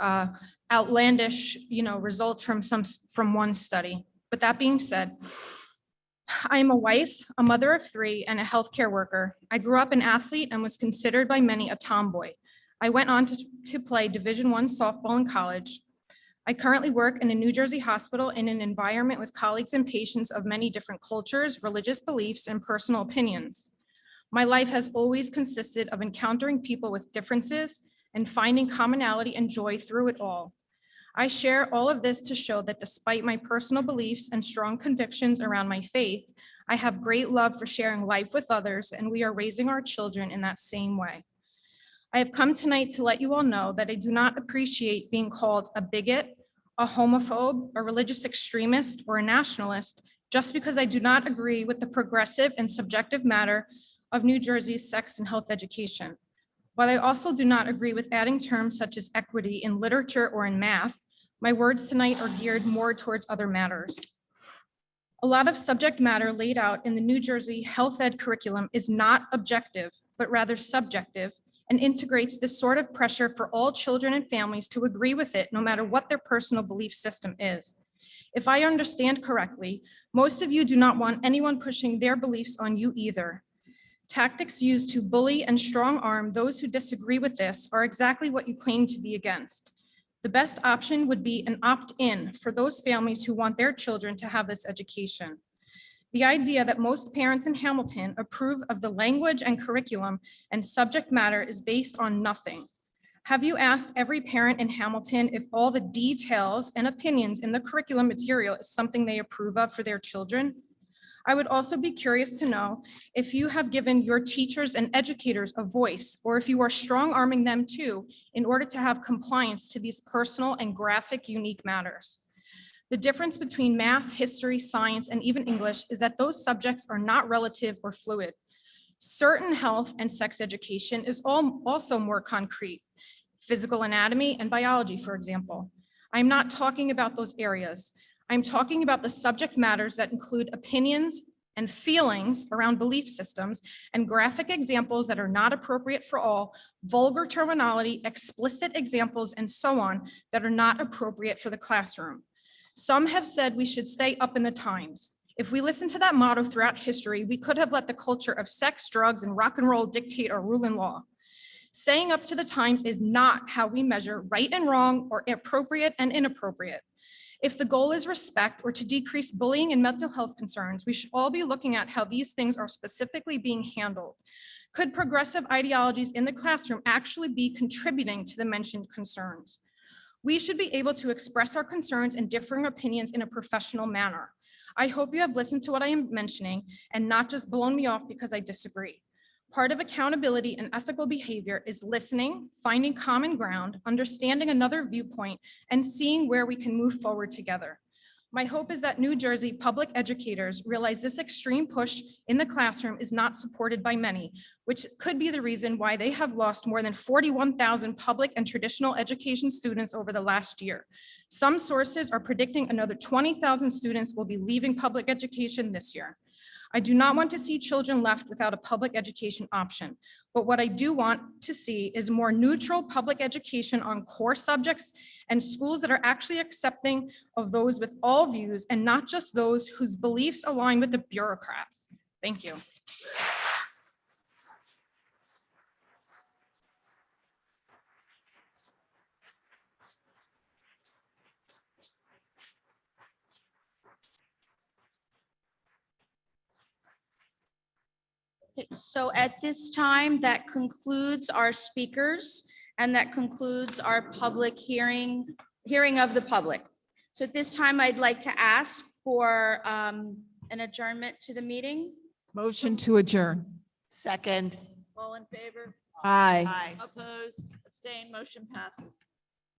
outlandish, results from one study. But that being said, I am a wife, a mother of 3, and a healthcare worker. I grew up an athlete and was considered by many a tomboy. I went on to play Division I softball in college. I currently work in a New Jersey hospital in an environment with colleagues and patients of many different cultures, religious beliefs, and personal opinions. My life has always consisted of encountering people with differences and finding commonality and joy through it all. I share all of this to show that despite my personal beliefs and strong convictions around my faith, I have great love for sharing life with others, and we are raising our children in that same way. I have come tonight to let you all know that I do not appreciate being called a bigot, a homophobe, a religious extremist, or a nationalist just because I do not agree with the progressive and subjective matter of New Jersey's sex and health education. While I also do not agree with adding terms such as equity in literature or in math, my words tonight are geared more towards other matters. A lot of subject matter laid out in the New Jersey health ed curriculum is not objective, but rather subjective, and integrates this sort of pressure for all children and families to agree with it, no matter what their personal belief system is. If I understand correctly, most of you do not want anyone pushing their beliefs on you either. Tactics used to bully and strong arm those who disagree with this are exactly what you claim to be against. The best option would be an opt-in for those families who want their children to have this education. The idea that most parents in Hamilton approve of the language and curriculum and subject matter is based on nothing. Have you asked every parent in Hamilton if all the details and opinions in the curriculum material is something they approve of for their children? I would also be curious to know if you have given your teachers and educators a voice, or if you are strong arming them too in order to have compliance to these personal and graphic unique matters. The difference between math, history, science, and even English is that those subjects are not relative or fluid. Certain health and sex education is also more concrete. Physical anatomy and biology, for example. I'm not talking about those areas. I'm talking about the subject matters that include opinions and feelings around belief systems and graphic examples that are not appropriate for all, vulgar terminology, explicit examples, and so on that are not appropriate for the classroom. Some have said we should stay up in the times. If we listen to that motto throughout history, we could have let the culture of sex, drugs, and rock and roll dictate our rule and law. Staying up to the times is not how we measure right and wrong or appropriate and inappropriate. If the goal is respect or to decrease bullying and mental health concerns, we should all be looking at how these things are specifically being handled. Could progressive ideologies in the classroom actually be contributing to the mentioned concerns? We should be able to express our concerns and differing opinions in a professional manner. I hope you have listened to what I am mentioning and not just blown me off because I disagree. Part of accountability and ethical behavior is listening, finding common ground, understanding another viewpoint, and seeing where we can move forward together. My hope is that New Jersey public educators realize this extreme push in the classroom is not supported by many, which could be the reason why they have lost more than 41,000 public and traditional education students over the last year. Some sources are predicting another 20,000 students will be leaving public education this year. I do not want to see children left without a public education option, but what I do want to see is more neutral public education on core subjects and schools that are actually accepting of those with all views and not just those whose beliefs align with the bureaucrats. Thank you. So at this time, that concludes our speakers and that concludes our public hearing of the public. So at this time, I'd like to ask for an adjournment to the meeting. Motion to adjourn. Second. All in favor? Aye. Opposed, abstained, motion passes.